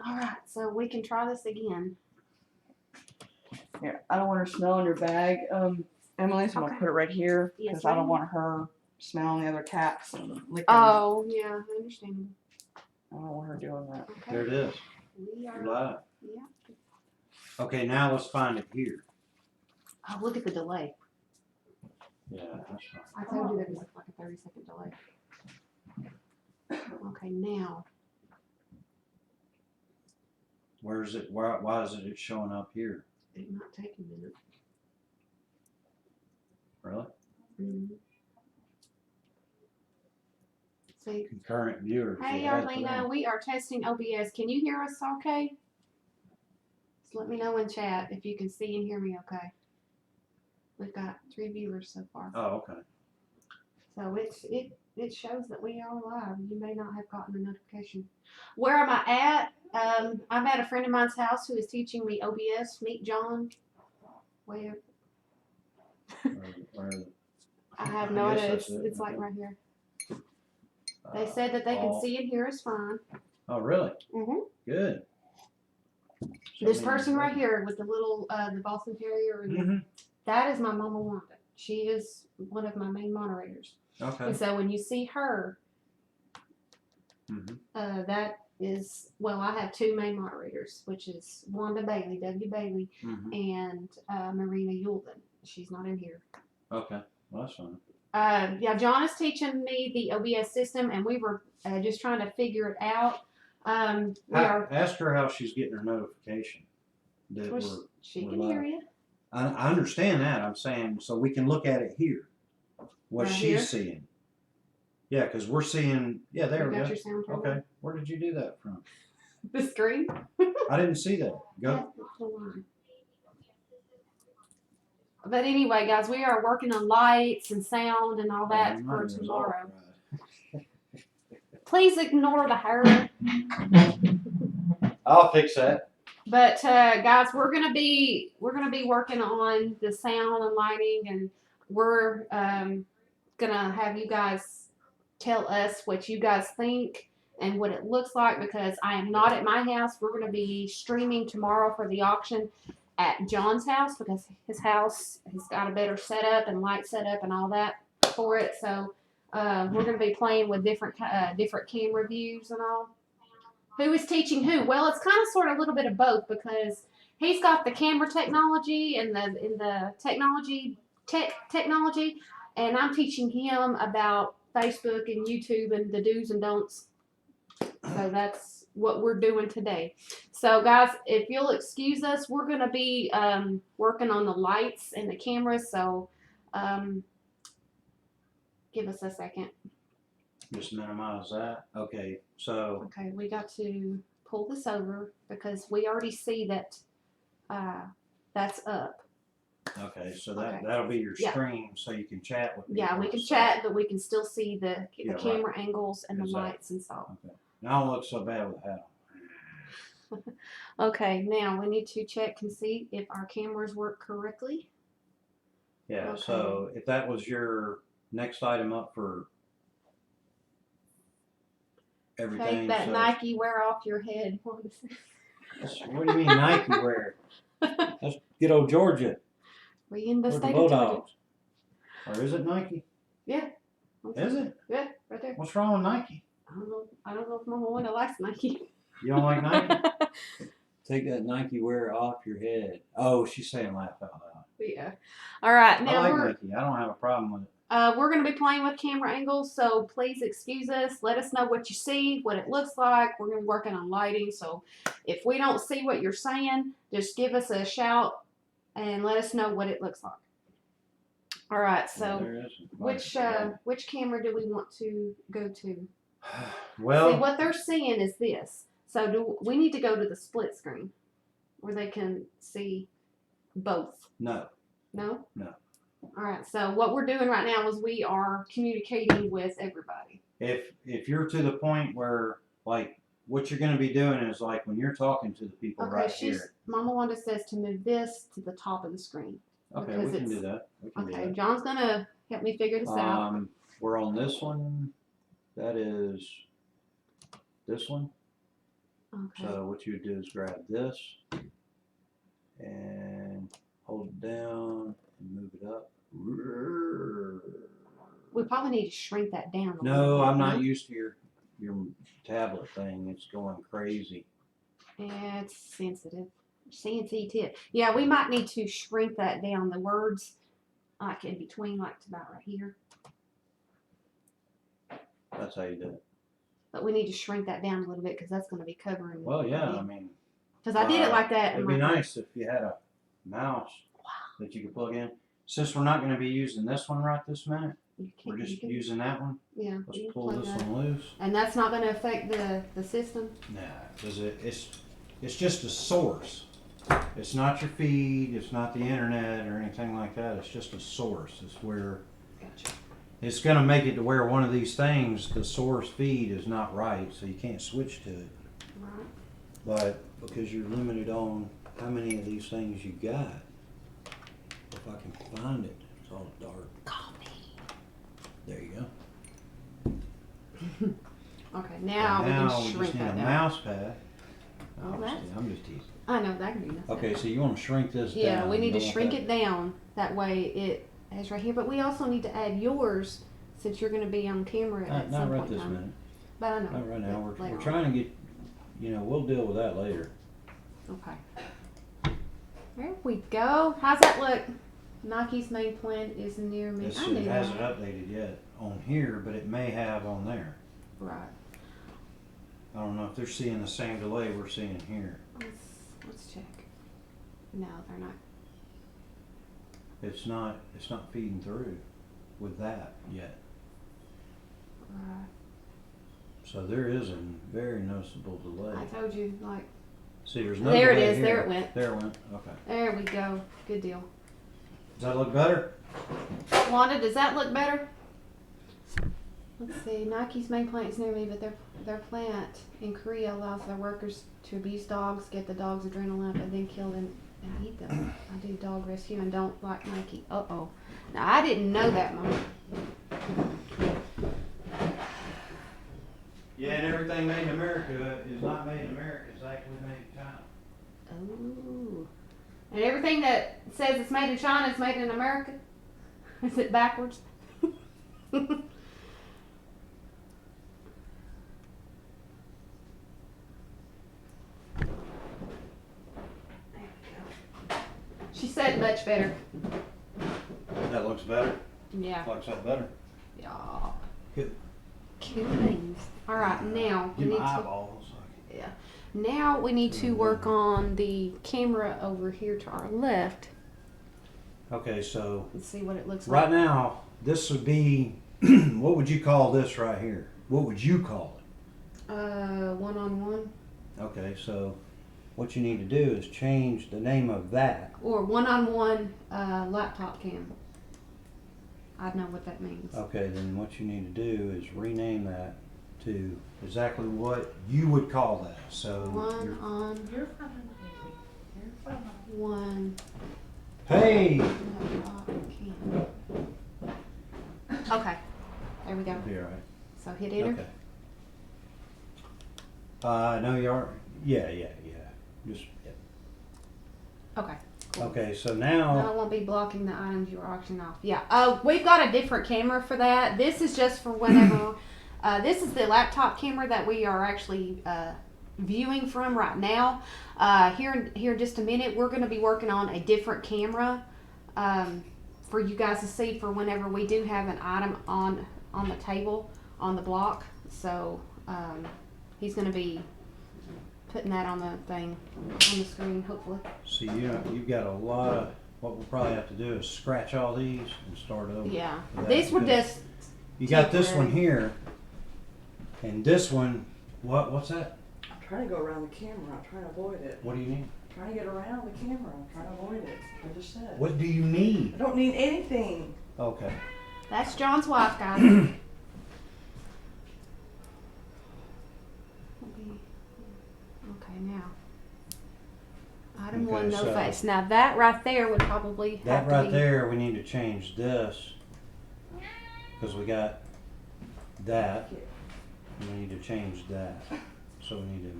All right, so we can try this again. Here, I don't want her smelling your bag, Emily, so I'm gonna put it right here Yes, because I don't ma'am. want her smelling the other cats and licking. Oh, yeah, I understand. I don't want her doing that. Okay. There it is. We You're are, live. yeah. Okay, now let's find it here. Oh, look at the delay. Yeah, that's fine. I told you there was like a 30-second delay. Okay, now. Where is it? Why is it showing up here? It might take a minute. Really? Mm-hmm. See. Concurrent viewers. Hey, yeah, Arlena, we are testing OBS. Can you hear us okay? Just let me know in chat if you can see and hear me okay. We've got 3 viewers so far. Oh, okay. So it shows that we are live. You may not have gotten a notification. Where am I at? I'm at a friend of mine's house who is teaching me OBS. Meet John. Where? Where I have no I guess idea. that's it. It's like Okay. right here. They said that they can see and hear us fine. Oh, really? Mm-hmm. Good. This person right here with the little the Boston Terrier, and that is my Mama Wanda. She is one of my main moderators. Okay. And so when you see her, Mhm. That is, well, I have 2 main moderators, which is Wanda Bailey, W. Bailey, and Marina Yulden. She's not in here. Okay. Well, that's fine. Yeah, John is teaching me the OBS system, and we were just trying to figure it out. Ask her how she's getting her notification. That She we're can live. hear you. I understand that. I'm saying so we can look at it here. What Right she's here? seeing. Yeah, because we're seeing. Yeah, there You we got go. your sound turned Okay. on? Where did you do that from? The screen? I didn't see that. Go. That's the line. But anyway, guys, we are working on lights and sound and all that Mine for was tomorrow. all right. Please ignore the hair. I'll fix that. But guys, we're gonna be working on the sound and lighting, and we're gonna have you guys tell us what you guys think and what it looks like, because I am not at my house. We're gonna be streaming tomorrow for the auction at John's house, because his house has got a better setup and light setup and all that for it. So we're gonna be playing with different camera views and all. Who is teaching who? Well, it's kind of sort of a little bit of both, because he's got the camera technology and the technology, and I'm teaching him about Facebook and YouTube and the do's and don'ts. So that's what we're doing today. So guys, if you'll excuse us, we're gonna be working on the lights and the cameras. So give us a second. Just minimize that. Okay. So. Okay, we got to pull this over because we already see that that's up. Okay, so Okay. that'll be your Yeah. stream, so you can chat with people. Yeah, we can and chat, stuff. but we can still see the Yeah, camera angles and the Exactly. lights and stuff. Okay. Now I don't look so bad with that. Okay, now we need to check and see if our cameras work correctly. Yeah. Okay. So if that was your next item up for everything. Take that so Nike wear off your head. What do you mean Nike wear? That's good old Georgia. We in the Where's the state of Georgia. Bulldogs? Or is it Nike? Yeah. Is it? Yeah, right there. What's wrong with Nike? I don't know if Mama Wanda likes Nike. You don't like Nike? Take that Nike wear off your head. Oh, she's saying laugh out loud. Yeah. All right. Now I like Nike. I don't have a problem with it. we're going to be playing with camera angles, so please excuse us. Let us know what you see, what it looks like. We're going to be working on lighting, so if we don't see what you're saying, just give us a shout and let us know what it looks like. All right. So which camera do we want to go to? Well, see, what they're seeing is this. So do we need to go to the split screen where they can see both? No. No? No. All right. So what we're doing right now is we are communicating with everybody. If you're to the point where, like, what you're going to be doing is, like, when you're talking to the people right here. Mama Wanda says to move this to the top of the screen. Okay, we can do that. We can do Okay, that. John's going to help me figure this out. We're on this one. That is this one. Okay. So what you would do is grab this and hold it down and move it up. We probably need to shrink that down. A little No, bit, I'm not no? used to your tablet thing. It's going crazy. Yeah, it's sensitive. Sensitive. Yeah, we might need to shrink that down. The words, like in between, like it's about right here. That's how you do it. But we need to shrink that down a little bit because that's going to be covering. Well, yeah, I mean, Because I did it like that. it'd be nice if you had a mouse that you could plug in. Since we're not going to be using this one right this minute, we're just using that one. Yeah. Let's you pull plug this that. one loose. And that's not going to affect the system. Nah, because it's just a source. It's not your feed. It's not the internet or anything like that. It's just a source. It's where Gotcha. it's going to make it to where one of these things, the source feed, is not right, so you can't switch to it. Right. But because you're limited on how many of these things you got, if I can find it, it's all dark. Coffee. There you go. Okay, now we now can we shrink just need that a down. mouse pad. Oh, Obviously, that's- I'm just teasing. I know that can be nice. Okay, so you want to shrink this down. Yeah, we need to You don't shrink want it down. That way it has right here. But we also need to add yours since you're going to be on camera that- at Not some right point in this time. minute. But I know. Not right now. Later We're on. trying to get, we'll deal with that later. Okay. There we go. How's that look? Nike's main plant is near me. It I knew hasn't that. updated yet on here, but it may have on there. Right. I don't know if they're seeing the same delay we're seeing here. Let's check. No, they're not. It's not feeding through with that yet. Right. So there is a very noticeable delay. I told you, like, See, there's no there it delay is. here. There it went. There it went. Okay. There we go. Good deal. Does that look better? Wanda, does that look better? Let's see. Nike's main plant is near me, but their plant in Korea allows their workers to abuse dogs, get the dogs adrenaline up, and then kill them and eat them. I do dog rescue and don't like Nike. Uh-oh. Now, I didn't know that, Mom. Yeah, and everything made in America is not made in America. It's actually made in China. Oh. And everything that says it's made in China is made in America? Is it backwards? She said much better. That looks better. Yeah. Looks that better. Yeah. Good. Cool things. All right, now we Get need my to. eyeballs. Yeah. Now we need to work on the camera over here to our left. Okay, so Let's see what it looks right like. now, this would be, what would you call this right here? What would you call it? One-on-one Okay, so what you need to do is change the name of that. or one-on-one laptop cam. I know what that means. Okay, then what you need to do is rename that to exactly what you would call that. So One on You're fine, baby. You're fine. one hey, laptop cam. Okay, there we go. be all right. So hit enter. Okay. No, you are. Yeah. Just yeah. Okay. Cool. Okay, so Now now it won't be blocking the items you were auctioning off. Yeah. We've got a different camera for that. This is just for whenever. This is the laptop camera that we are actually viewing from right now. Here in just a minute, we're going to be working on a different camera for you guys to see for whenever we do have an item on the table on the block. So he's going to be putting that on the thing on the screen, hopefully. see you've got a lot of. What we'll probably have to do is scratch all these and start over. Yeah. with that, These were because just You got this one temporary. here, and this one. What's that? I'm trying to go around the camera. I'm trying to avoid it. What do you need? I'm trying to get around the camera. I'm trying to avoid it. I just said. What do you need? I don't need anything. Okay. That's John's wife, guys. Okay, now. Item one, Okay, no so- face. Now that right there would probably have That to right be. there, we need to change this because we got that. We need to change that. So we need to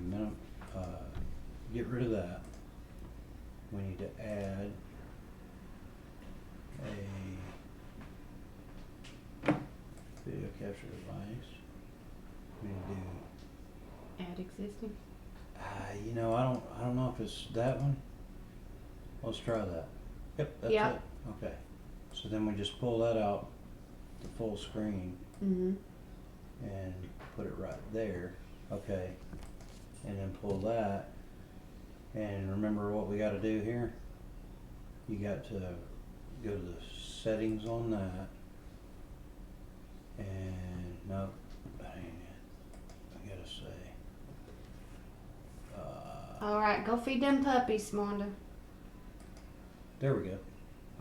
get rid of that. We need to add a video capture device. We need to Add existing. do, you know, I don't know if it's that one. Let's try that. Yep, that's Yep. it. Okay. So then we just pull that out to full screen Mm-hmm. and put it right there. Okay. And then pull that. And remember what we got to do here? You got to go to the settings on that. And no, that ain't it. I gotta say. All right, go feed them puppies, Wanda. There we go.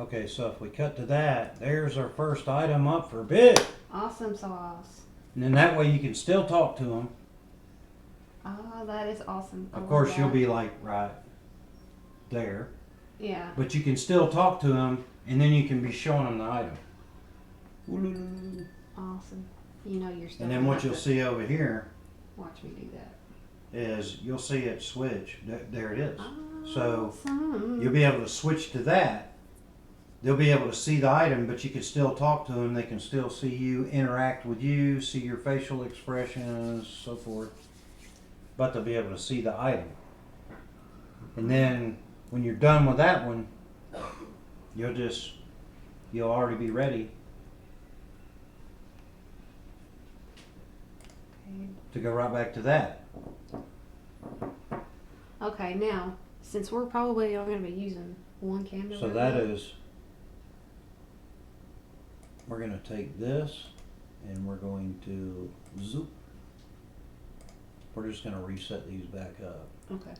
Okay, so if we cut to that, there's our first item up for bid. Awesome sauce. And then that way you can still talk to them. Oh, that is awesome. I Of love course, you'll that. be like right there. Yeah. But you can still talk to them, and then you can be showing them the item. Ooh. Awesome. You know you're still. And then gonna what have you'll to see over here watch me do that. is you'll see it switch. There it is. So Awesome. you'll be able to switch to that. They'll be able to see the item, but you can still talk to them. They can still see you, interact with you, see your facial expressions, so forth. But they'll be able to see the item. And then when you're done with that one, you'll already be ready to go right back to that. Okay, now since we're probably all going to be using one camera. So that is, we're going to take this and we're going to zoop. We're just going to reset these back up. Okay.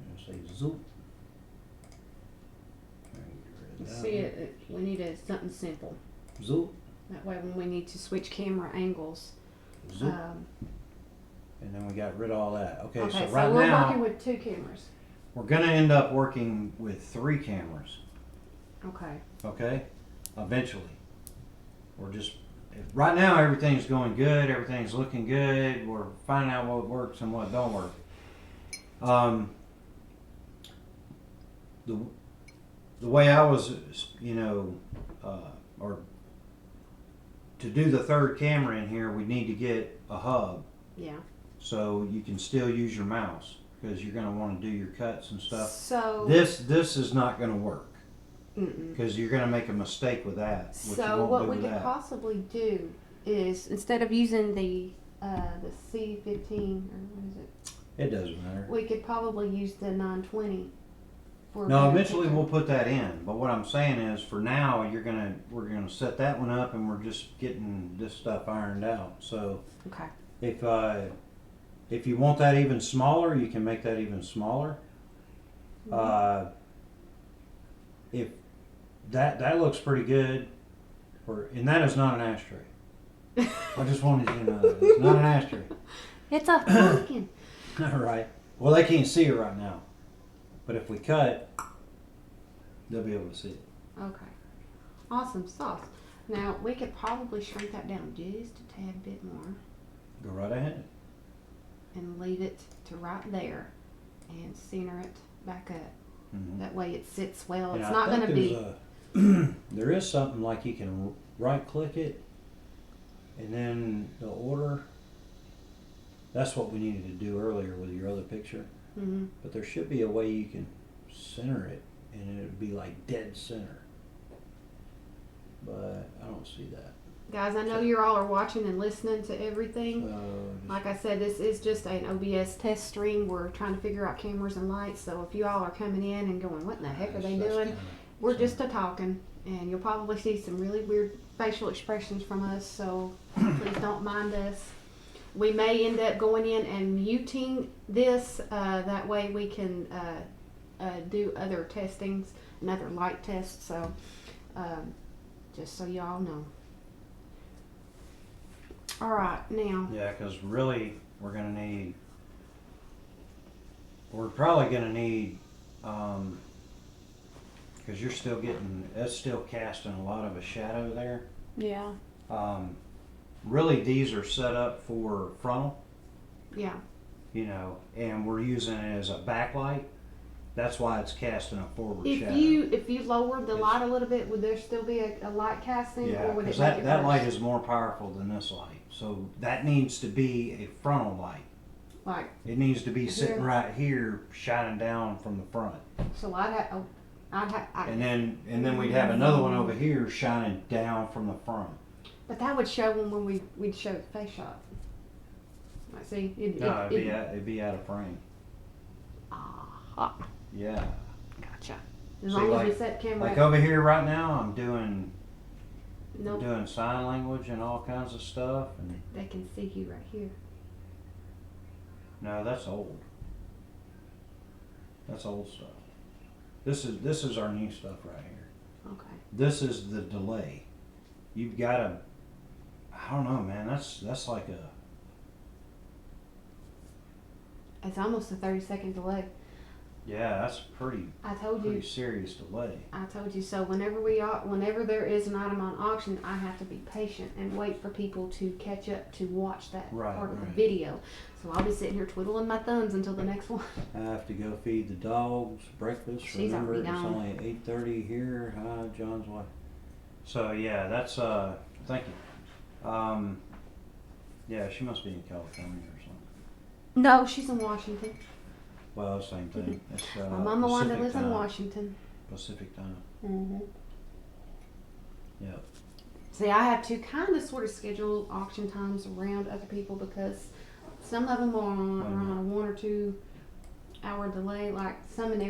And say zoop. And get rid of that See one. it. We need something simple. Zoop, That way, when we need to switch camera angles. zoop. And then we got rid of all that. Okay, Okay, so so right we're now, working with 2 cameras. we're going to end up working with 3 cameras. Okay. Okay? Eventually. Right now everything's going good, everything's looking good, we're finding out what works and what don't work. The way I was, or to do the 3rd camera in here, we need to get a hub Yeah. so you can still use your mouse because you're going to want to do your cuts and stuff. So. This is not going to work. Mm-mm. Because you're going to make a mistake with that. Which you So won't what do we with could that. possibly do is instead of using the C15 or what is it, It doesn't matter. we could probably use the 920. For a No, better eventually picture. we'll put that in. But what I'm saying is, for now, we're gonna set that one up, and we're just getting this stuff ironed out. So Okay. if you want that even smaller, you can make that even smaller. If that looks pretty good, and that is not an ashtray. I just wanted you to know that it's not an ashtray. It's a pumpkin. All right. Well, they can't see it right now, but if we cut, they'll be able to see it. Okay. Awesome sauce. Now we could probably shrink that down just a tad bit more Go right ahead. and leave it to right there and center it back up. Mm-hmm. That way it sits well. And It's I not think going to be. there is something like you can right click it and then the order. That's what we needed to do earlier with your other picture. Mhm. But there should be a way you can center it and it would be like dead center. But I don't see that. Guys, I know you all are watching and listening to everything. So Like I said, this is just an OBS test stream. We're trying to figure out cameras and lights. So if you all are coming in and going, what in the heck are they doing? We're just a talking, and you'll probably see some really weird facial expressions from us. So please don't mind us. We may end up going in and muting this. That way we can do other testings and other light tests. So just so y'all know. All right, now. Yeah, because really we're probably gonna need, because that's still casting a lot of a shadow there. Yeah. Really these are set up for frontal. Yeah. you know, and we're using it as a backlight. That's why it's casting a forward If shadow. you lowered the It's- light a little bit, would there still be a light casting, Yeah, or would because it make that, it that light worse? is more powerful than this light. So that needs to be a frontal light. Like, It needs to be Here? sitting right here, shining down from the front. so I'd have, And then we'd have another one over here shining down from the front. but that would show when we'd show the face shot. Like, see, No, it'd be out of frame. ah, Yeah. gotcha. As See, long as we like- set camera. Like over here right now, I'm doing Nope, doing sign language and all kinds of stuff. And they can see you right here. no, that's old. That's old stuff. This is our new stuff right here. Okay. This is the delay. You've got to. I don't know, man. That's like a. It's almost a 30-second delay. Yeah, that's a pretty I told you. serious delay. I told you so. Whenever there is an item on auction, I have to be patient and wait for people to catch up to watch that Right, part of the right. video. So I'll be sitting here twiddling my thumbs until the next one. I have to go feed the dogs breakfast. She's Remember, already it's gone. only 8:30 here. Hi, John's wife. So yeah, that's thank you. Yeah, she must be in California or something. No, she's in Washington. Well, same thing. It's My mama one that Pacific lives in time. Washington. Pacific time. Mm-hmm. Yep. See, I have to kind of sort of schedule auction times around other people because some of them are on a 1 or 2 hour delay. Like some in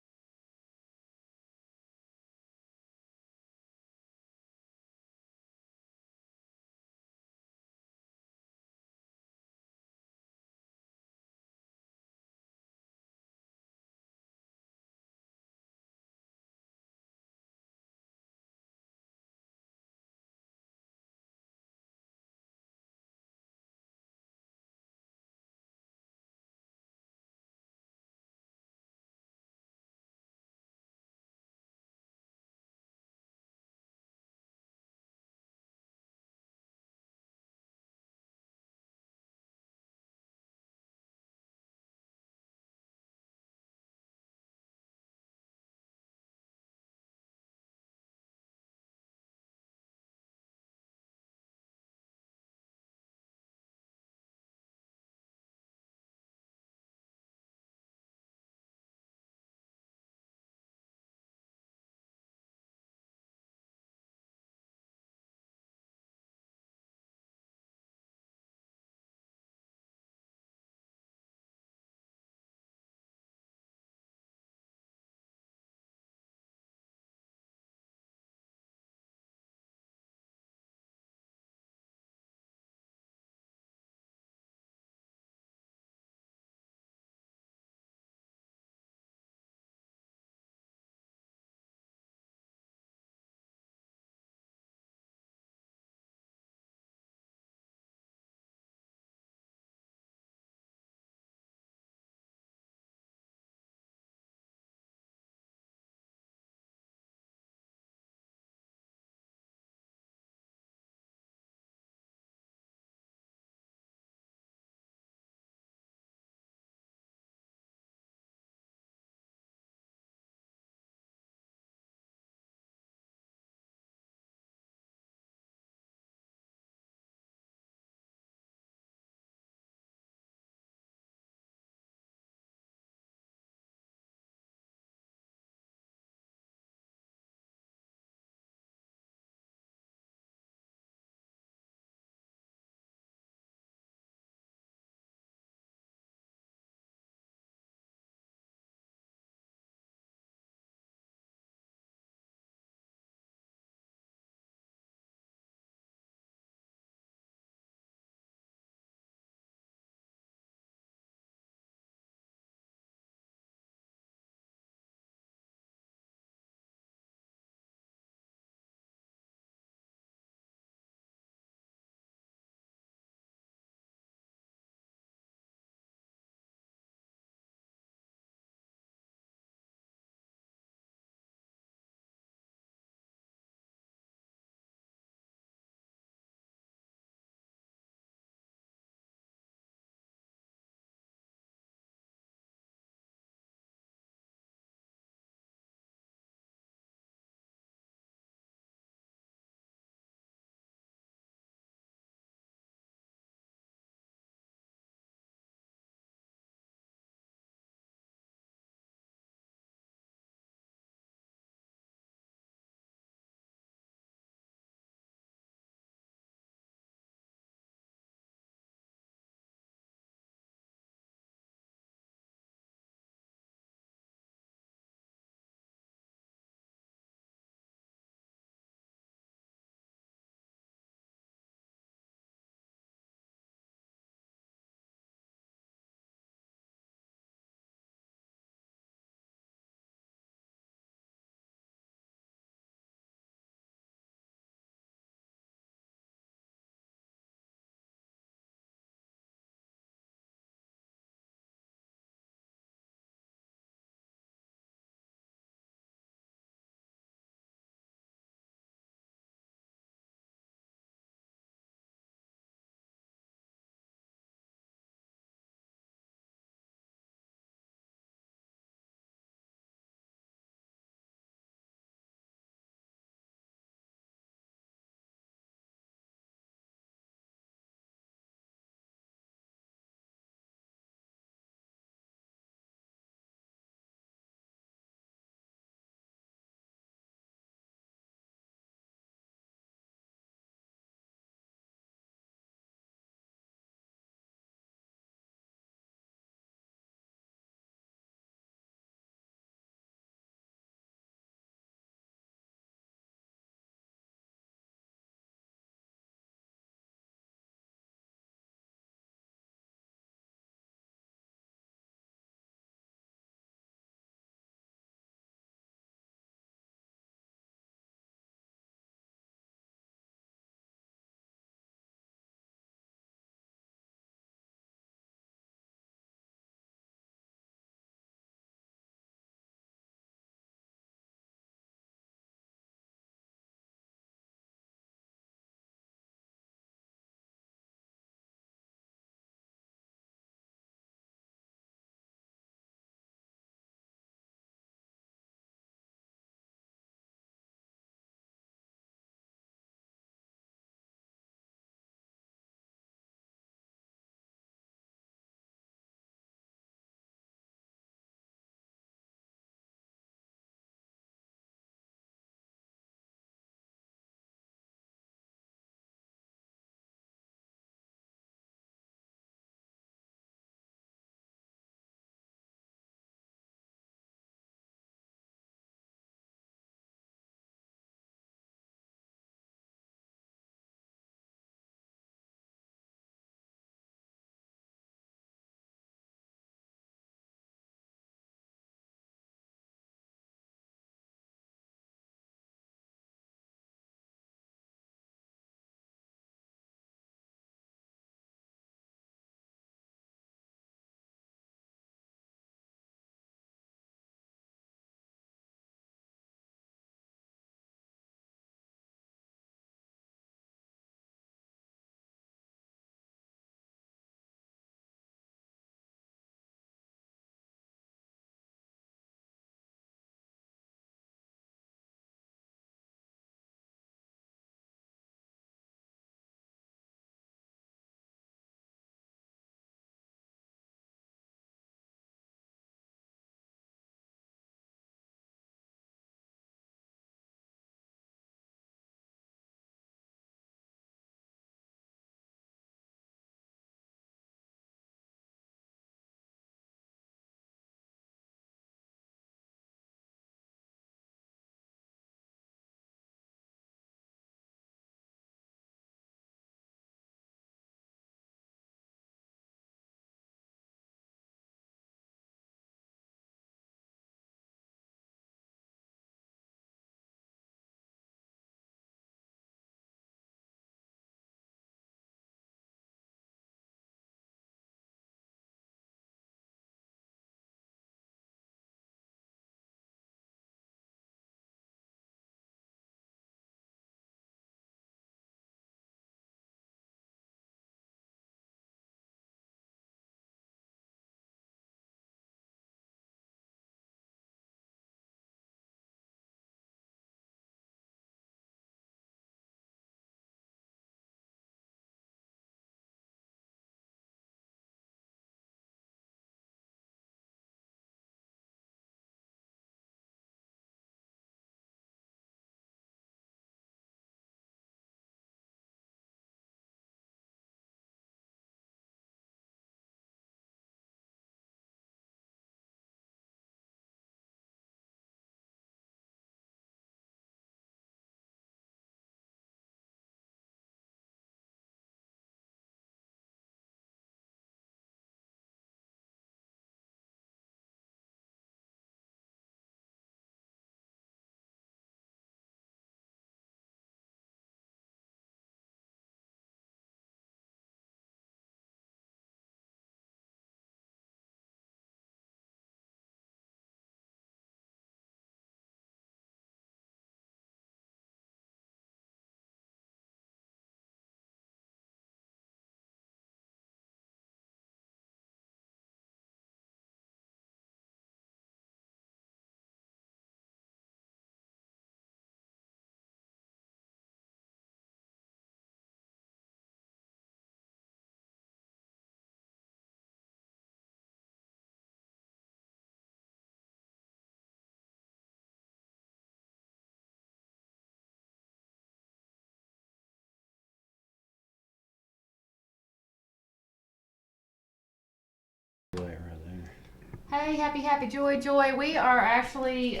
Hey, happy joy. We are actually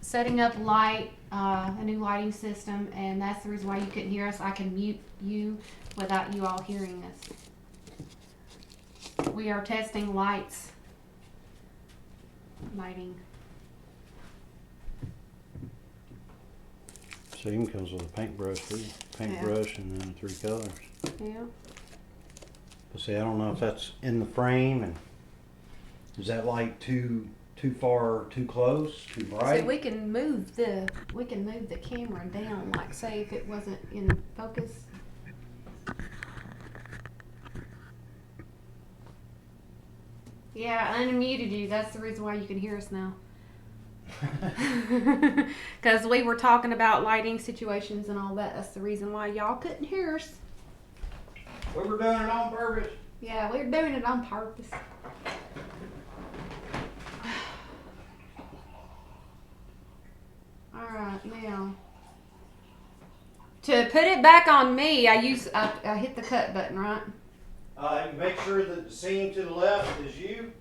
setting up a new lighting system, and that's the reason why you couldn't hear us. I can mute you without you all hearing us. We are testing lighting. Same comes with a paintbrush too. Paintbrush and then 3 colors. Yeah. But see, I don't know if that's in the frame, and is that light too far, too close, too bright? So we can move the camera down, like say if it wasn't in focus. Yeah, I unmuted you. That's the reason why you can hear us now. Because we were talking about lighting situations and all that. That's the reason why y'all couldn't hear us. We were doing it on purpose. Yeah, we were doing it on purpose. Alright, now. To put it back on me, I hit the cut button, right? Make sure that the scene to the left is you.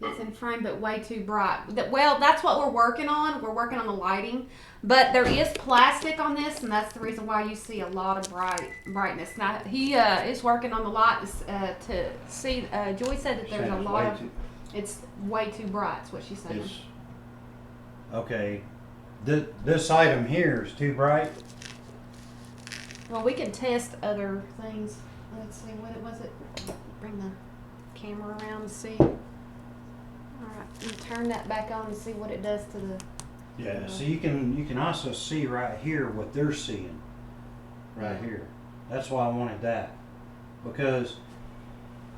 It's in frame, but way too bright. Well, that's what we're working on. We're working on the lighting, but there is plastic on this, and that's the reason why you see a lot of brightness. Now he is working on the light to see. Joy said that there's a lot of. It's way too bright. Is what she's saying. Okay. This item here is too bright. Well, we can test other things. Let's see, what it was. Bring the camera around and see. Alright, you turn that back on and see what it does to the... Yeah, so you can also see right here what they're seeing. Right here. That's why I wanted that. Because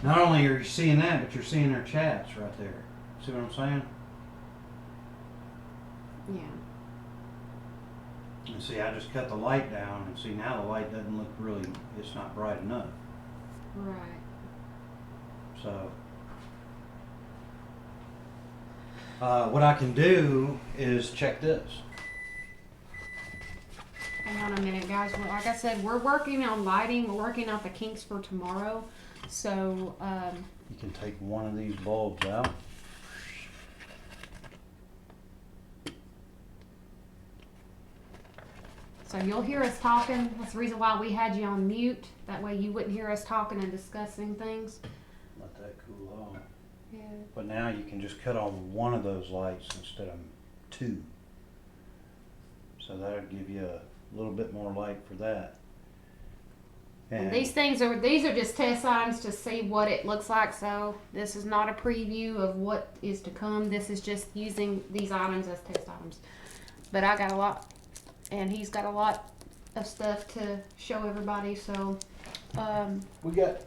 not only are you seeing that, but you're seeing their chats right there. See what I'm saying? Yeah. And see, I just cut the light down, and see now the light doesn't look really, it's not bright enough. Right. So, what I can do is check this. Hang on a minute, guys. Well, like I said, we're working on lighting. We're working out the kinks for tomorrow. So, You can take one of these bulbs out. so you'll hear us talking. That's the reason why we had you on mute. That way you wouldn't hear us talking and discussing things. Let that cool off. Yeah. But now you can just cut on one of those lights instead of 2. So that'll give you a little bit more light for that. And these are just test items to see what it looks like. So this is not a preview of what is to come. This is just using these items as test items. But I got a lot, and he's got a lot of stuff to show everybody. So we got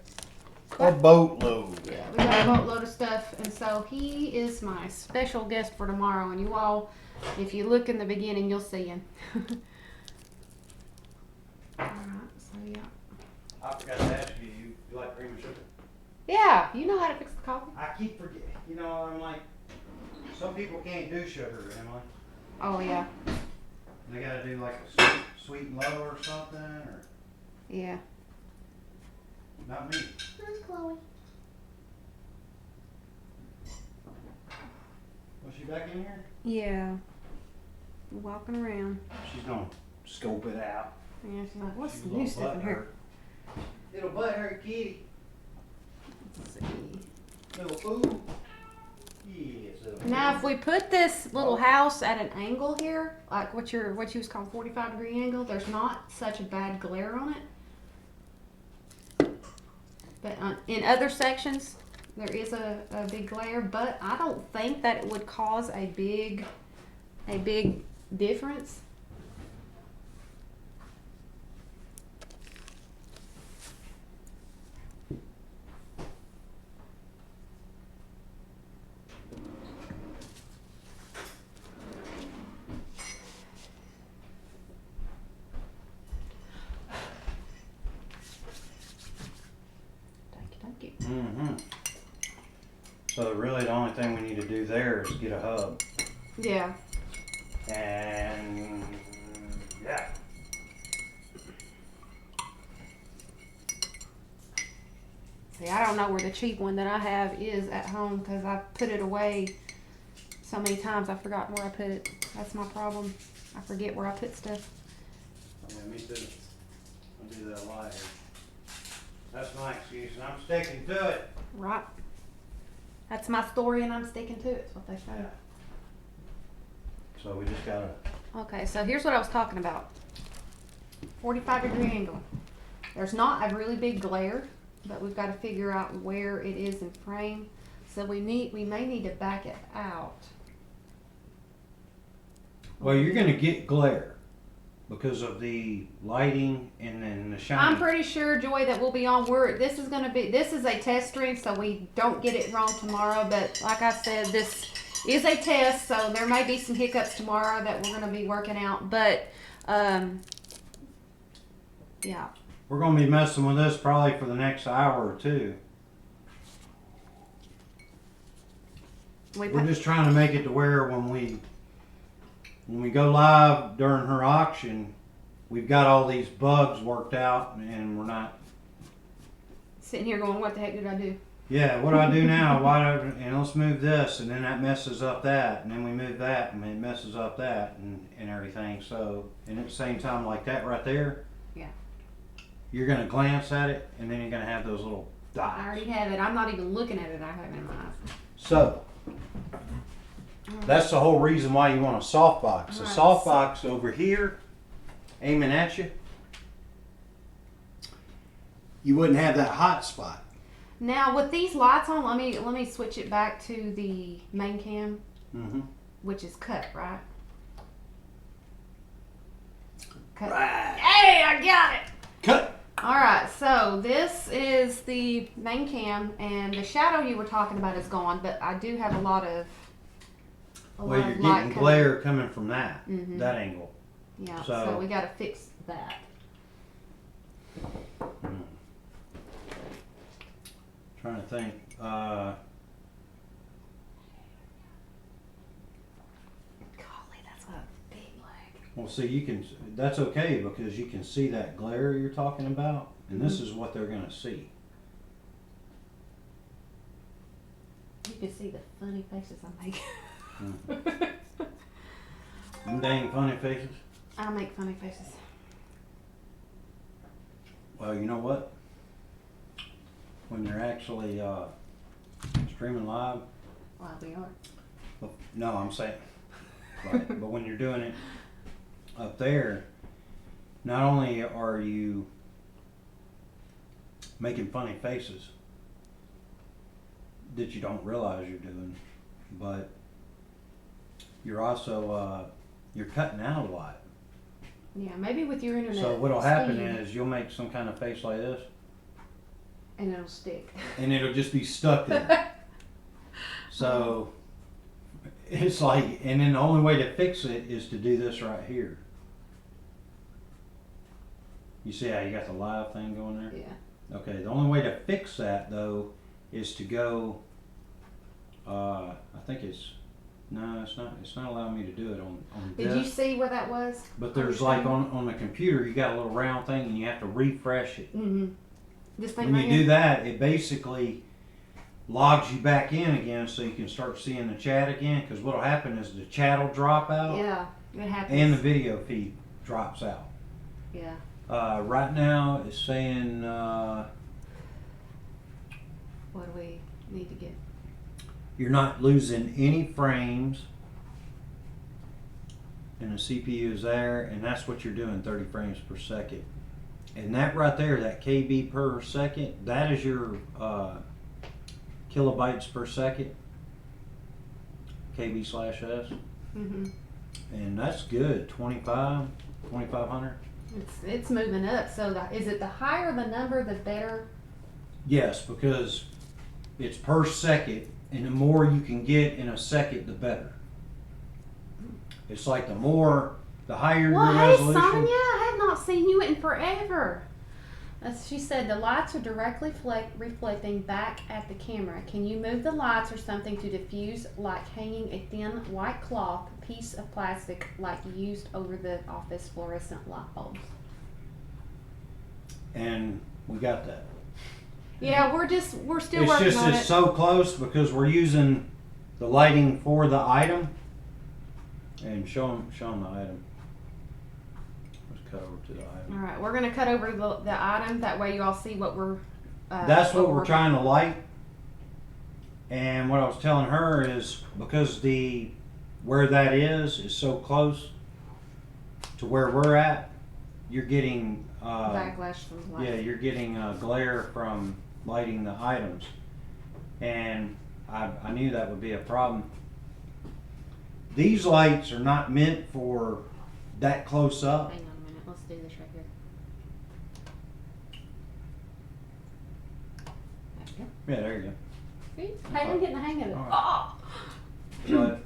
a boatload. yeah, we got a boatload of stuff, and so he is my special guest for tomorrow. And you all, if you look in the beginning, you'll see him. All right, so yeah. I forgot to ask you, you like cream and sugar? Yeah, you know how to fix the coffee. I keep forgetting. You know, I'm like, some people can't do sugar, Emily. Oh yeah. They gotta do like a sweet and low or something, or Yeah. not me. Where's Chloe? Was she back in here? Yeah. Walking around. She's gonna scope it out. Yeah, she's like, what's She's the a new little stuff in here? butthurt. Little butthurt kitty. Let's see. Little fool. Yes, little Now, fool. if we put this little house at an angle here, like what you was calling 45-degree angle, there's not such a bad glare on it. But in other sections, there is a big glare, but I don't think that it would cause a big difference. Thank you. Mm-hmm. So really the only thing we need to do there is get a hub. Yeah. And yeah. See, I don't know where the cheap one that I have is at home because I put it away so many times I forgot where I put it. That's my problem. I forget where I put stuff. Yeah, me too. I do that a lot here. That's my excuse, and I'm sticking to it. Right. That's my story and I'm sticking to it. That's what they say. Yeah. So we just gotta. Okay, so here's what I was talking about. 45-degree angle. There's not a really big glare, but we've got to figure out where it is in frame. So we may need to back it out. Well, you're gonna get glare because of the lighting and then the shine. I'm pretty sure, Joy, that we'll be on where this is a test stream, so we don't get it wrong tomorrow. But like I said, this is a test, so there may be some hiccups tomorrow that we're gonna be working out. But yeah. We're gonna be messing with this probably for the next hour or two. We're just trying to make it to where when we go live during her auction, we've got all these bugs worked out and we're not. Sitting here going, what the heck did I do? Yeah, what do I do now? And let's move this, and then that messes up that, and then we move that, and it messes up that, and everything. So, and at the same time, like that right there. Yeah. You're gonna glance at it, and then you're gonna have those little dots. I already have it. I'm not even looking at it. I have it in my eyes. So, that's the whole reason why you want a softbox. A Right. softbox over here, aiming at you, you wouldn't have that hot spot. Now with these lights on, let me switch it back to the main cam, Mm-hmm. which is cut, right? Cut. Right. Hey, I got it. Cut. All right, so this is the main cam, and the shadow you were talking about is gone, but I do have a lot of Well, you're light getting coming. glare coming from that Mhm. that angle. Yeah, so- so we got to fix that. Trying to think. Golly, that's a big leg. Well, see, you can. That's okay because you can see that glare you're talking about, and this Mm-hmm. is what they're gonna see. You can see the funny faces I make. Them dang funny faces. I make funny faces. Well, you know what? When you're actually streaming live, Well, we are. no, I'm saying, right, but when you're doing it up there, not only are you making funny faces that you don't realize you're doing, but you're also you're cutting out a lot. Yeah, maybe with your internet. So what'll happen speed, is you'll make some kind of face like this, and it'll stick. and it'll just be stuck there. So it's like, and then the only way to fix it is to do this right here. You see how you got the live thing going there? Yeah. Okay, the only way to fix that though is to go, I think it's not allowing me to do it on Did this. you see where that was? But there's like on the computer, you got a little round thing and you have to refresh it. Mm-hmm. This thing When right you do that, it basically logs you back in again so you can start seeing the chat again, because what'll happen is the chat will drop out Yeah, it happens. and the video feed drops out. Yeah. Right now it's saying What do we need to get? you're not losing any frames and the CPU is there, and that's what you're doing, 30 frames per second. And that right there, that KB per second, that is your kilobytes per second, KB/S, Mm-hmm. and that's good. 2500. It's moving up. So is it the higher the number, the better? Yes, because it's per second, and the more you can get in a second, the better. It's like the higher Well, your hey, resolution. Sonia, I have not seen you in forever. She said the lights are directly reflecting back at the camera. Can you move the lights or something to diffuse, like hanging a thin white cloth piece of plastic like used over the office fluorescent light bulbs? And we got that. Yeah, we're still It's working just on it's it. so close because we're using the lighting for the item. And show them the item. Let's cut over to the item. All right, we're gonna cut over the item. That way you all see what we're. That's what we're trying to light. And what I was telling her is because where that is so close to where we're at, you're getting Backlash from the light. yeah, you're getting glare from lighting the items, and I knew that would be a problem. These lights are not meant for that close up. Hang on a minute. Let's do this right here. There we go. Yeah, there you go. See? Hey, I'm getting the hang of it. All Oh. But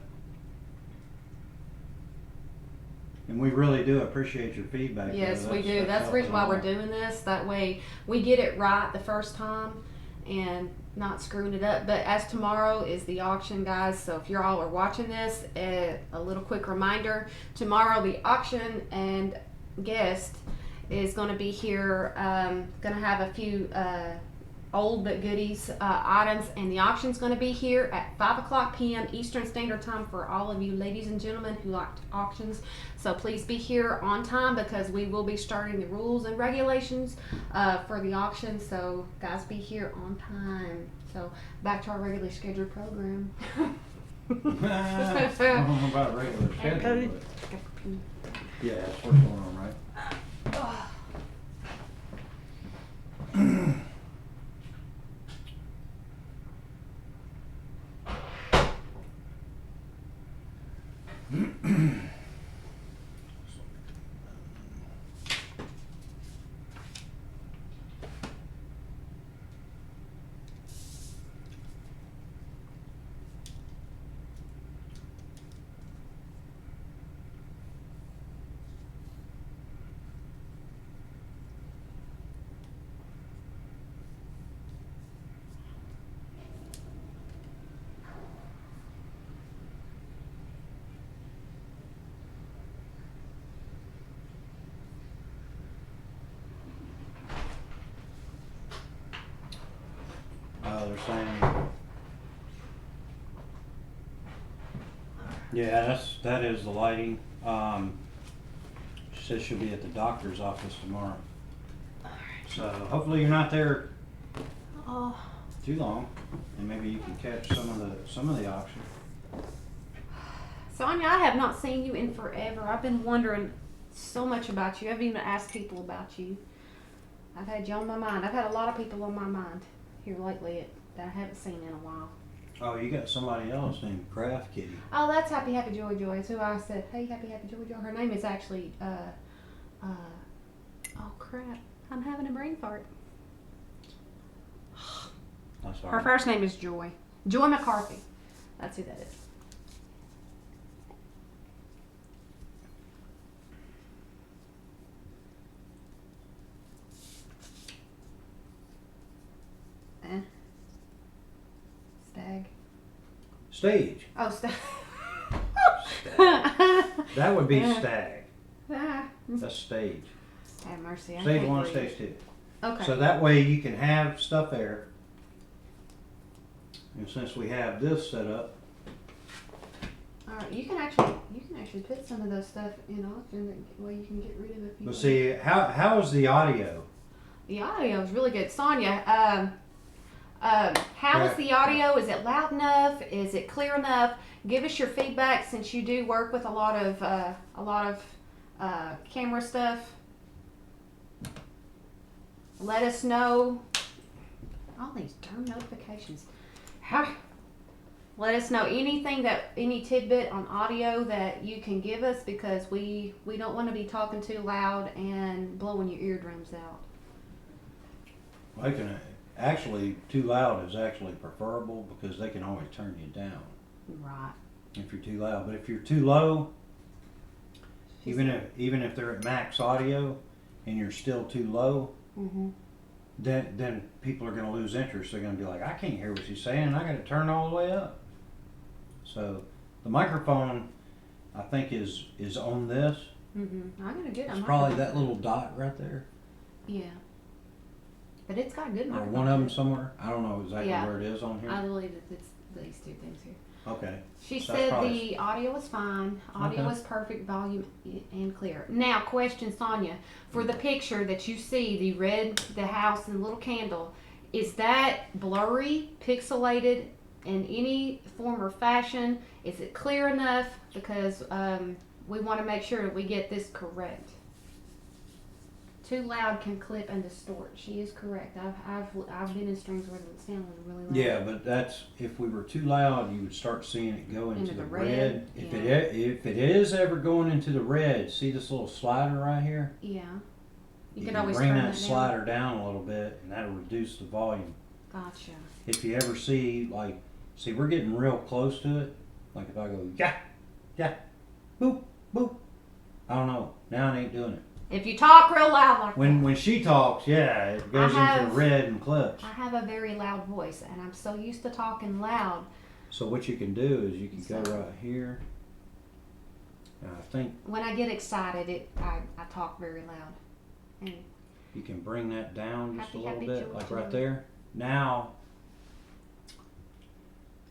and we really do appreciate your feedback. Yes, though. we do. That's the helping reason why a we're lot. doing this. That way we get it right the first time and not screwing it up. But as tomorrow is the auction, guys, so if you all are watching this, a little quick reminder. Tomorrow the auction and guest is going to be here. Going to have a few old but goodies items, and the auction's going to be here at 5:00 p.m. Eastern Standard Time for all of you ladies and gentlemen who like auctions. So please be here on time because we will be starting the rules and regulations for the auction. So guys, be here on time. So back to our regularly scheduled program. I don't know about regular schedule, but yeah, that's what's going on, right? They're saying, yeah, that is the lighting. She says she'll be at the doctor's office tomorrow. So hopefully you're not there Oh, too long, and maybe you can catch some of the auction. Sonia, I have not seen you in forever. I've been wondering so much about you. I've even asked people about you. I've had you on my mind. I've had a lot of people on my mind here lately that I haven't seen in a while. Oh, you got somebody else named Craft Kitty. Oh, that's Happy Happy Joy Joy. It's who I said, hey, Happy Happy Joy Joy. Her name is actually, oh crap. I'm having a brain fart. That's all Her right. first name is Joy. Joy McCarthy. That's who that is. Stag. Stage. Oh, stag. That would be Yeah. stag. Ah, That's stage. have mercy. I Stage can't one, breathe. stage two. Okay. So that way you can have stuff there. And since we have this set up, All right. You can actually put some of those stuff in auction. That way you can get rid of it. but see, how is the audio? The audio is really good. Sonia, how is the audio? Is it loud enough? Is it clear enough? Give us your feedback since you do work with a lot of camera stuff. Let us know. All these darn notifications. Let us know any tidbit on audio that you can give us because we don't want to be talking too loud and blowing your eardrums out. I can actually, too loud is actually preferable because they can always turn you down Right. if you're too loud. But if you're too low, even if they're at max audio and you're still too low, Mm-hmm. then people are going to lose interest. They're going to be like, I can't hear what she's saying. I got to turn all the way up. So the microphone, I think, is on this. Mm-hmm. I'm gonna get. It's probably that little dot right there. Yeah. But it's got good or microphone. one of them somewhere. I don't know exactly Yeah. where it is on here. I believe it's these two things here. Okay. She So that's said probably- the audio was fine. Audio Okay. was perfect, volume and clear. Now, question, Sonia, for the picture that you see, the house and the little candle, is that blurry, pixelated in any form or fashion? Is it clear enough? Because we want to make sure that we get this correct. Too loud can clip and distort. She is correct. I've been in strings where the sound was really loud. Yeah, but that's if we were too loud, you would start seeing it go into the red. If yeah. if it is ever going into the red, see this little slider right here? Yeah. You You could can always bring turn that that down. slider down a little bit, and that'll reduce the volume. Gotcha. If you ever see we're getting real close to it. Like if I go yeah, boop boop. I don't know. Now it ain't doing it. If you talk real loud like that. When she talks, yeah, it goes into the red and clips. I have a very loud voice, and I'm so used to talking loud. So what you can do is you can go So- right here. And I think When I get excited, I talk very loud. And you can bring that down just Happy, a little happy bit, George. like right there. Now,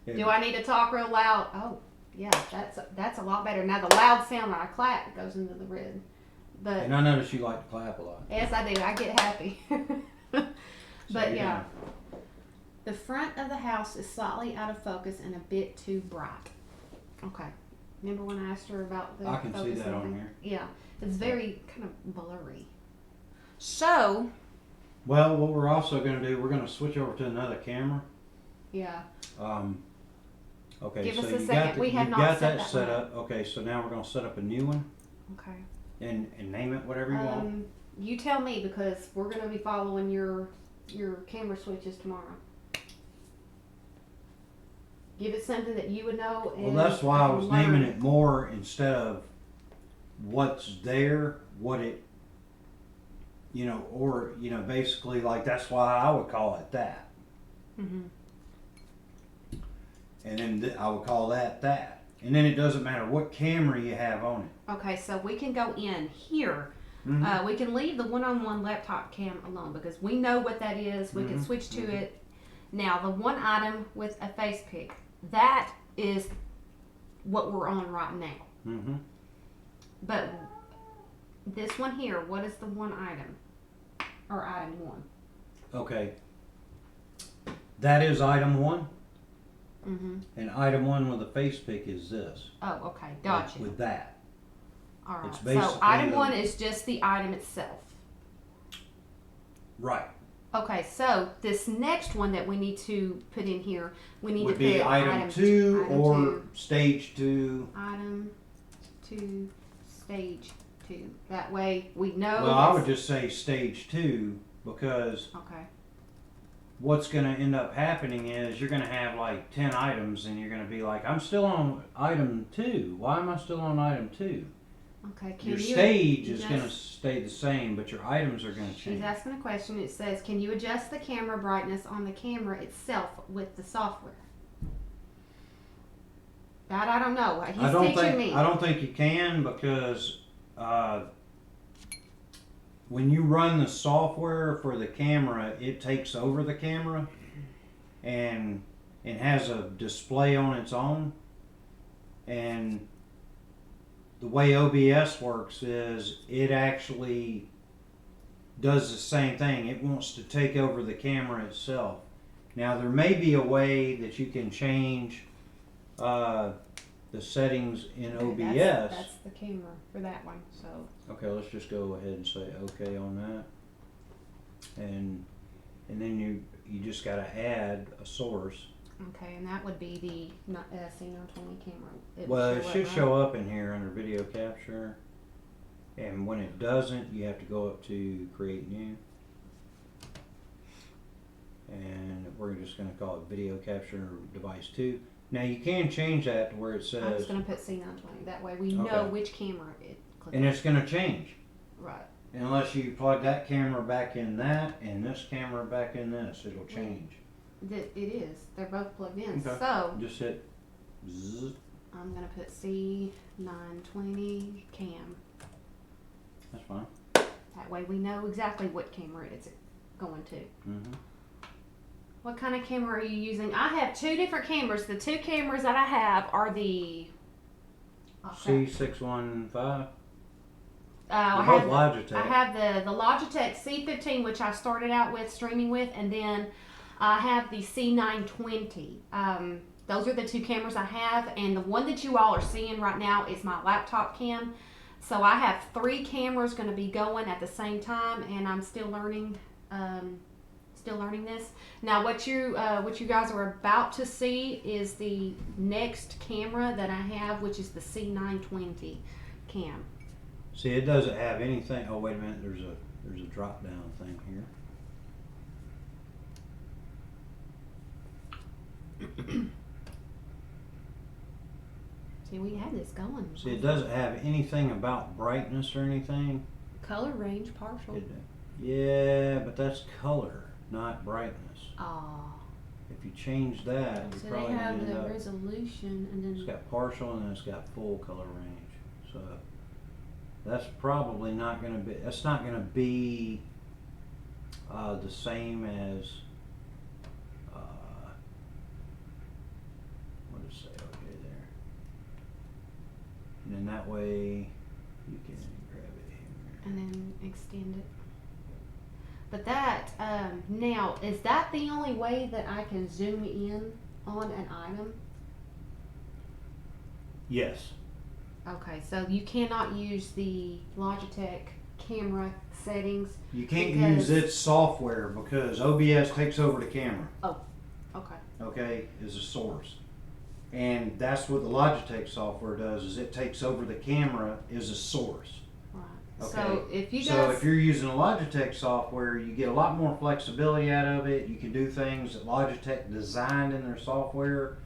do I need to talk real loud? Oh, yeah, that's a lot better. Now the loud sound when I clap goes into the red. But and I notice you like to clap a lot. yes, I do. I get happy. So But you're yeah, the front of the house is slightly out of focus and a bit too bright. Okay. Remember when I asked her about the I can see focus that and on everything? here. Yeah, it's very kind of blurry. So, Well, what we're also going to do, we're going to switch over to another camera. yeah. Okay, Give so us a you second. got We have you've not got set that that set one up. Okay, so now we're going to set up a new one Okay. and name it whatever you want. You tell me because we're going to be following your camera switches tomorrow. Give it something that you would know. Well, And that's why I can was naming learn. it more instead of what's there, what it, or, basically like that's why I would call it that. Mhm. And then I would call that. And then it doesn't matter what camera you have on it. Okay, so we can go in here. Mhm. We can leave the one-on-one laptop cam alone because we know what that is. We can Mhm, switch to mhm. it. Now, the one item with a face pick, that is what we're on right now. Mm-hmm. But this one here, what is the one item? Or item one? Okay. That is item one. Mm-hmm. And item one with a face pick is this. Oh, okay. Gotcha. With that. All right. it's So basically item the- one is just the item itself. Right. Okay, so this next one that we need to put in here, we need Would to be put item two item or two. stage two. Item 2, stage 2. That way we know. Well, I it's- would just say stage two because Okay. what's going to end up happening is you're going to have like 10 items and you're going to be like, I'm still on item two. Why am I still on item two? Okay. Can Your you, stage is adjust- going to stay the same, but your items are going to She's change. asking a question. It says, "Can you adjust the camera brightness on the camera itself with the software?" That I don't know. He's teaching me. I don't think you can because when you run the software for the camera, it takes over the camera and it has a display on its own. And the way OBS works is it actually does the same thing. It wants to take over the camera itself. Now there may be a way that you can change the settings in Okay, OBS. That's the camera for that one. So Okay, let's just go ahead and say okay on that, and then you just got to add a source. okay, and that would be the C920 camera. Well, it should up, show up in here under video capture, and when it doesn't, you have to go up to create new, and we're just going to call it video capture device 2. Now you can change that to where it I'm says, just gonna put C920. That way we know Okay. which camera it clicks. and it's going to change. Right. Unless you plug that camera back in that and this camera back in this, it'll change. It is. They're both plugged in. Okay. So Just hit zzz. I'm gonna put C920 cam. That's fine. That way we know exactly what camera it's going to. Mm-hmm. What kind of camera are you using? I have 2 different cameras. The 2 cameras that I have are the C615. I Both have Logitech. I have the Logitech C15, which I started out with streaming with, and then I have the C920. Those are the 2 cameras I have, and the one that you all are seeing right now is my laptop cam. So I have 3 cameras going to be going at the same time, and I'm still learning. Still learning this. Now, what you guys are about to see is the next camera that I have, which is the C920 cam. See, it doesn't have anything. Oh, wait a minute. There's a drop down thing here. See, we had this going. See, it doesn't have anything about brightness or anything. Color range partial. Yeah, but that's color, not brightness. Ah. If you change that, So you're they probably have gonna end the up. resolution, and It's then got partial and then it's got full color range. So that's probably not going to be. That's not going to be the same as. What does it say? Okay, there. And then that way you can grab it here. and then extend it. But that now, is that the only way that I can zoom in on an item? Yes. Okay, so you cannot use the Logitech camera settings. You can't Because- use its software because OBS takes over the camera. Okay. Okay, is a source. And that's what the Logitech software does, is it takes over the camera as a source. Right. Okay. So if you guys, So if you're using a Logitech software, you get a lot more flexibility out of it. You can do things that Logitech designed in their software,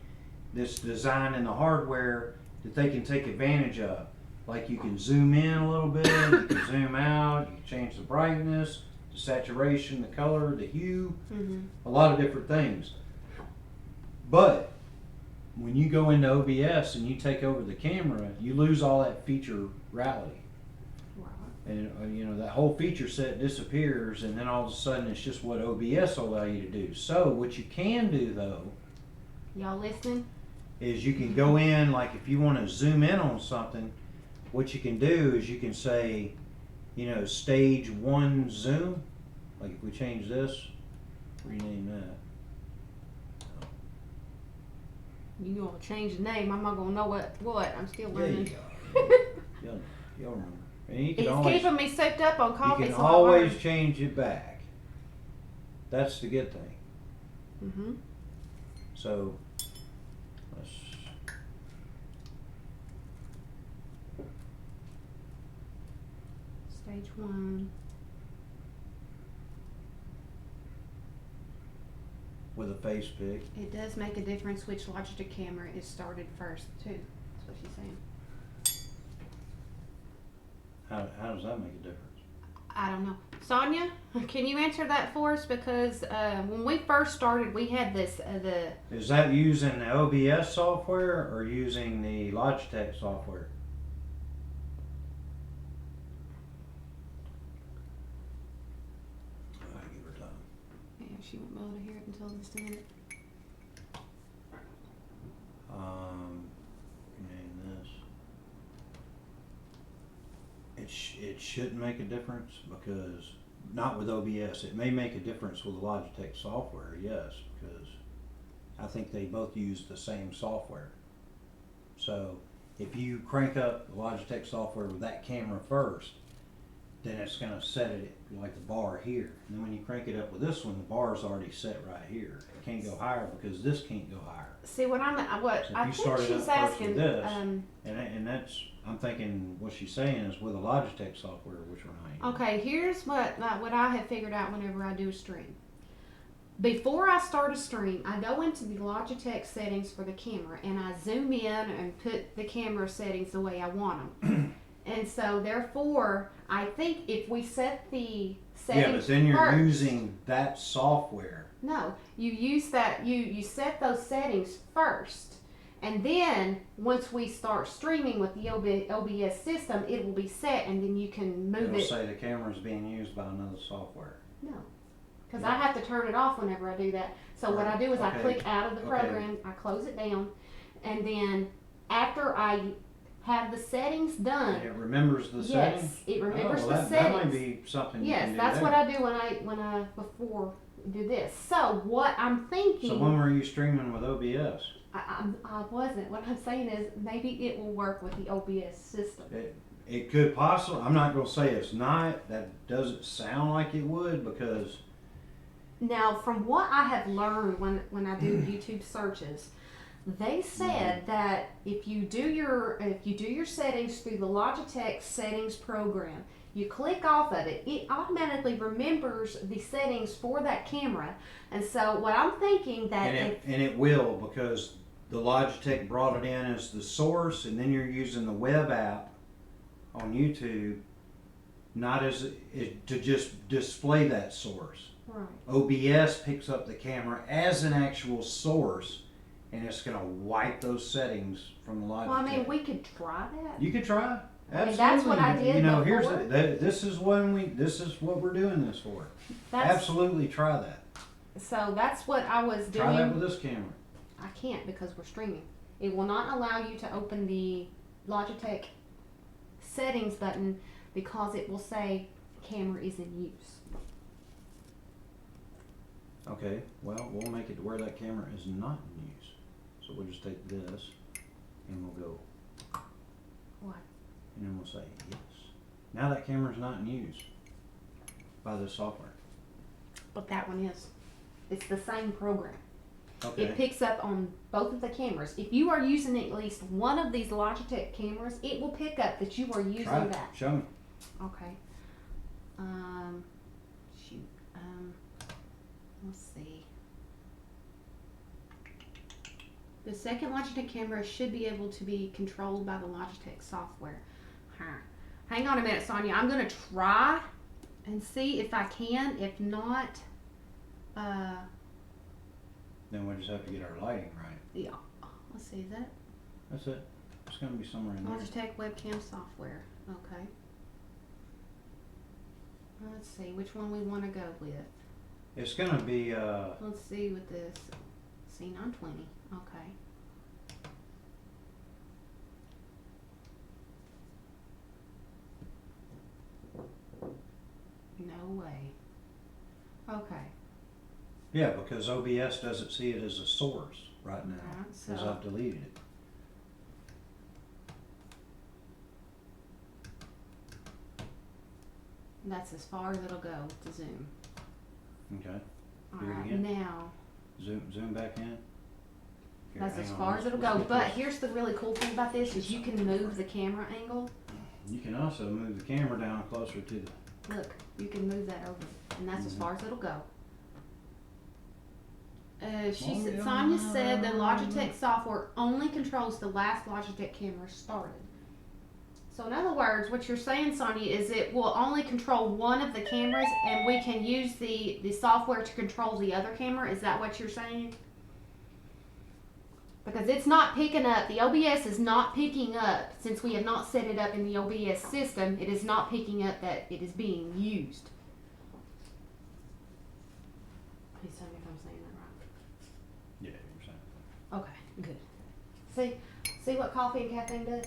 that's designed in the hardware that they can take advantage of. Like you can zoom in a little bit, you can zoom out, you can change the brightness, the saturation, the color, the hue, a lot of different things. But when you go into OBS and you take over the camera, you lose all that featurality. right. And you know, that whole feature set disappears, and then all of a sudden it's just what OBS will allow you to do. So what you can do though Y'all listening? is you can go in, like if you want to zoom in on something, what you can do is you can say, you know, stage 1 zoom. Like if we change this, rename that. You gonna change the name? I'm not gonna know what. I'm still There you learning. go. You'll remember. And you can It's always, keeping me soaked up on you coffee. can so I always learn. change it back. That's the good thing. Mhm. So let's Stage 1. with a face pick. It does make a difference which Logitech camera is started first too. That's what she's saying. How does that make a difference? I don't know. Sonia, can you answer that for us? Because when we first started, we had this the Is that using the OBS software or using the Logitech software? I give her time. yeah, she won't be able to hear it until this minute. Name this. It shouldn't make a difference because not with OBS. It may make a difference with the Logitech software, yes, because I think they both use the same software. So if you crank up the Logitech software with that camera first, then it's going to set it like the bar here. And then when you crank it up with this one, the bar's already set right here. It can't go higher because this can't go higher. See what what So if I you think started she's up first asking. with this, And that's, I'm thinking what she's saying is with the Logitech software, which we're not using. Okay, here's what I have figured out whenever I do a stream. Before I start a stream, I go into the Logitech settings for the camera and I zoom in and put the camera settings the way I want them. And so therefore, I think if we set the settings Yeah, but then you're first, using that software. no, you use that you set those settings first. And then once we start streaming with the OBS system, it will be set and then you can move It'll it. say the camera's being used by another software. No. because I have to turn it off whenever I do that. So what I do is I Okay. click out of the Okay. program, I close it down, and then after I have the settings done, And it remembers the setting? yes, it remembers Oh, the well, settings. that might be something you can Yes, do that's there. what I do when I before do this. So what I'm thinking, So when were you streaming with OBS? I wasn't. What I'm saying is maybe it will work with the OBS system. It could possibly, I'm not gonna say it's not, that doesn't sound like it would, because, Now, from what I have learned when I do YouTube searches, they said that if you do your settings through the Logitech settings program, you click off of it, it automatically remembers the settings for that camera. And so what I'm thinking that and it will, because the Logitech brought it in as the source, and then you're using the web app on YouTube, not as to just display that source. right. OBS picks up the camera as an actual source, and it's gonna wipe those settings from the Logitech. Well, I mean, we could try that. You could try. I mean, Absolutely. that's what I did You know, before. this is what we're doing this for. That's, Absolutely try that. so that's what I was doing. Try that with this camera. I can't because we're streaming. It will not allow you to open the Logitech settings button because it will say camera is in use. Okay, well, we'll make it to where that camera is not in use. So we'll just take this and we'll go. What? And then we'll say yes. Now that camera's not in use by this software. But that one is. It's the same program. Okay. It picks up on both of the cameras. If you are using at least one of these Logitech cameras, it will pick up that you are using Try it. that. Show me. Okay. Shoot. Let's see. The second Logitech camera should be able to be controlled by the Logitech software. Hang on a minute, Sonia. I'm going to try and see if I can. If not, Then we'll just have to get our lighting right. yeah. Let's see. Is that That's it. It's gonna be somewhere in there. Logitech webcam software? Okay. Let's see which one we want to go with. It's gonna be Let's see with this C920. Okay. No way. Okay. yeah, because OBS doesn't see it as a source right now, Alright, because so I've deleted it. that's as far as it'll go to zoom. Okay. All Do it right, again. now Zoom back in. Here, that's hang as on, far as let's- it'll let's go. get But this. here's the really cool thing about this is you can move the camera angle. You can also move the camera down closer to the. Look, you can move that over, and that's as far as it'll go. Sonia said the Logitech software only controls the last Logitech camera started. So in other words, what you're saying, Sonia, is it will only control one of the cameras, and we can use the software to control the other camera. Is that what you're saying? Because it's not picking up, the OBS is not picking up, since we have not set it up in the OBS system, it is not picking up that it is being used. Please tell me if I'm saying that Yeah, you're saying. right. Okay, good. See what coffee and caffeine does?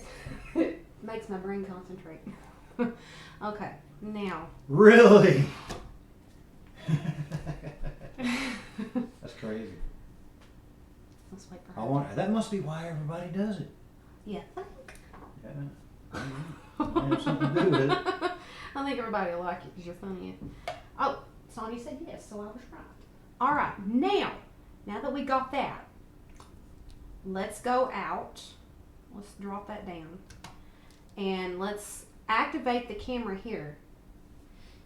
Makes my brain concentrate. Okay, now. Really? That's crazy. Let's wait for her. I want. That must be why everybody does it. Yeah. Yeah. Might have something to do with it. I think everybody will like it because you're funny. Oh, Sonia said yes, so I was right. All right, now that we got that, let's go out. Let's drop that down. And let's activate the camera here.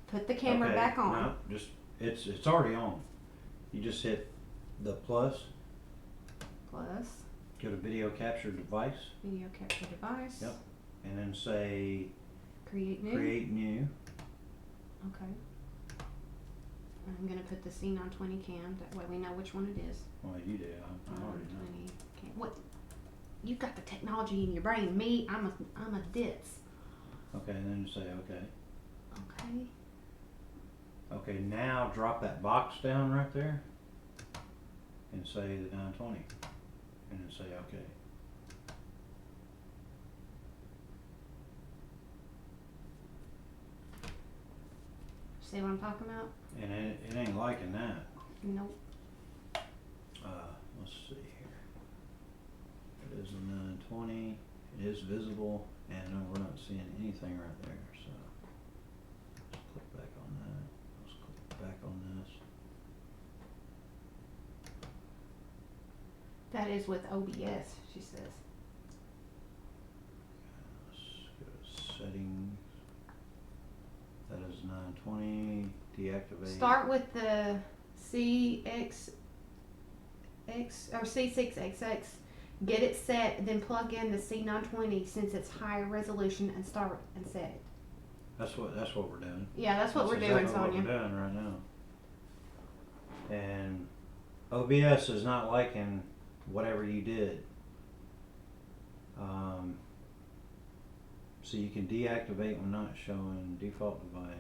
Put the camera Okay, back on. No, just it's already on. You just hit the plus. Plus Go to video capture device. video capture device. Yep. And then say Create new. create new. Okay. I'm gonna put the C920 cam. That way we know which one it is. Well, you do. I already know. 920 cam. What? You got the technology in your brain. Me, I'm a ditz. Okay, and then you say okay. Okay. Okay, now drop that box down right there and say the 920 and then say okay. See what I'm talking about? And it ain't liking that. Nope. Let's see here. It is a 920. It is visible, and no, we're not seeing anything right there. So let's click back on that. Let's click back on this. That is with OBS, she says. Let's go to settings. That is 920. Deactivate. Start with the CX or C6XX. Get it set, then plug in the C920 since it's higher resolution and start and set it. That's what we're doing. Yeah, that's what we're doing, exactly Sonia. What we're doing right now. And OBS is not liking whatever you did. So you can deactivate when not showing default device.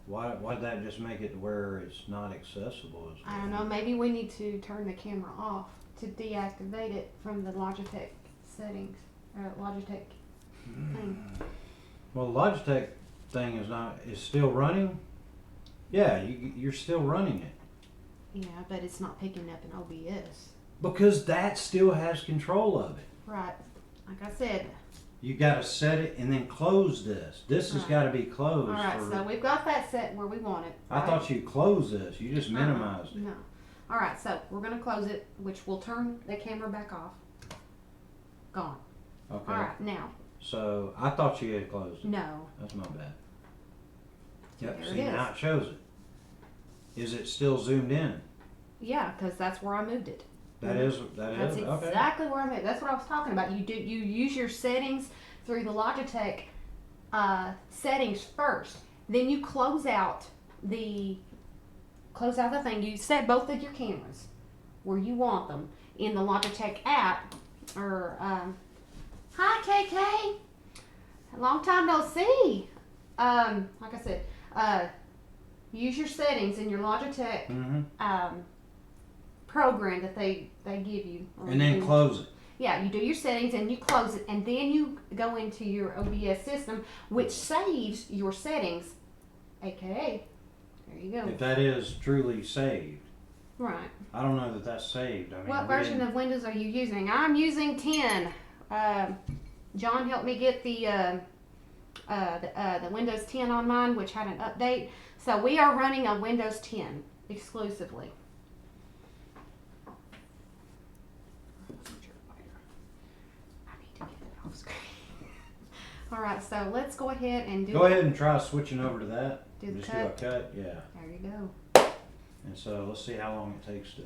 Why did that just make it to where it's not accessible? I don't know. Maybe we need to turn the camera off to deactivate it from the Logitech settings or Logitech thing. Well, the Logitech thing is still running. Yeah, you're still running it. Yeah, but it's not picking up an OBS. Because that still has control of it. Right. Like I said. You got to set it and then close this. This has Right. got to be closed. All right, so we've got that set where we want it. I thought you closed this. You just minimized it. No. All right, so we're going to close it, which will turn the camera back off. Gone. Okay. All right, now. So I thought you had closed it. No. That's my bad. Yep. There See, it is. now it shows it. Is it still zoomed in? Yeah, because that's where I moved it. That's That's okay. exactly where I moved. That's what I was talking about. You use your settings through the Logitech settings first. Then you close out the thing. You set both of your cameras where you want them in the Logitech app. Or hi KK, long time no see. Like I said, use your settings in your Logitech program that they give you. And then close it. Yeah, you do your settings and you close it, and then you go into your OBS system, which saves your settings, aka, there you go. If that is truly saved. Right. I don't know that that's saved. I mean, What version of Windows are you using? I'm using 10. John helped me get the Windows 10 on mine, which had an update. So we are running a Windows 10 exclusively. All right, so let's go ahead and do. Go ahead and try switching over to that. Do the Just cut. do a cut, yeah. There you go. And so let's see how long it takes to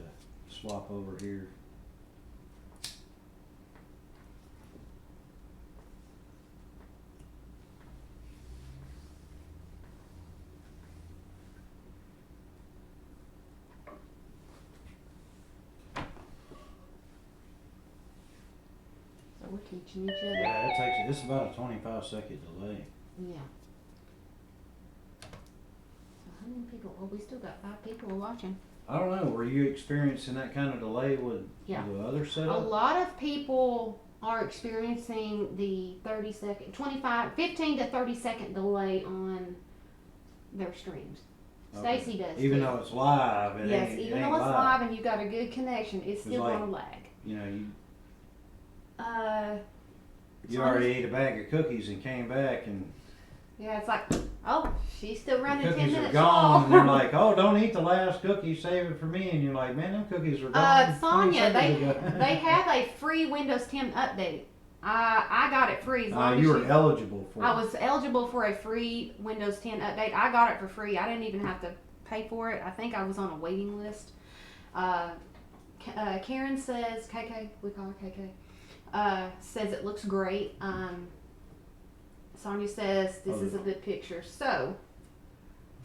swap over here. So we're teaching each other. Yeah, it takes. It's about a 25-second delay. Yeah. So how many people? Well, we still got 5 people watching. I don't know. Were you experiencing that kind of delay with Yeah. the other A setup? lot of people are experiencing the 15 to 30-second delay on their streams. Okay. Stacy does. Even too. though it's live, Yes, it even ain't though it's live and you got a good connection, it's still like- gonna lag. You know, you So already ate a bag of cookies and came back and yeah, it's like, oh, she's still the running 10 cookies minutes are gone. And they're long. like, oh, don't eat the last cookie, save it for me. And you're like, man, them cookies are gone. 20 Sonia, seconds ago." they have a free Windows 10 update. I got it free. As long you as were eligible for I it. was eligible for a free Windows 10 update. I got it for free. I didn't even have to pay for it. I think I was on a waiting list. Karen says, KK, we call her KK, says it looks great. Sonia says this is a good picture. So,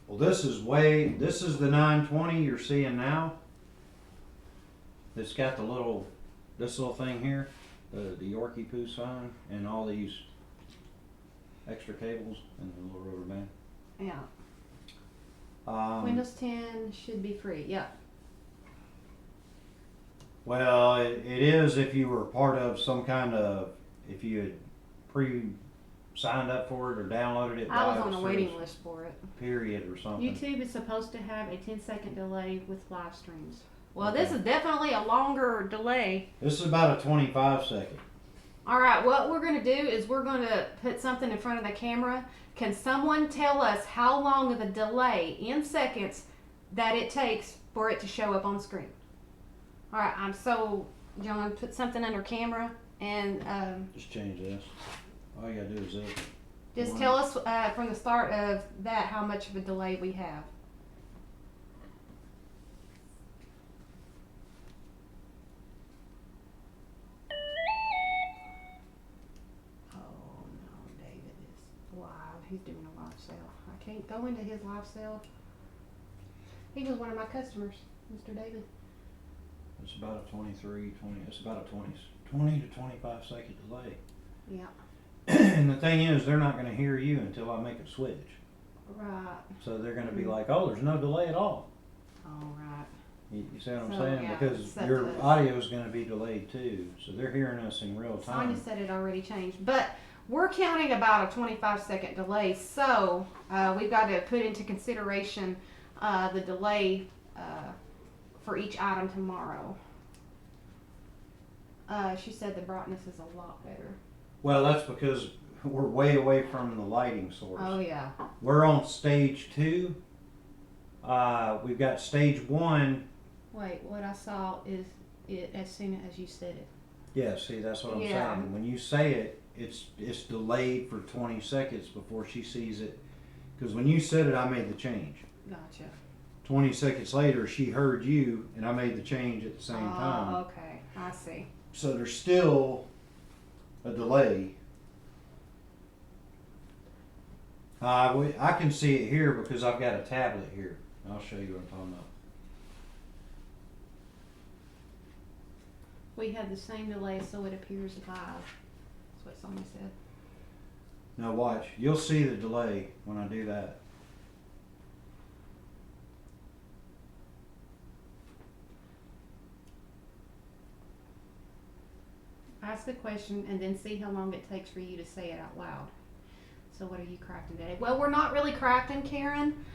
Well, this is the 920 you're seeing now. It's got this little thing here, the Yorkie poo sign, and all these extra cables and the little rubber band. Yeah. Windows 10 should be free. Yeah. Well, it is if you were part of some kind of, if you had signed up for it or downloaded it. I was by on a waiting list for it. period or something. YouTube is supposed to have a 10-second delay with live streams. Well, Okay. this is definitely a longer delay. This is about a 25 second. All right, what we're going to do is we're going to put something in front of the camera. Can someone tell us how long of a delay in seconds that it takes for it to show up on screen? All right, John, put something under camera and Just change this. All you gotta do is this. just tell us from the start of that how much of a delay we have. Oh no, David is live. He's doing a live sale. I can't go into his live sale. He was one of my customers, Mr. David. It's about a 20, it's about a 20 to 25 second delay. Yeah. And the thing is, they're not gonna hear you until I make a switch. Right. So they're gonna be like, oh, there's no delay at all. All right. You see what I'm So, saying? yeah, Because set your to- audio is gonna be delayed too. So they're hearing us in real time. Sonia said it already changed, but we're counting about a 25-second delay. So we've got to put into consideration the delay for each item tomorrow. She said the brightness is a lot better. Well, that's because we're way away from the lighting source. Oh yeah. We're on stage 2. We've got stage 1. Wait, what I saw is it as soon as you said it. Yeah, see, that's what I'm Yeah. saying. When you say it, it's delayed for 20 seconds before she sees it. Because when you said it, I made the change. Gotcha. 20 seconds later, she heard you, and I made the change at the same time. Okay, I see. So there's still a delay. I can see it here because I've got a tablet here. I'll show you what I'm talking about. We had the same delay, so it appears live. That's what Sonia said. Now watch. You'll see the delay when I do that. Ask a question and then see how long it takes for you to say it out loud. So what are you crafting today? Well, we're not really crafting, Karen.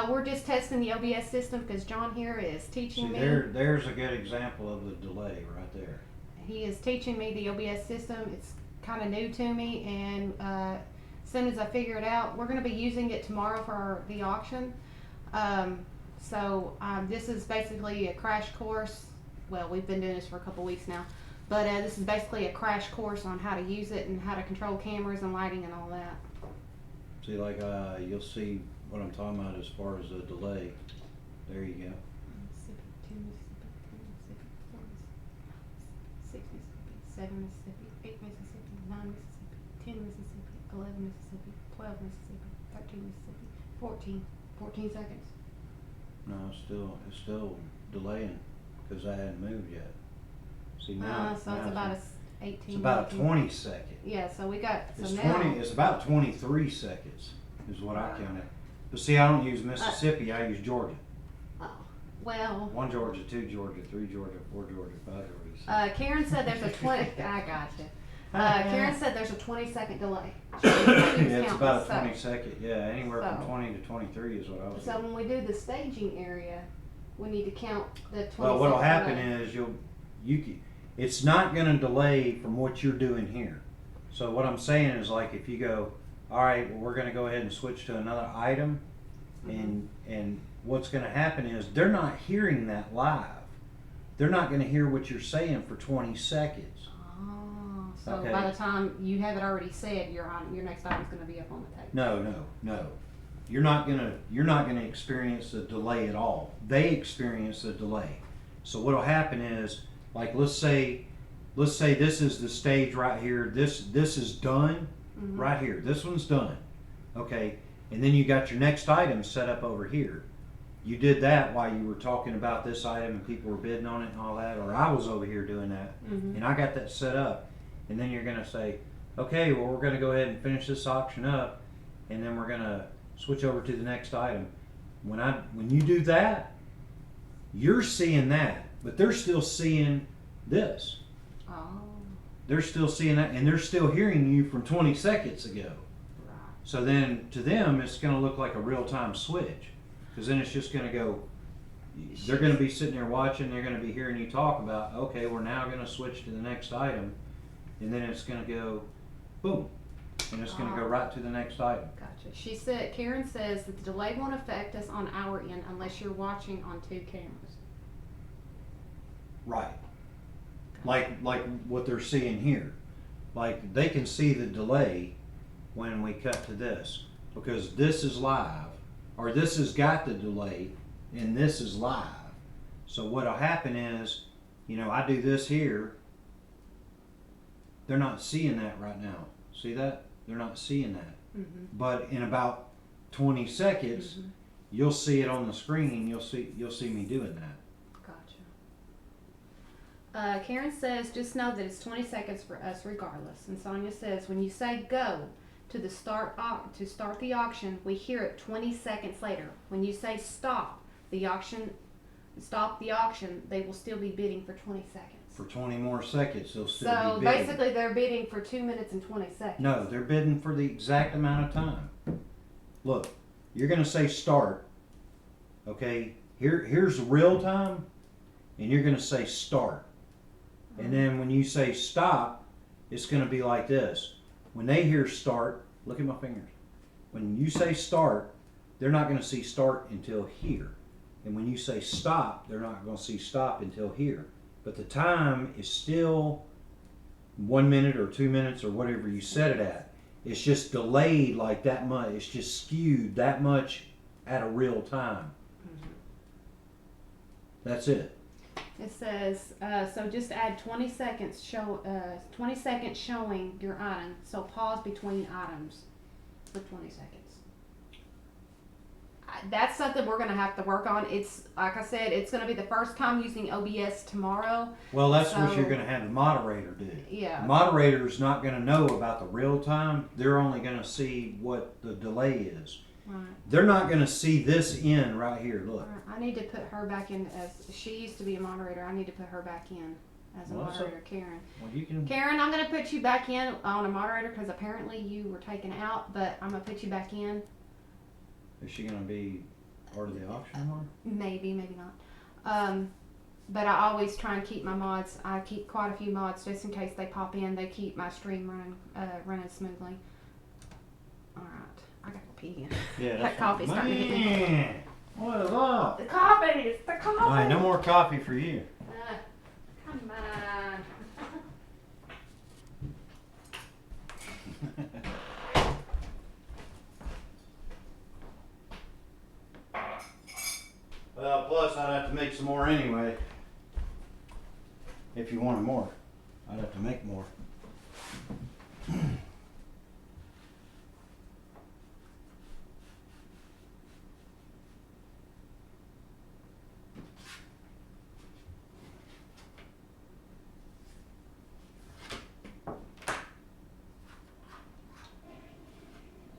We're just testing the OBS system because John here is teaching See, me. there's a good example of the delay right there. He is teaching me the OBS system. It's kind of new to me, and as soon as I figure it out, we're going to be using it tomorrow for the auction. This is basically a crash course. Well, we've been doing this for a couple weeks now. But this is basically a crash course on how to use it and how to control cameras and lighting and all that. See, like you'll see what I'm talking about as far as the delay. There you go. Mississippi, 2 Mississippi, 3 Mississippi, 4 Mississippi, 6 Mississippi, 7 Mississippi, 8 Mississippi, 9 Mississippi, 10 Mississippi, 11 Mississippi, 12 Mississippi, 13 Mississippi, 14 seconds. No, it's still delaying because I hadn't moved yet. See now, So it's now about 18. it's about 19. 20 second. Yeah, so we got, so It's now. 20. It's about 23 seconds is what I Right. counted. But see, I don't use Mississippi. I use Georgia. Oh, well, 1 Georgia, 2 Georgia, 3 Georgia, 4 Georgia, 5 Georgia. Karen said there's a 20, I gotcha. Karen said there's a 20-second delay. Yeah, it's about a 20 second. Yeah, anywhere So- from 20 to 23 is what I was. So when we do the staging area, we need to count the 20 Well, what'll second happen delay. is it's not going to delay from what you're doing here. So what I'm saying is, like, if you go, all right, well, we're going to go ahead and switch to another item, and what's going to happen is they're not hearing that live. They're not going to hear what you're saying for 20 seconds. Oh, so Okay. by the time you have it already said, your next item's going to be up on the table. No. You're not gonna experience the delay at all. They experience the delay. So what'll happen is, like, let's say this is the stage right here. This is done right here. This one's done. Okay, and then you got your next item set up over here. You did that while you were talking about this item and people were bidding on it and all that, or I was over here doing that, and I got that set up. And then you're gonna say, okay, well, we're going to go ahead and finish this auction up, and then we're going to switch over to the next item. When you do that, you're seeing that, but they're still seeing this. Oh, They're still seeing that, and they're still hearing you from 20 seconds ago. right. So then, to them, it's going to look like a real-time switch, because then it's just going to go. They're going to be sitting there watching. They're going to be hearing you talk about, okay, we're now going to switch to the next item, and then it's going to go, boom, and it's going to go right to the next item. Gotcha. She said, Karen says that the delay won't affect us on our end unless you're watching on 2 cameras. Right. Like what they're seeing here. Like they can see the delay when we cut to this, because this is live, or this has got the delay, and this is live. So what'll happen is, I do this here. They're not seeing that right now. See that? They're not seeing that. Mm-hmm. But in about 20 seconds, you'll see it on the screen. You'll see me doing that. Gotcha. Karen says, just know that it's 20 seconds for us regardless. And Sonia says, when you say go to start the auction, we hear it 20 seconds later. When you say stop the auction, they will still be bidding for 20 seconds. For 20 more seconds, they'll still So be bidding. basically they're bidding for 2 minutes and 20 seconds. No, they're bidding for the exact amount of time. Look, you're going to say start. Okay, here's real time, and you're going to say start. And then when you say stop, it's going to be like this. When they hear start, look at my fingers. When you say start, they're not going to see start until here. And when you say stop, they're not going to see stop until here. But the time is still 1 minute or 2 minutes or whatever you set it at. It's just delayed like that much. It's just skewed that much at a real time. That's it. It says, so just add 20 seconds 20 seconds showing your item. So pause between items for 20 seconds. That's something we're going to have to work on. It's, like I said, it's going to be the first time using OBS tomorrow. Well, that's what So- you're going to have the moderator do. Yeah. The moderator's not going to know about the real time. They're only going to see what the delay is. Right. They're not going to see this in right here. Look. Alright, I need to put her back in as, she used to be a moderator. I need to put her back in as a Well, that's moderator, Karen. Well, you can. Karen, I'm going to put you back in on a moderator because apparently you were taken out, but I'm going to put you back in. Is she going to be part of the auction tomorrow? Maybe, maybe not. But I always try and keep my mods. I keep quite a few mods just in case they pop in. They keep my stream running smoothly. All right, I gotta go pee again. Yeah, That coffee's starting to hit me. Man, what is up? The coffee, it's the coffee. All right, no more coffee for you. Come on. Well, plus I'd have to make some more anyway. If you wanted more, I'd have to make more.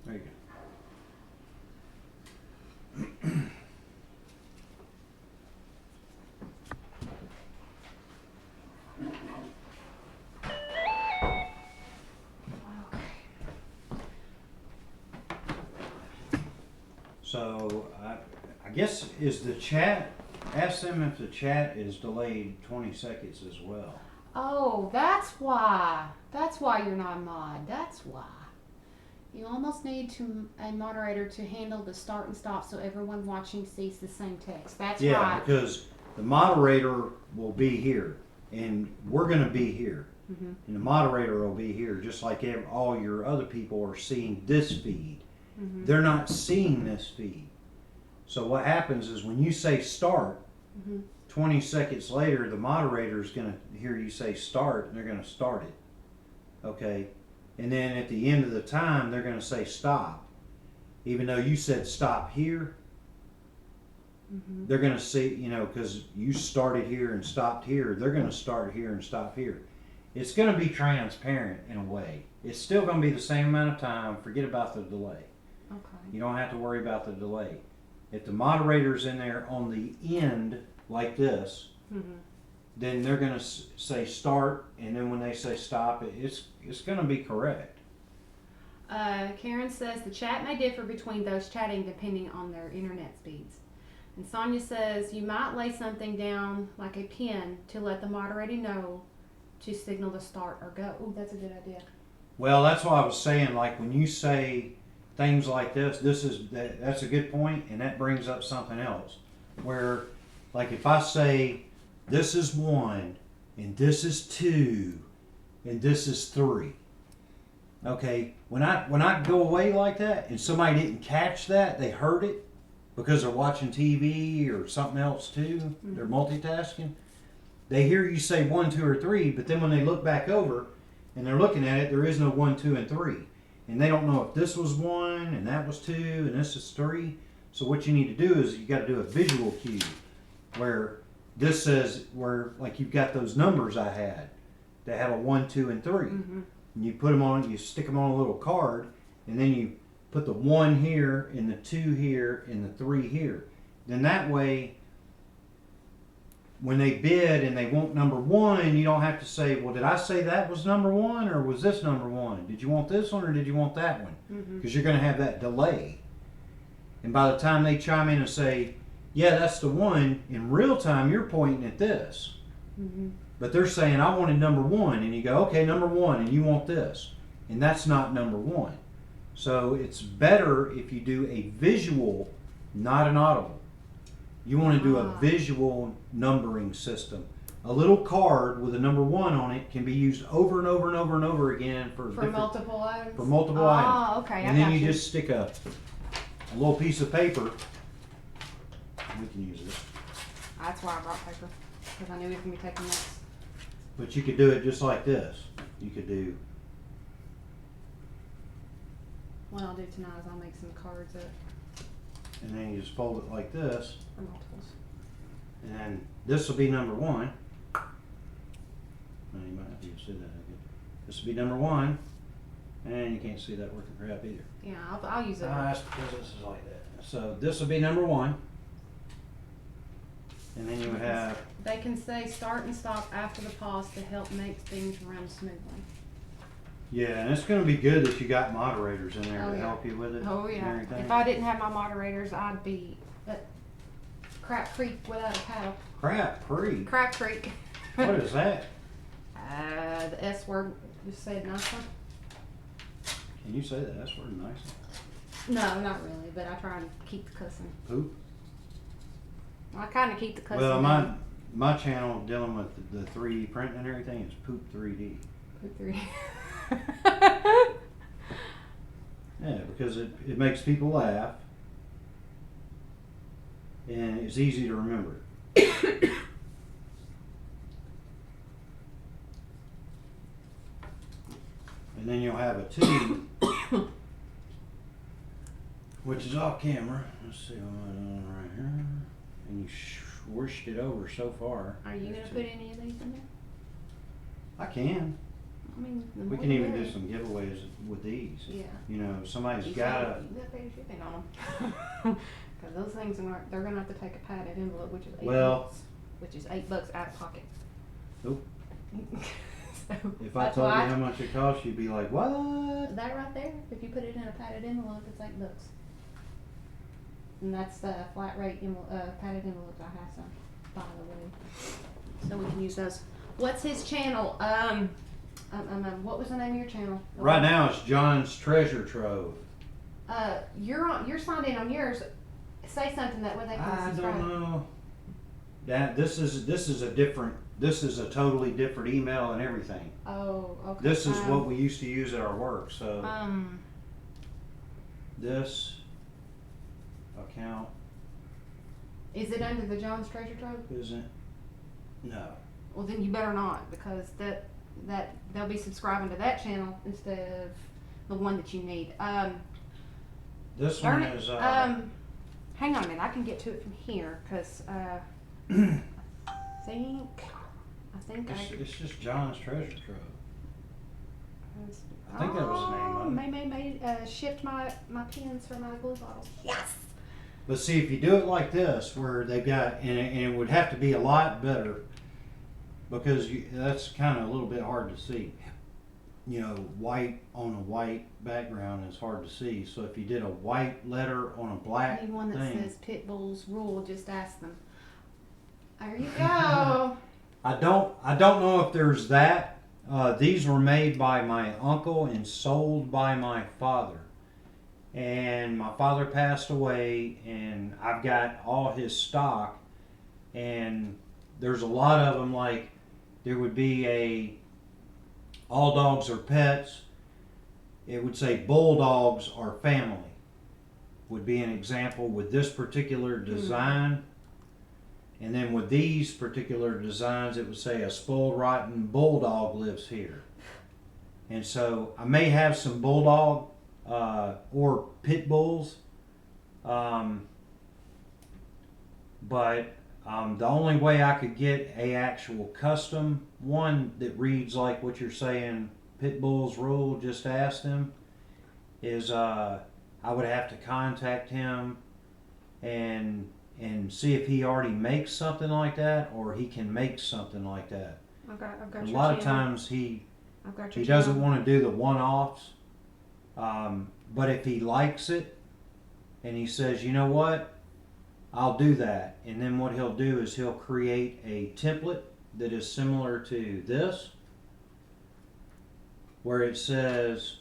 There you go. So I guess is the chat. Ask them if the chat is delayed 20 seconds as well. Oh, that's why. That's why you're not a mod. That's why. You almost need a moderator to handle the start and stop so everyone watching sees the same text. That's Yeah, right. because the moderator will be here, and we're going to be here, Mhm. and the moderator will be here, just like all your other people are seeing this feed. Mhm. They're not seeing this feed. So what happens is when you say start, Mhm. 20 seconds later, the moderator is going to hear you say start, and they're going to start it. Okay? And then at the end of the time, they're going to say stop. Even though you said stop here, Mhm. they're going to see, because you started here and stopped here, they're going to start here and stop here. It's going to be transparent in a way. it's still going to be the same amount of time. Forget about the delay. Okay. You don't have to worry about the delay. If the moderator's in there on the end like this, Mm-hmm. then they're going to say start, and then when they say stop, it's going to be correct. Karen says the chat may differ between those chatting depending on their internet speeds. And Sonia says you might lay something down like a pin to let the moderator know to signal to start or go. Oh, that's a good idea. Well, that's why I was saying, like when you say things like this, that's a good point, and that brings up something else. Where, like if I say this is 1, and this is 2, and this is 3. Okay, when I go away like that, and somebody didn't catch that, they heard it because they're watching TV or something else too. They're multitasking. They hear you say 1, 2, or 3, but then when they look back over and they're looking at it, there is no 1, 2, and 3. And they don't know if this was 1 and that was 2 and this is 3. So what you need to do is you got to do a visual cue where this says, where like you've got those numbers I had that have a 1, 2, and 3. Mm-hmm. And you put them on, you stick them on a little card, and then you put the 1 here and the 2 here and the 3 here. Then that way, when they bid and they want number 1, you don't have to say, well, did I say that was number 1 or was this number 1? Did you want this one or did you want that one? Because you're going to have that delay. And by the time they chime in and say, yeah, that's the one, in real time you're pointing at this. Mm-hmm. But they're saying, I wanted number 1, and you go, okay, number 1, and you want this. And that's not number 1. So it's better if you do a visual, not an audible. You want to do a visual numbering system. A little card with a number 1 on it can be used over and over and over and over again for multiple items. For multiple items. Oh, okay. And then you just stick a little piece of paper. We can use this. That's why I brought paper, because I knew we were going to be taking notes. But you could do it just like this. You could do. What I'll do tonight is I'll make some cards up And then you just fold it like this. for multiples. And this will be number 1. Now you might have to see that again. This will be number 1. And you can't see that working crap either. Yeah, I'll use it. That's because this is like that. So this will be number 1. And then you would have. They can say start and stop after the pause to help make things run smoothly. Yeah, and it's going to be good that you got moderators in there Oh, to yeah. help you with it. Oh and yeah. everything. If I didn't have my moderators, I'd be at Crap Creek without a paddle. Crap, Creek. Crap Creek. What is that? The S word. Just say it nicely. Can you say that S word nicely? No, not really. But I try and keep the cussing. Poop? I kind of keep the cussing. Well, down. my channel dealing with the 3D printing and everything is Poop 3D. Poop 3. Yeah, because it makes people laugh. And it's easy to remember. And then you'll have a 2, which is off camera. Let's see what I'm doing right here. And you swooshed it over so far. Are you gonna put any of these in there? I can. I mean, the We more can the even merrier. do some giveaways with these. Yeah. You know, somebody's You got gotta pay shipping on them. Because those things they're gonna have to take a padded envelope, which is $8, which is $8 out of pocket. Nope. So If I that's told you why how much it costs, you'd be like, what? that right there, if you put it in a padded envelope, it's $8. And that's the flat rate padded envelopes I have some, by the way. So we can use those. What's his channel? What was the name of your channel? Right now it's John's Treasure Trove. You're signed in on yours. Say something that way they can I subscribe. don't know. This is a totally different email and everything. Oh, okay. This is what we used to use at our work. So this account is it under the John's Treasure Trove? isn't. No. Well, then you better not, because that they'll be subscribing to that channel instead of the one that you need. This Darn one it. is. Hang on a minute. I can get to it from here, because I think It's just John's Treasure Trove. I think that was the name of it. May shift my pins for my glue bottles. Yes. But see, if you do it like this, where they've got, and it would have to be a lot better, because that's kind of a little bit hard to see. You know, white on a white background is hard to see. So if you did a white letter on a black Need one that thing, says Pitbull's Rule. Just ask them. There you go. I don't know if there's that. These were made by my uncle and sold by my father. And my father passed away, and I've got all his stock. And there's a lot of them. Like there would be all dogs are pets. It would say bulldogs are family. Would be an example with this particular design. And then with these particular designs, it would say a spoiled rotten bulldog lives here. And so I may have some bulldog or pit bulls, but the only way I could get a actual custom one that reads like what you're saying, Pitbull's Rule, just ask them, is I would have to contact him and see if he already makes something like that, or he can make something like that. I've got A your lot of channel. times he I've got your doesn't channel. want to do the one-offs, but if he likes it and he says, you know what, I'll do that, and then what he'll do is he'll create a template that is similar to this, where it says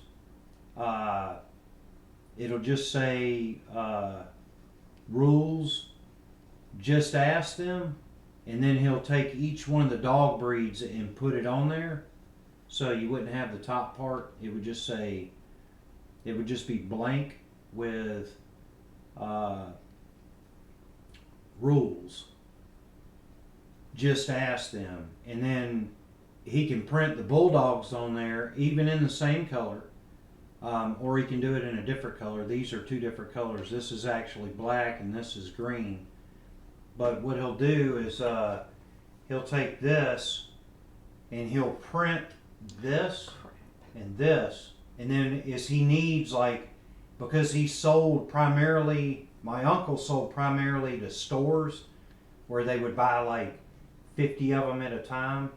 it'll just say rules, just ask them, and then he'll take each one of the dog breeds and put it on there. So you wouldn't have the top part. It would just say, it would just be blank with rules. Just ask them. And then he can print the bulldogs on there, even in the same color. Or he can do it in a different color. These are two different colors. This is actually black and this is green. But what he'll do is he'll take this and he'll print this and this. And then as he needs, like, because he sold primarily, my uncle sold primarily to stores where they would buy like 50 of them at a time.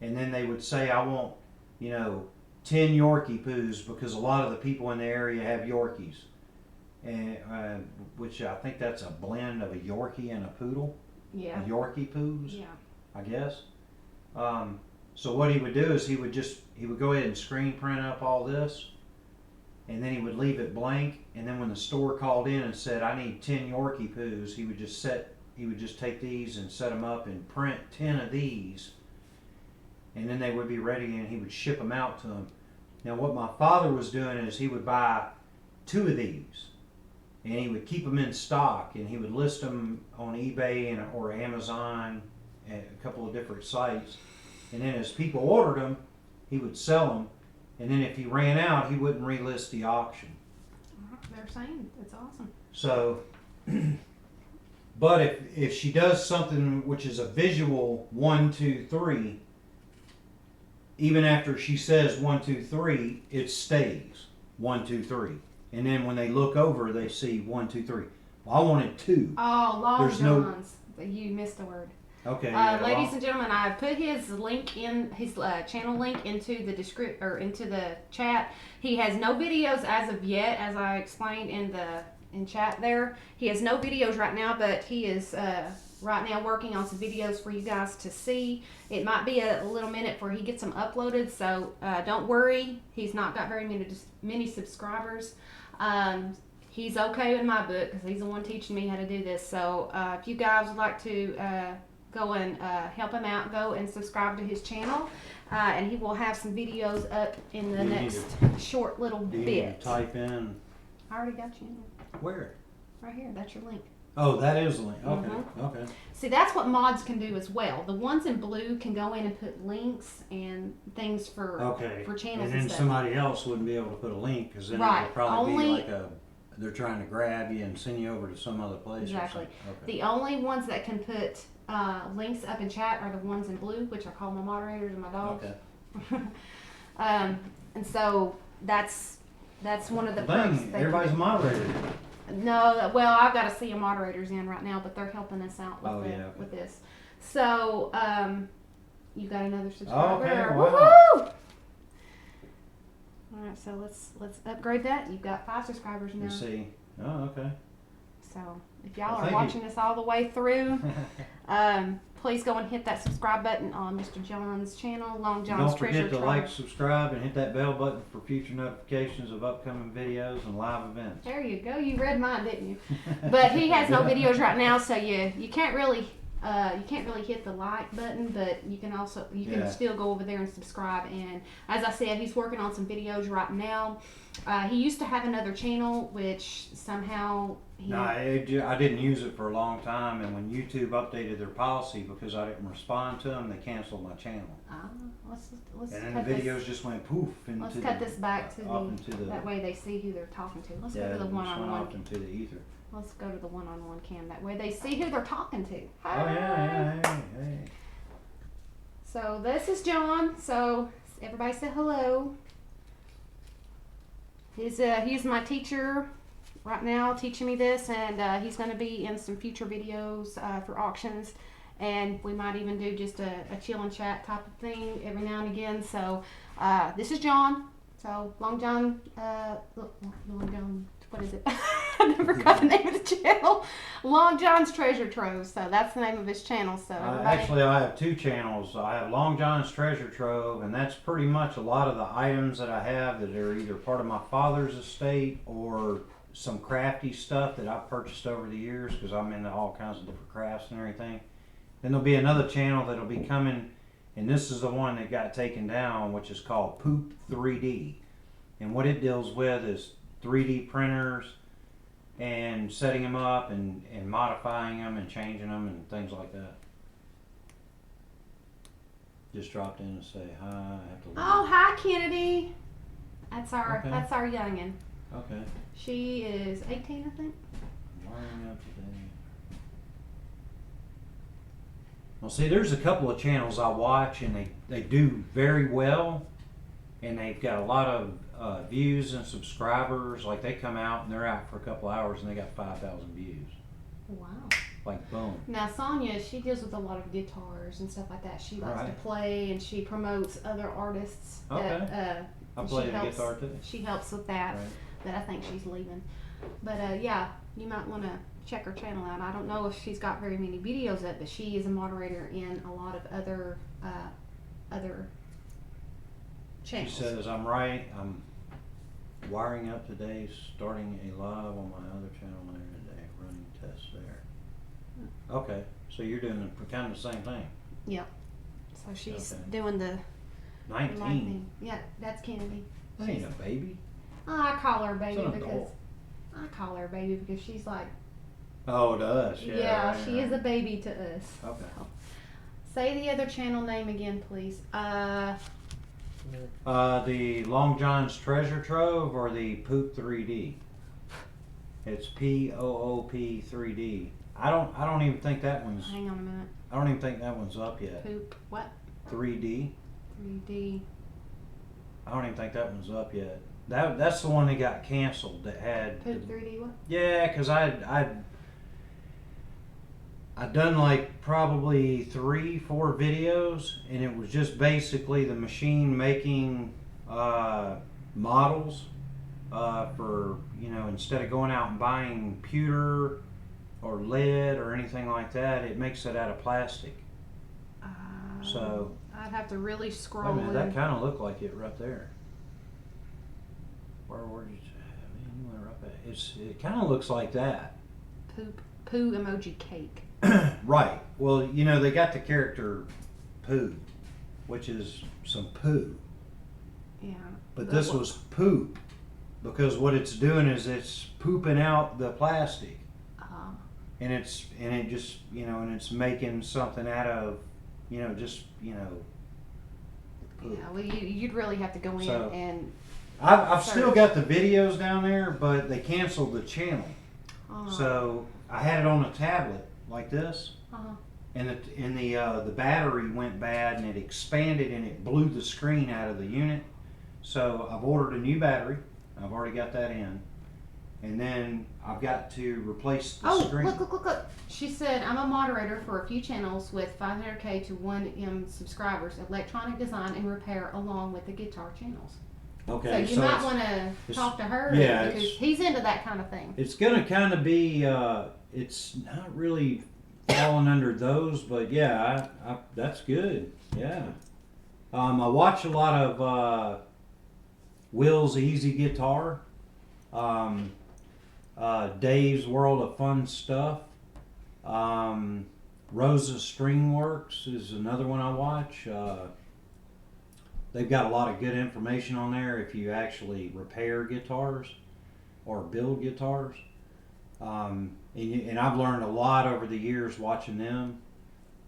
And then they would say, I want, 10 Yorkie poos, because a lot of the people in the area have Yorkies. And which I think that's a blend of a Yorkie and a poodle. Yeah. A Yorkie poos, Yeah. I guess. So what he would do is he would go ahead and screen print up all this, and then he would leave it blank. And then when the store called in and said, I need 10 Yorkie poos, he would just take these and set them up and print 10 of these, and then they would be ready and he would ship them out to them. Now what my father was doing is he would buy 2 of these and he would keep them in stock, and he would list them on eBay or Amazon at a couple of different sites. And then as people ordered them, he would sell them. And then if he ran out, he wouldn't relist the auction. They're saying it's awesome. So, but if she does something which is a visual 1, 2, 3, even after she says 1, 2, 3, it stays 1, 2, 3. And then when they look over, they see 1, 2, 3. Well, I wanted 2. Oh, Long There's no- John's. You missed a word. Okay. Ladies and gentlemen, I put his link in his channel link into the into the chat. He has no videos as of yet, as I explained in chat there. He has no videos right now, but he is right now working on some videos for you guys to see. It might be a little minute before he gets them uploaded, so don't worry. He's not got very many subscribers. He's okay in my book because he's the one teaching me how to do this. So if you guys would like to go and help him out, go and subscribe to his channel, and he will have some videos up in the You need next short little Do you need bit. to type in I already got you in there. where? Right here. That's your link. Oh, that is the link. Okay. Mhm. Okay. See, that's what mods can do as well. The ones in blue can go in and put links and things for Okay. for channels And and then stuff. somebody else wouldn't be able to put a link, because then it Right. would probably Only- be like they're trying to grab you and send you over to some other place. Exactly. Or something. Okay. The only ones that can put links up in chat are the ones in blue, which I call my moderators and my dogs. Okay. And And so that's one of the perks. Dang, they everybody's a can moderator. do. No, well, I've got to see a moderators in right now, but they're helping us out with, Oh, yeah, okay. with this. So, you got another subscriber. Okay, wow. Woohoo! All right, so let's upgrade that. You've got 5 subscribers now. Let's see. Oh, okay. So if y'all Well, are thank watching this all the way through, please go and hit that subscribe button on Mr. John's channel, Long John's Don't Treasure forget to Trove. like, subscribe, and hit that bell button for future notifications of upcoming videos and live events. There you go. You read mine, didn't you? But he has no videos right now, so you can't really hit the like button, but you can Yeah. still go over there and subscribe. And as I said, he's working on some videos right now. He used to have another channel, which somehow he. No, I didn't use it for a long time, and when YouTube updated their policy because I didn't respond to them, they canceled my channel. Let's And then cut the this. videos just went poof into Let's cut this back to off into the that way they see who they're talking to. Let's yeah, go to it the just went one-on-one. off into the ether. Let's go to the one-on-one cam. That way they see who they're talking to. Oh Hi. yeah, hey. So this is John. So everybody say hello. He's my teacher right now, teaching me this, and he's going to be in some future videos for auctions, and we might even do just a chill and chat type of thing every now and again. So this is John. So Long John, Long John, what is it? I never got the name of the channel. Long John's Treasure Trove. So that's the name of his channel. So everybody- Actually, I have 2 channels. I have Long John's Treasure Trove, and that's pretty much a lot of the items that I have that are either part of my father's estate or some crafty stuff that I've purchased over the years because I'm into all kinds of different crafts and everything. Then there'll be another channel that'll be coming, and this is the one that got taken down, which is called Poop 3D. And what it deals with is 3D printers and setting them up and modifying them and changing them and things like that. Just dropped in to say hi. I have to leave. Oh, hi Kennedy. That's our Okay. youngin. Okay. She is 18, I think. Wiring up today. Well, see, there's a couple of channels I watch, and they do very well, and they've got a lot of views and subscribers. Like they come out and they're out for a couple hours and they got 5,000 views. Wow. Like boom. Now Sonia, she deals with a lot of guitars and stuff like that. She likes to Right. play, and she promotes other artists. Okay. That, I she play the helps- guitar too. She helps with that. Right. But I think she's leaving. But yeah, you might want to check her channel out. I don't know if she's got very many videos up, but she is a moderator in a lot of other She channels. says, I'm wiring up today, starting a live on my other channel later today, running tests there. Okay, so you're doing kind of the same thing. So she's Okay. doing the 19. lightning. Yeah, that's Kennedy. That ain't a baby. I call her baby It's an because adult. I call her baby because she's like, Oh, to us, yeah. yeah, right, she right. is a baby to us. Okay. Say the other channel name again, please. The Long John's Treasure Trove or the Poop 3D? It's POOP 3D. I don't even think that one's. Hang on a minute. I don't even think that one's up yet. Poop. What? 3D. 3D. I don't even think that one's up yet. That's the one that got canceled. That had. Poop 3D. What? Yeah, because I'd done like probably 3-4 videos, and it was just basically the machine making models for, instead of going out and buying pewter or lead or anything like that, it makes it out of plastic. So I'd have to really wait a scroll minute, in. that kind of looked like it right there. Where did you? Man, you went right back. It kind of looks like that. Poo emoji cake. Right. Well, they got the character poo, which is some poo. Yeah. But this was poop, because what it's doing is it's pooping out the plastic, and it just and it's making something out of poop. Yeah. Well, you'd really have to go in So- and. I've still Search. got the videos down there, but they canceled the channel. Uh, So I had it on a tablet like this, uh-huh. and the battery went bad, and it expanded and it blew the screen out of the unit. So I've ordered a new battery. I've already got that in. And then I've got to replace the screen. Look. She said, I'm a moderator for a few channels with 500K to 1M subscribers, electronic design and repair, along with the guitar channels. Okay, So you might want to talk to her, yeah, because he's into that kind of thing. It's going to kind of be, it's not really falling under those, but yeah, that's good. Yeah. I watch a lot of Will's Easy Guitar, Dave's World of Fun Stuff, Rosa's String Works is another one I watch. They've got a lot of good information on there if you actually repair guitars or build guitars. And I've learned a lot over the years watching them.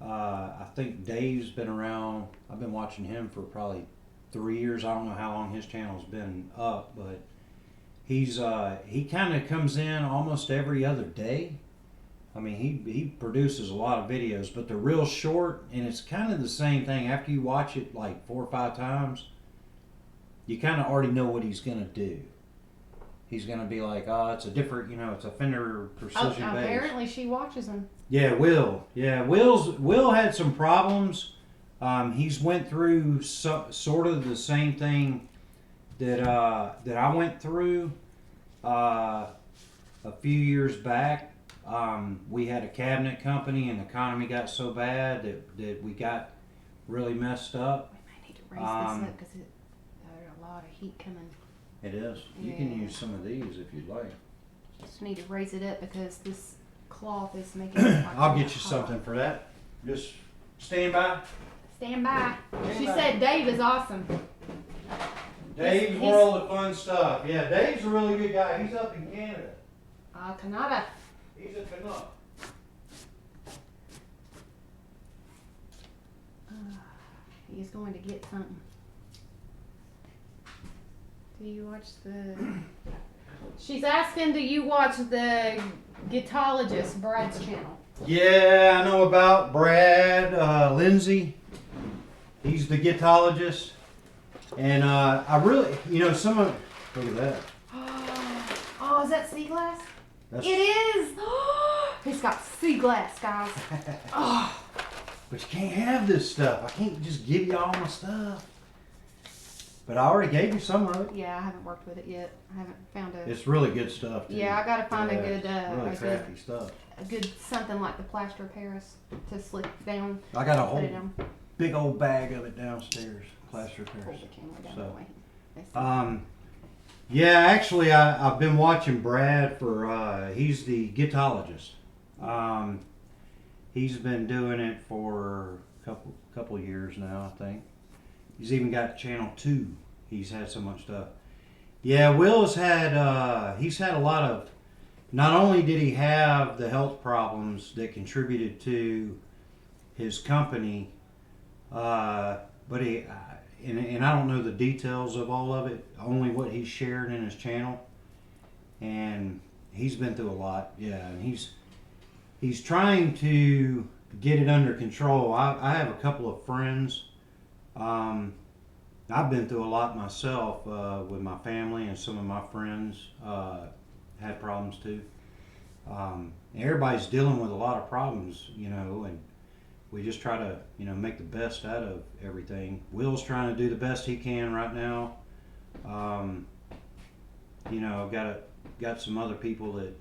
I think Dave's been around. I've been watching him for probably 3 years. I don't know how long his channel's been up, but he kind of comes in almost every other day. I mean, he produces a lot of videos, but they're real short, and it's kind of the same thing. After you watch it like 4 or 5 times, you kind of already know what he's gonna do. He's gonna be like, oh, it's a different, it's a Fender precision bass. Apparently she watches him. Yeah, Will had some problems. He's went through sort of the same thing that I went through a few years back. We had a cabinet company, and the economy got so bad that we got really messed up. We might need to raise this up because there's a lot of heat coming. It is. You can use some of these if you'd like. Just need to raise it up because this cloth is making it like I'll get you hot. something for that. Just stand by. Stand by. She by. said Dave is awesome. Dave's He's- World of Fun Stuff. Yeah, Dave's a really good guy. He's up in Canada. Canada. He's a Canuck. He's going to get something. Do you watch the... She's asking, do you watch the Guitarologist, Brad's channel? Yeah, I know about Brad Lindsay. He's the guitarologist. And I really, some of... Look at that. Oh, is that sea glass? That's, It is! He's got sea glass, guys. Oh. But you can't have this stuff. I can't just give you all my stuff. But I already gave you some of it. Yeah, I haven't worked with it yet. I haven't found a... It's really good stuff, too. Yeah, I gotta find a good, really crafty stuff. a good something like the plaster of Paris to slip down. I got a Put it whole on. big old bag of it downstairs. Plaster of Pull Paris. the camera down So, that way. They see. Yeah, actually, I've been watching Brad for, he's the guitarologist. He's been doing it for a couple years now, I think. He's even got channel 2. He's had so much stuff. Yeah, Will's had, he's had a lot of, not only did he have the health problems that contributed to his company, but he, and I don't know the details of all of it, only what he's shared in his channel. And he's been through a lot, yeah, and he's trying to get it under control. I have a couple of friends. I've been through a lot myself with my family, and some of my friends had problems too. Everybody's dealing with a lot of problems, and we just try to, make the best out of everything. Will's trying to do the best he can right now. I've got some other people that,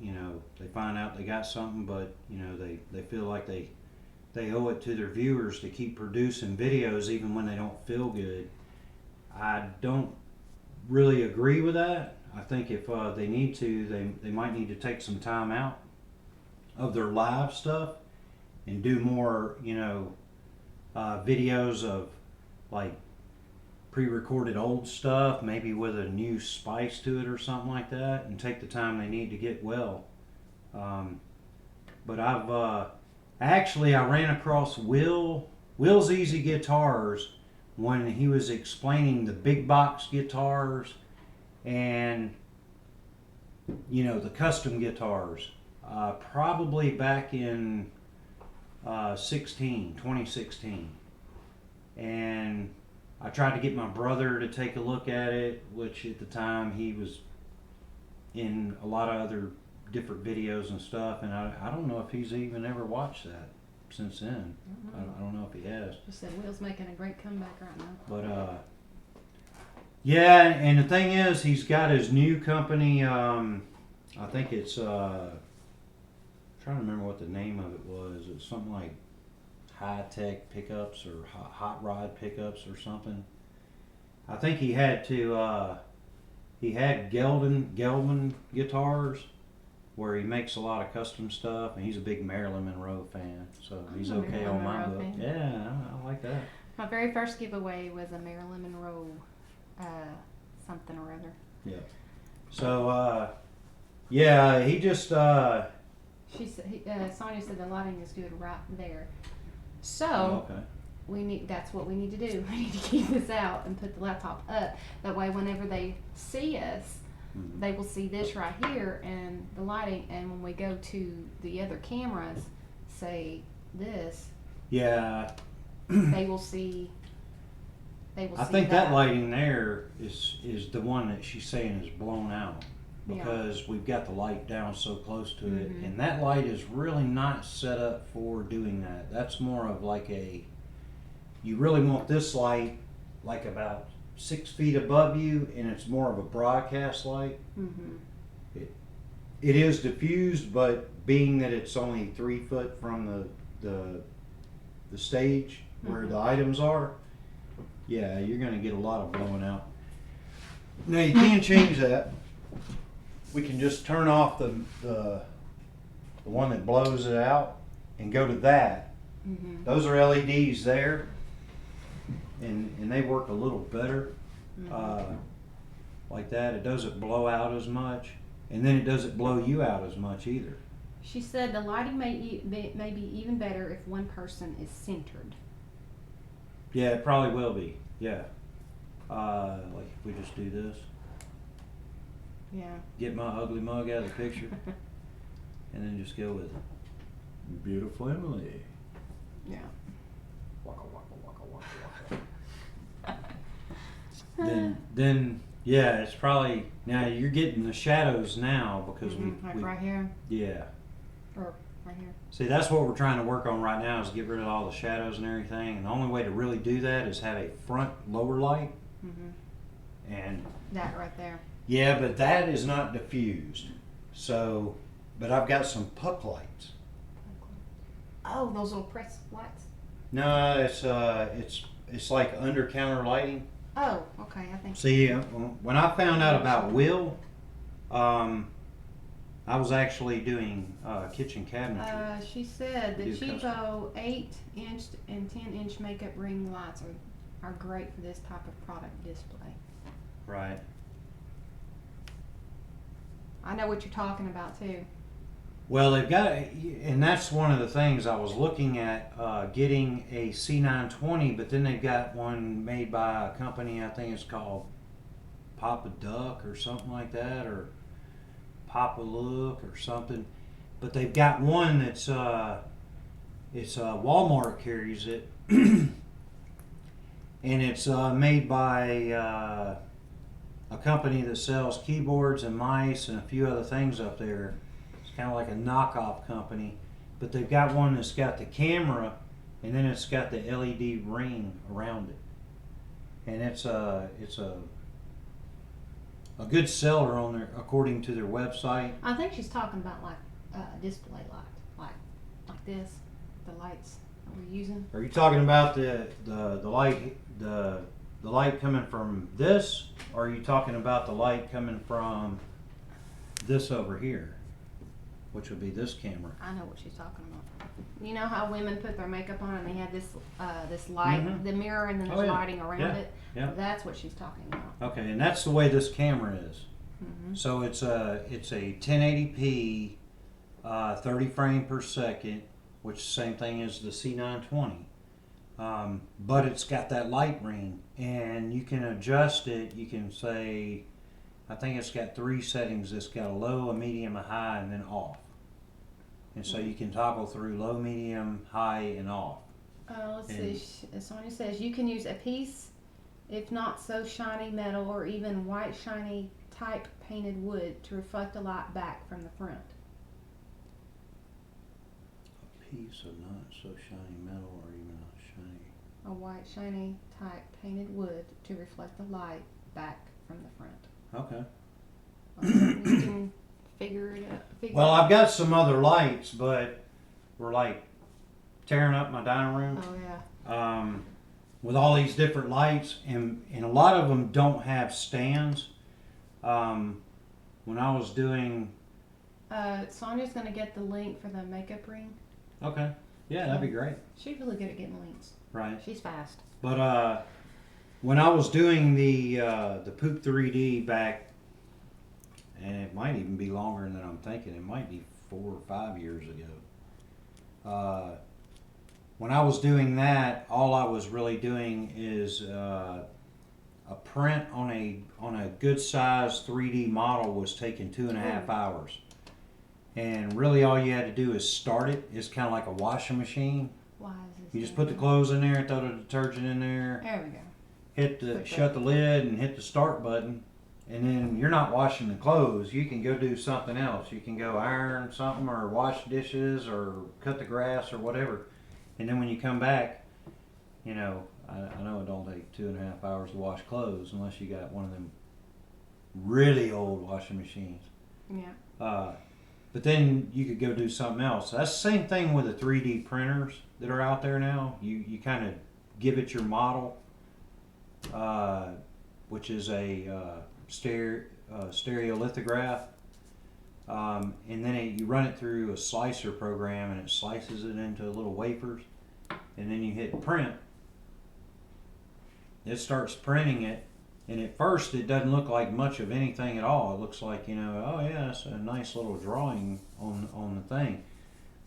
they find out they got something, but, they feel like they owe it to their viewers to keep producing videos even when they don't feel good. I don't really agree with that. I think if they need to, they might need to take some time out of their live stuff and do more, videos of like pre-recorded old stuff, maybe with a new spice to it or something like that, and take the time they need to get well. But I ran across Will's Easy Guitars when he was explaining the big box guitars and the custom guitars, probably back in 2016, and I tried to get my brother to take a look at it, which at the time he was in a lot of other different videos and stuff, and I don't know if he's even ever watched that since then. I don't know if he has. Just said Will's making a great comeback right now. But yeah, and the thing is, he's got his new company. I think it's trying to remember what the name of it was. It's something like High Tech Pickups or Hot Rod Pickups or something. I think he had Geldman guitars, where he makes a lot of custom stuff, and he's a big Marilyn Monroe fan, so he's I'm a okay Marilyn on my Monroe book. fan. Yeah, I like that. My very first giveaway was a Marilyn Monroe something or other. Yeah. So yeah, he just She said, Sonia said the lighting is good right there. So oh, okay. that's what we need to do. We need to keep this out and put the laptop up. That way, whenever they see us, Mhm. they will see this right here and the lighting. And when we go to the other cameras, say this, Yeah, they will see. They will I see think that lighting there is the one that she's saying is blown out, Yeah. because we've got the light down so close to it, Mhm. and that light is really not set up for doing that. That's more of like you really want this light like about 6 feet above you, and it's more of a broadcast light. Mm-hmm. It is diffused, but being that it's only 3 foot from the stage where Mhm. the items are, yeah, you're gonna get a lot of blowing out. Now you can change that. We can just turn off the one that blows it out and go to that. Mm-hmm. Those are LEDs there, and they work a little better. Mm-hmm. Like that, it doesn't blow out as much, and then it doesn't blow you out as much either. She said the lighting may be even better if one person is centered. Yeah, it probably will be. Yeah. Like if we just do this, Yeah. get my ugly mug out of the picture, and then just go with it. Beautiful Emily. Yeah. Waka waka waka waka waka. Then yeah, it's probably now you're getting the shadows now because like we right here yeah. or right here. See, that's what we're trying to work on right now is get rid of all the shadows and everything. And the only way to really do that is have a front lower light. Mm-hmm. And That right there. yeah, but that is not diffused. So, but I've got some puck lights. Oh, those little press lights. No, it's like under counter lighting. Oh, okay. I think. See, when I found out about Will, I was actually doing kitchen cabinetry. She said the Do cheapo 8-inch and 10-inch makeup ring lights are great for this type of product display. Right. I know what you're talking about too. Well, they've got, and that's one of the things I was looking at getting a C920, but then they've got one made by a company, I think it's called Papa Duck or something like that, or Papa Look or something. But they've got one that's Walmart carries it, and it's made by a company that sells keyboards and mice and a few other things up there. Kind of like a knockoff company, but they've got one that's got the camera, and then it's got the LED ring around it, and it's a good seller on their according to their website. I think she's talking about like display light, like this, the lights that we're using. Are you talking about the light coming from this, or are you talking about the light coming from this over here? Which would be this camera. I know what she's talking about. You know how women put their makeup on and they have this light, Mhm. the mirror, and then Oh, there's yeah. lighting around Yeah. it. Yeah. That's what she's talking about. Okay, and that's the way this camera is. Mm-hmm. So it's a 1080p, 30 frame per second, which is the same thing as the C920. But it's got that light ring, and you can adjust it. You can say, I think it's got 3 settings. It's got a low, a medium, a high, and then off. And so you can toggle through low, medium, high, and off. Let's see. Sonia says you can use a piece if not so shiny metal or even white shiny type painted wood to reflect the light back from the front. A piece of not so shiny metal or even a shiny. A white shiny type painted wood to reflect the light back from the front. Okay. You can figure it out. Well, I've got some other lights, but we're like tearing up my dining room. Oh yeah. With all these different lights, and a lot of them don't have stands. When I was doing, Sonia's gonna get the link for the makeup ring. okay, yeah, that'd be great, She's really good at getting links. right? She's fast. But when I was doing the Poop 3D back, and it might even be longer than I'm thinking. It might be 4 or 5 years ago. When I was doing that, all I was really doing is a print on a good size 3D model was taking 2.5 hours. And really all you had to do is start it. It's kind of like a washing machine. Why is this? You just put the clothes in there, throw the detergent in there, There we go. shut the lid and hit the start button. And then you're not washing the clothes. You can go do something else. You can go iron something or wash dishes or cut the grass or whatever. And then when you come back, you know, I know it don't take 2.5 hours to wash clothes unless you got one of them really old washing machines. Yeah. But then you could go do something else. That's the same thing with the 3D printers that are out there now. You kind of give it your model, which is a stereolithograph, and then you run it through a slicer program, and it slices it into little wafers, and then you hit print. It starts printing it, and at first it doesn't look like much of anything at all. It looks like, oh yeah, it's a nice little drawing on the thing.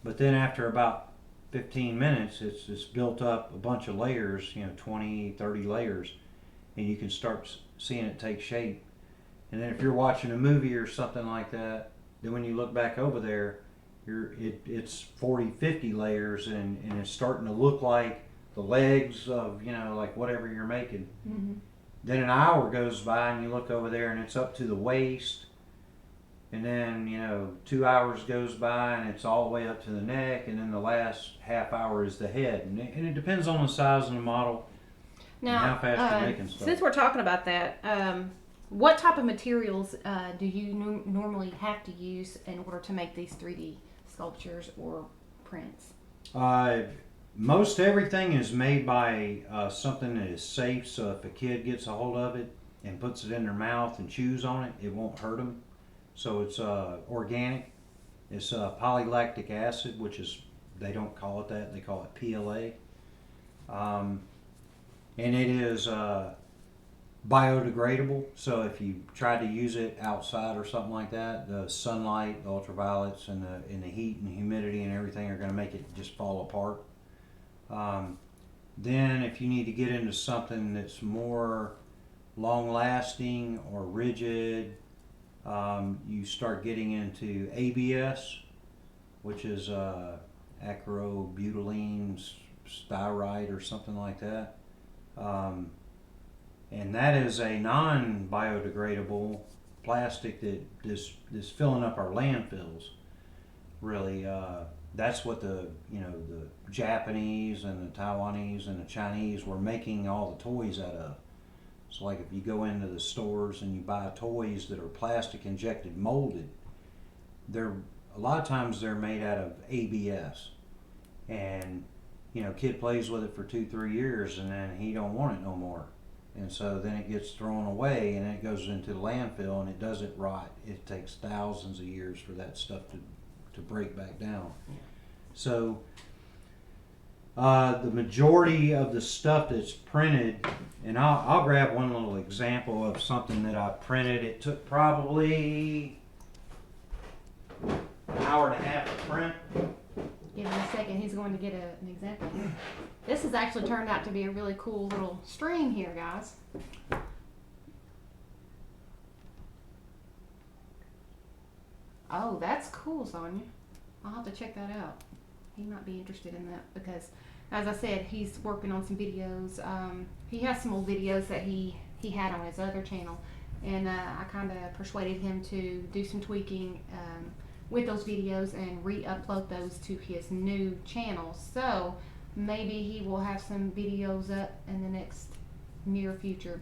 But then after about 15 minutes, it's built up a bunch of layers, 20, 30 layers, and you can start seeing it take shape. And then if you're watching a movie or something like that, then when you look back over there, it's 40, 50 layers, and it's starting to look like the legs of, like whatever you're making. Mm-hmm. Then an hour goes by and you look over there and it's up to the waist. And then, 2 hours goes by and it's all the way up to the neck. And then the last half hour is the head. And it depends on the size of the model Now, and how fast you're making stuff. since we're talking about that, what type of materials do you normally have to use in order to make these 3D sculptures or prints? Most everything is made by something that is safe, so if a kid gets a hold of it and puts it in their mouth and chews on it, it won't hurt them. So it's organic. It's polylactic acid, which is, they don't call it that, they call it PLA. And it is biodegradable, so if you try to use it outside or something like that, the sunlight, the ultraviolets, and the heat and humidity and everything are going to make it just fall apart. Then if you need to get into something that's more long lasting or rigid, you start getting into ABS, which is acrobutylene styrite or something like that. And that is a non-biodegradable plastic that is filling up our landfills. Really, that's what the Japanese and the Taiwanese and the Chinese were making all the toys out of. So like if you go into the stores and you buy toys that are plastic injected molded, a lot of times they're made out of ABS. And kid plays with it for 2-3 years and then he don't want it no more. And so then it gets thrown away and it goes into the landfill and it doesn't rot. It takes thousands of years for that stuff to break back down. So the majority of the stuff that's printed, and I'll grab one little example of something that I printed. It took probably an hour and a half to print. Give him a second, he's going to get an example. This has actually turned out to be a really cool little string here, guys. Oh, that's cool, Sonia. I'll have to check that out. He might be interested in that because as I said, he's working on some videos. He has some old videos that he had on his other channel, and I kind of persuaded him to do some tweaking with those videos and re-upload those to his new channel. So maybe he will have some videos up in the next near future.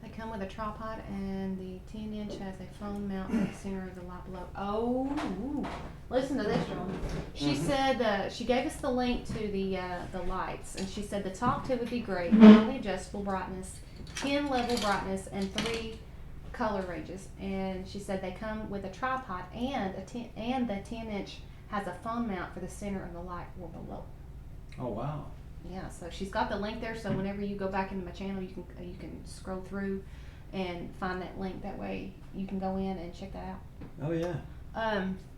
They come with a tripod, and the 10-inch has a phone mount in the center of the light below. Oh, ooh. Listen to this, John. She said she gave us the link to the lights, and she said the top two would be great, highly adjustable brightness, 10 level brightness, and 3 color ranges. And she said they come with a tripod, and the 10-inch has a phone mount for the center of the light or below. Oh wow. Yeah, so she's got the link there, so whenever you go back into my channel, you can scroll through and find that link. That way you can go in and check that out. Oh yeah.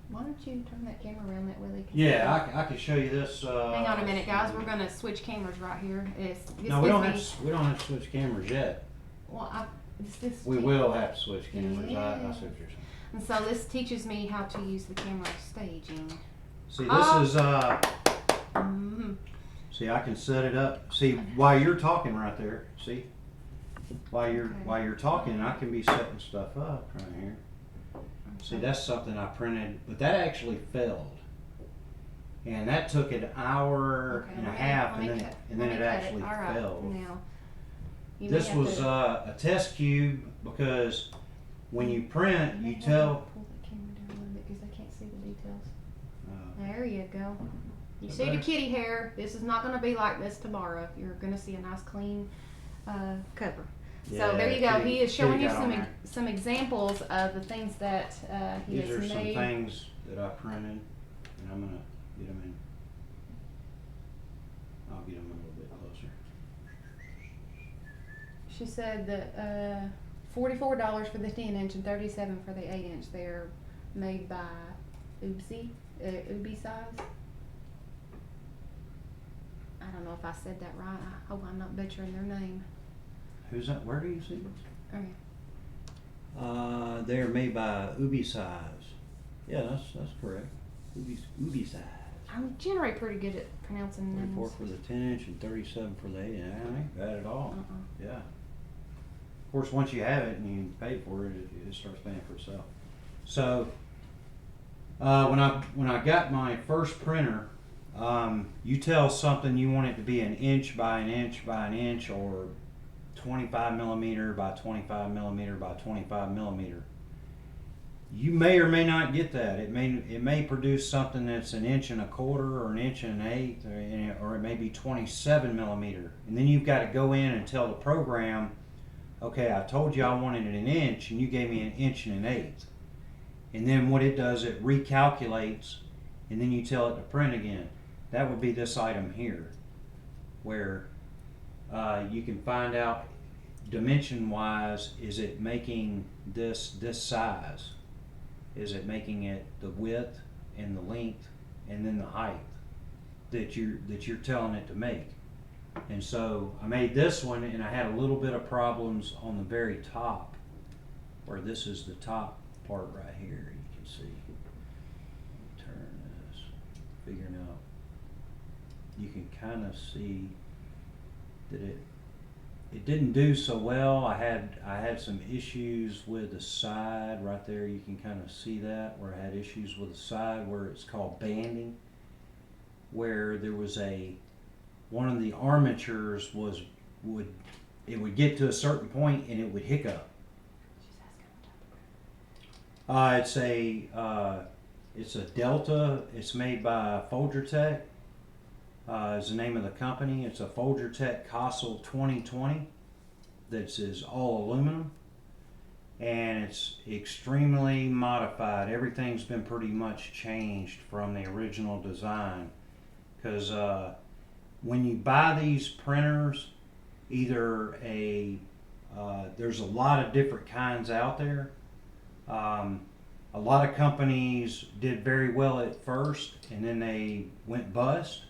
Why don't you turn that camera around that way? They can Yeah, I can show you this. Hang on a minute, guys. We're gonna switch cameras right here. No, we don't have to switch cameras yet. Well, We will have to switch cameras. Yeah. I see what you're saying. And so this teaches me how to use the camera staging. See, this is Mhm. See, I can set it up. See, while you're talking right there. See, while you're talking, I can be setting stuff up right here. See, that's something I printed, but that actually failed, and that took an hour and a half, and then it actually failed. Now, you may This have was to a test cube because when you print, you tell. Pull the camera down a little bit because I can't see the details. Uh, There you go. You Is see the there? kitty hair. This is not going to be like this tomorrow. You're going to see a nice clean cover. Yeah, So there you go. kitty- He is showing kitty you got on there. some examples of the things that he These has are some made. things that I printed, and I'm gonna get them in. I'll get them a little bit closer. She said that $44 for the 10-inch and $37 for the 8-inch. They're made by Ubi size. I don't know if I said that right. I hope I'm not butchering their name. Who's that? Where do you see this? Okay. They're made by Ubi Size. Yeah, that's correct. Ubi Size. I'm generally pretty good at pronouncing 44 names. for the 10-inch and 37 for the 8-inch. That ain't bad at all. Yeah. Of course, once you have it and you pay for it, it starts paying for itself. So, when I got my first printer, you tell something you want it to be an inch by an inch by an inch, or 25 millimeter by 25 millimeter by 25 millimeter. You may or may not get that. It may produce something that's an inch and a quarter or an inch and an eighth, or it may be 27 millimeter. And then you've got to go in and tell the program, okay, I told you I wanted it an inch, and you gave me an inch and an eighth. And then what it does, it recalculates, and then you tell it to print again. That would be this item here, where you can find out dimension-wise, is it making this size? Is it making it the width and the length and then the height that you're telling it to make? And so I made this one, and I had a little bit of problems on the very top, where this is the top part right here. You can see. Turn this, figuring out. You can kind of see that it didn't do so well. I had some issues with the side right there. You can kind of see that, where I had issues with the side, where it's called banding, where there was one of the armatures would get to a certain point and it would hiccup. It's a Delta. It's made by Welda-Creative. Is the name of the company. It's a Welda-Creative Castle 2020 that is all aluminum, and it's extremely modified. Everything's been pretty much changed from the original design, because when you buy these printers, either there's a lot of different kinds out there. A lot of companies did very well at first, and then they went bust.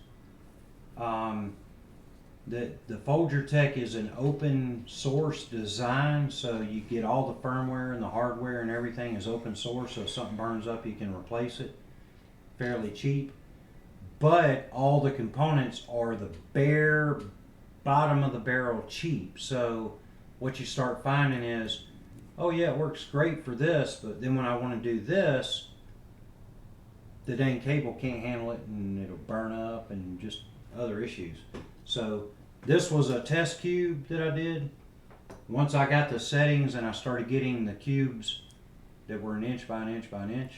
The Welda-Creative is an open source design, so you get all the firmware and the hardware and everything is open source, so if something burns up you can replace it fairly cheap. but all the components are the bare bottom of the barrel cheap. So what you start finding is, oh yeah, it works great for this, but then when I want to do this, the dang cable can't handle it and it'll burn up and just other issues. So this was a test cube that I did. Once I got the settings and I started getting the cubes that were an inch by an inch by an inch,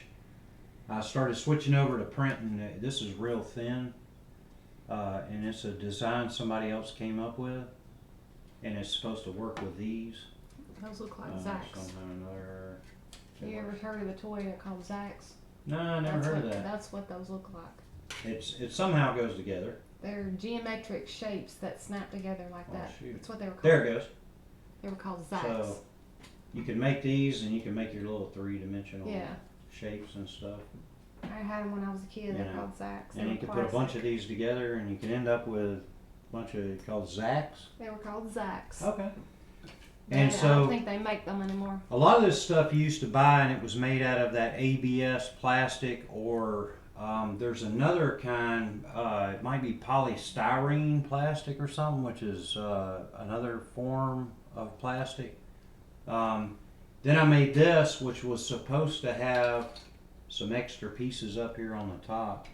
I started switching over to printing. This is real thin, and it's a design somebody else came up with, and it's supposed to work with these. Those look like Zax. Somehow or another. You ever heard of the toy called Zax? No, I never heard of that. That's what those look like. It somehow goes together. They're geometric shapes that snap together like that. Shoot. That's what they were called. There it goes. They were called Zax. So you can make these, and you can make your little three-dimensional Yeah. shapes and stuff. I had them when I was a kid. They're Yeah. called Zax. They And were you can put a bunch plastic. of these together, and you can end up with a bunch of called Zax. They were called Zax. Okay. But And I so don't think they make them anymore. a lot of this stuff you used to buy, and it was made out of that ABS plastic, or there's another kind. It might be polystyrene plastic or something, which is another form of plastic. Then I made this, which was supposed to have some extra pieces up here on the top,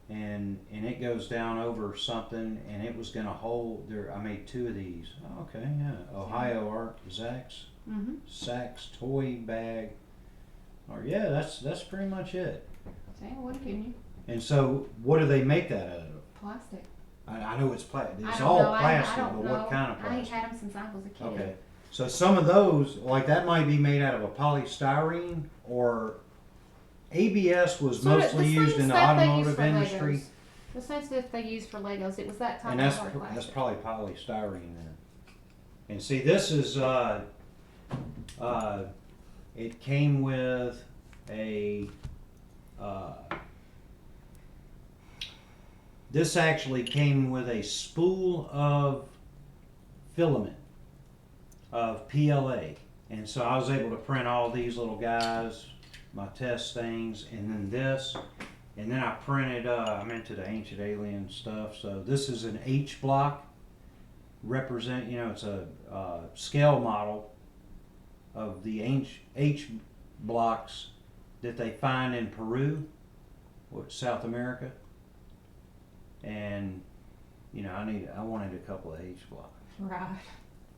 and it goes down over something, and it was going to hold there. I made two of these. Okay, yeah, Ohio Art Zax Mm-hmm. Saks toy bag. Or yeah, that's pretty much it. Damn, what can you? And so, what do they make that out of? Plastic. I know it's plastic. I It's don't all know. plastic, I don't but know. what kind of I ain't plastic? had them since I was a kid. Okay. So some of those, like that, might be made out of a polystyrene, or ABS was Sort of mostly the same used in the stuff they use automotive for industry, Legos. The same stuff they use for Legos. It was that type and of that's hard plastic. that's probably polystyrene then. And see, this is it came with a this actually came with a spool of filament of PLA, and so I was able to print all these little guys, my test things, and then this, and then I printed I'm into the ancient alien stuff, so this is an H block, it's a scale model of the H blocks that they find in Peru, South America, and I wanted a couple of H blocks. Right.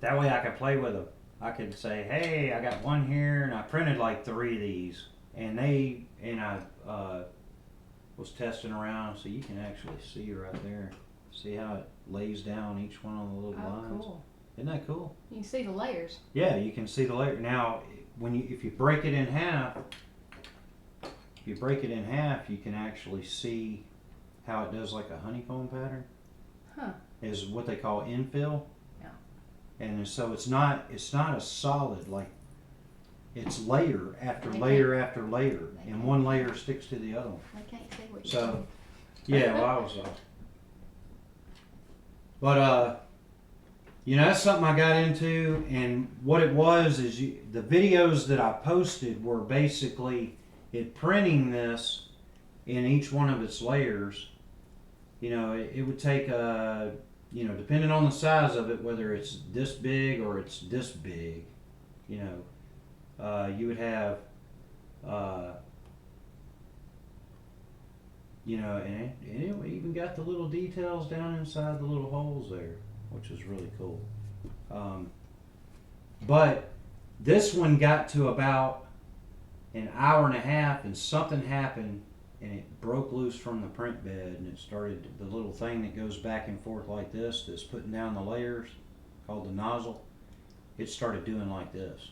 That way I could play with them. I could say, hey, I got one here, and I printed like 3 of these, and I was testing around, so you can actually see right there. See how it lays down each one of the little Oh, lines. cool. Isn't that cool? You can see the layers. Yeah, you can see the layer. Now, if you break it in half, you can actually see how it does like a honeycomb pattern. Huh. Is what they call infill. Yeah. And so it's not a solid, like it's layer after They layer after layer, they and can't- one layer sticks to the other one. I can't see what So- you're doing. Yeah, well, I was. But that's something I got into, and what it was is the videos that I posted were basically it printing this in each one of its layers. It would take depending on the size of it, whether it's this big or it's this big, you would have, and it even got the little details down inside the little holes there, which is really cool. But this one got to about an hour and a half, and something happened, and it broke loose from the print bed, and it started the little thing that goes back and forth like this, that's putting down the layers, called the nozzle. It started doing like this.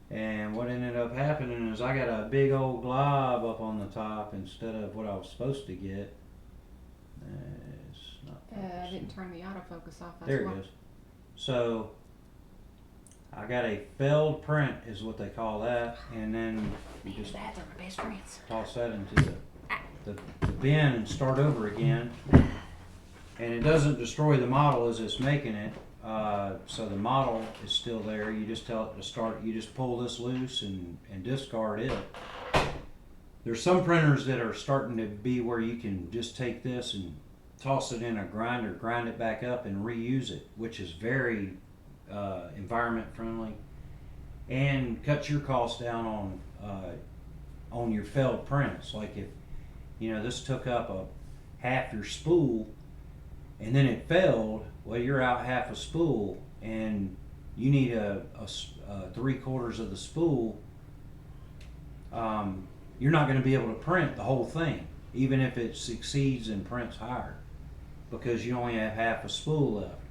And what ended up happening is I got a big old glob up on the top instead of what I was supposed to get. It's not I focusing. didn't turn the autofocus off. That's There why. it is. So I got a failed print, is what they call that, and then you just They're my best friends. toss that into the bin and start over again. And it doesn't destroy the model as it's making it. So the model is still there. You just tell it to start. You just pull this loose and discard it. there's some printers that are starting to be where you can just take this and toss it in a grinder, grind it back up, and reuse it, which is very environment friendly, and cut your costs down on your failed prints. Like if this took up a half your spool, and then it failed, well, you're out half a spool, and you need a 3/4 of the spool. You're not going to be able to print the whole thing, even if it succeeds and prints higher, because you only have half a spool left.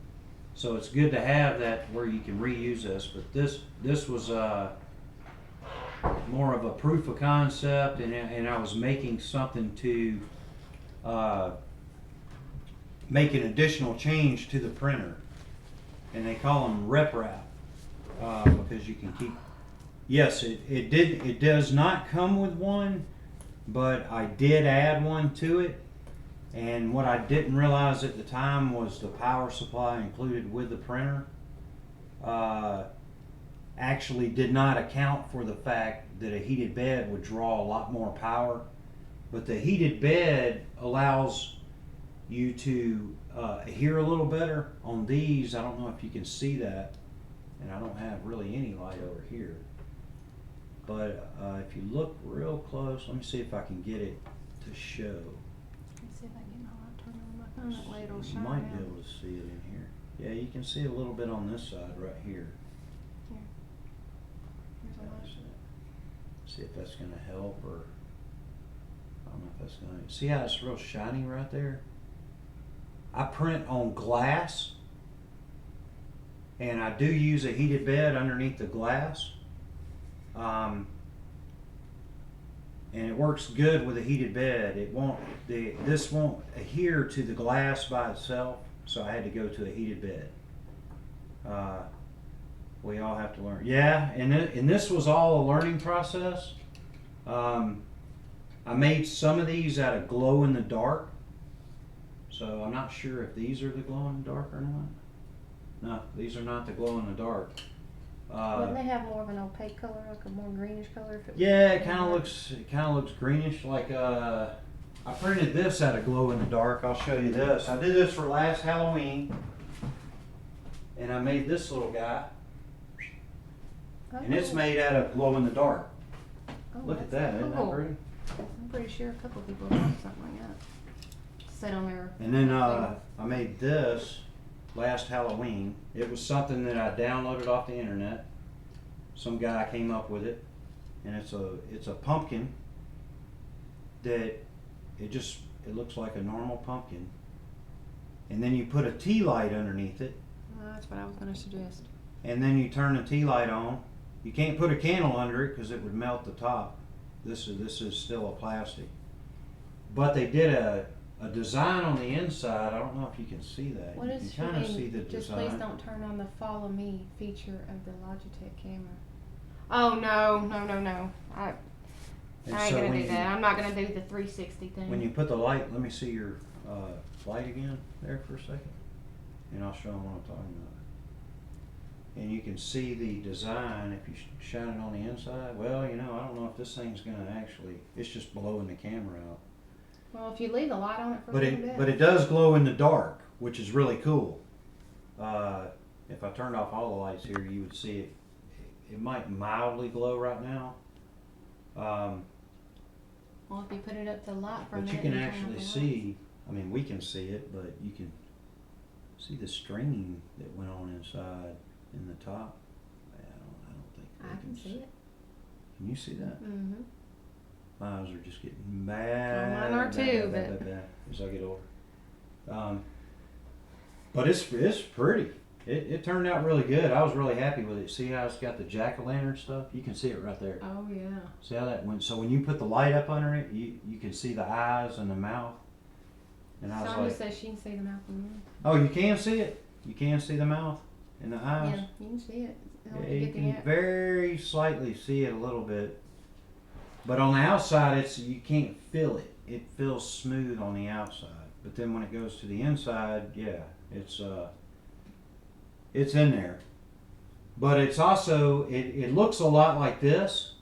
So it's good to have that where you can reuse this. But this was more of a proof of concept, and I was making something to make an additional change to the printer, and they call them rep wrap because you can keep. Yes, it does not come with one, but I did add one to it. And what I didn't realize at the time was the power supply included with the printer actually did not account for the fact that a heated bed would draw a lot more power. But the heated bed allows you to hear a little better on these. I don't know if you can see that, and I don't have really any light over here. But if you look real close, let me see if I can get it to show. Let's see if I can get my light turned on my phone. That way it'll You shine might out. be able to see it in here. Yeah, you can see a little bit on this side right here. There's a light. See if that's going to help, or I don't know if that's going to. See how it's real shiny right there? I print on glass, and I do use a heated bed underneath the glass. And it works good with a heated bed. This won't adhere to the glass by itself, so I had to go to a heated bed. We all have to learn. Yeah, and this was all a learning process. I made some of these out of glow in the dark, so I'm not sure if these are the glow in the dark or not. No, these are not the glow in the dark. Wouldn't they have more of an opaque color, like a more greenish color? If it Yeah, it kind of looks greenish. Like I printed this out of glow in the dark. I'll show you this. I did this for last Halloween, and I made this little guy, and it's made out of glow in the dark. Oh, Look at that's that, isn't that cool. pretty? I'm pretty sure a couple of people have something like that. Sit on there. And then I made this last Halloween. It was something that I downloaded off the internet. Some guy came up with it, and it's a pumpkin that it looks like a normal pumpkin, and then you put a tea light underneath it, That's what I was going to suggest. and then you turn the tea light on. You can't put a candle under it because it would melt the top. This is still a plastic, but they did a design on the inside. I don't know if you can see that. What You is can kind of see the just design. please don't turn on the follow me feature of the Logitech camera. Oh no. I And ain't so gonna when do you- that. I'm not gonna do the 360 thing. When you put the light, let me see your light again there for a second, and I'll show them what I'm talking about. And you can see the design if you shine it on the inside. Well, I don't know if this thing's gonna actually. It's just blowing the camera out. Well, if you leave the light on it for But a little bit. it does glow in the dark, which is really cool. If I turned off all the lights here, you would see it. It might mildly glow right now. Well, if you put it up to light for a But you minute. can and turn off actually the lights. see, we can see it, but you can see the stringing that went on inside in the top. I don't think I they can see it. Can you see that? Mm-hmm. My eyes are just getting bad. Well, mine are too, but- bad as I get older. But it's pretty. It turned out really good. I was really happy with it. See how it's got the jack-o'-lantern stuff? You can see it right there. Oh yeah. See how that went? So when you put the light up under it, you can see the eyes and the mouth. And I was Sonya like, says she can see the mouth and the mouth. oh, you can see it? You can see the mouth and the eyes? Yeah, you can see it. It'll Yeah, let you get the can very slightly see it a little bit. But on the outside, you can't feel it. It feels smooth on the outside. But then when it goes to the inside, yeah, it's in there. But it's also, it looks a lot like this,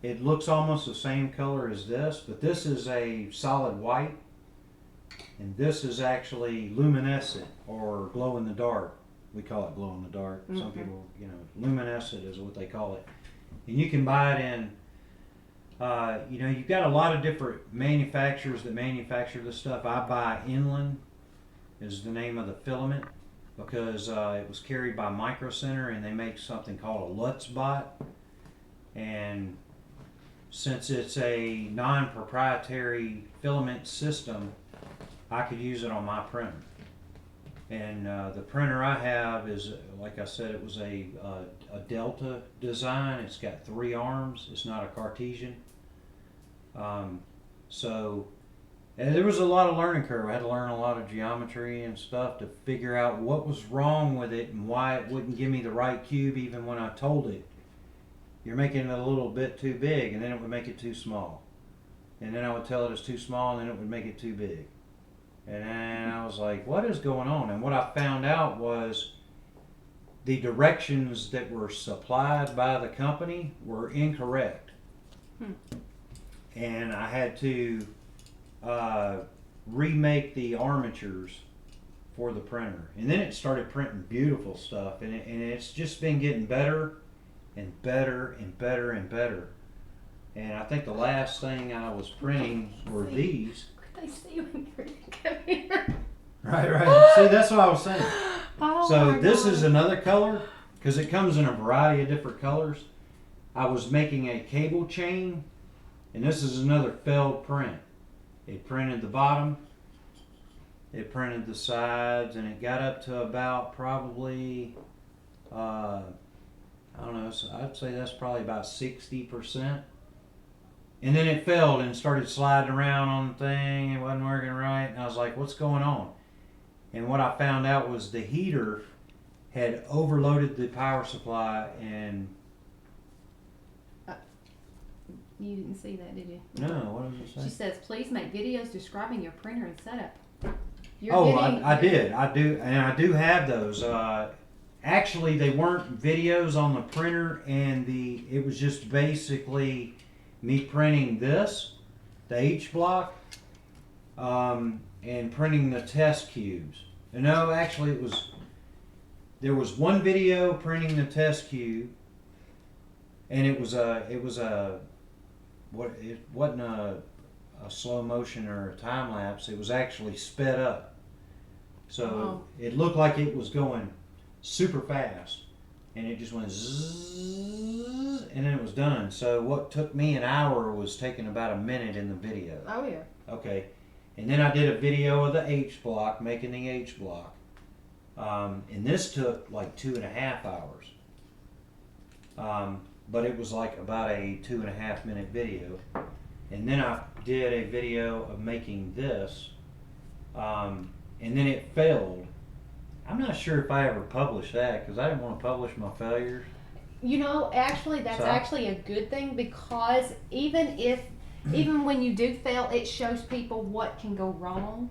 It looks almost the same color as this, but this is a solid white, and this is actually luminescent or glow in the dark. We call it glow in the dark. Some people, luminescent is what they call it. And you can buy it in, you've got a lot of different manufacturers that manufacture this stuff. I buy Inland is the name of the filament because it was carried by Micro Center, and they make something called a Lutz bot. And since it's a non-proprietary filament system, I could use it on my printer. And the printer I have is, like I said, it was a Delta design. It's got 3 arms. It's not a Cartesian. And there was a lot of learning curve. I had to learn a lot of geometry and stuff to figure out what was wrong with it and why it wouldn't give me the right cube even when I told it, you're making it a little bit too big, and then it would make it too small. And then I would tell it it's too small, and then it would make it too big. And then I was like, what is going on? And what I found out was the directions that were supplied by the company were incorrect. And I had to remake the armatures for the printer. And then it started printing beautiful stuff. And it's just been getting better and better and better and better. And I think the last thing I was printing were these. They see you when you're come here. Right. See, that's what I was saying. Oh So my this God. is another color because it comes in a variety of different colors. I was making a cable chain, and this is another failed print. It printed the bottom, it printed the sides, and it got up to about probably, I don't know, so I'd say that's probably about 60%. And then it failed and started sliding around on the thing. It wasn't working right. And I was like, what's going on? And what I found out was the heater had overloaded the power supply. And You didn't see that, did you? no, what does it say? She says, please make videos describing your printer and setup. You're Oh, getting- I did. I do. And I do have those. Actually, they weren't videos on the printer. And it was just basically me printing this, the H block, and printing the test cubes. And no, actually there was one video printing the test cube, and it wasn't a slow motion or a time lapse. It was actually sped up. So it looked like it was going super fast. And it just went zzz, and then it was done. So what took me an hour was taking about a minute in the video. Oh, yeah. Okay. And then I did a video of the H block, making the H block. And this took like 2.5 hours. But it was like about a 2.5 minute video. And then I did a video of making this. And then it failed. I'm not sure if I ever published that because I didn't want to publish my failures. You know, actually, that's So? actually a good thing because even when you do fail, it shows people what can go wrong.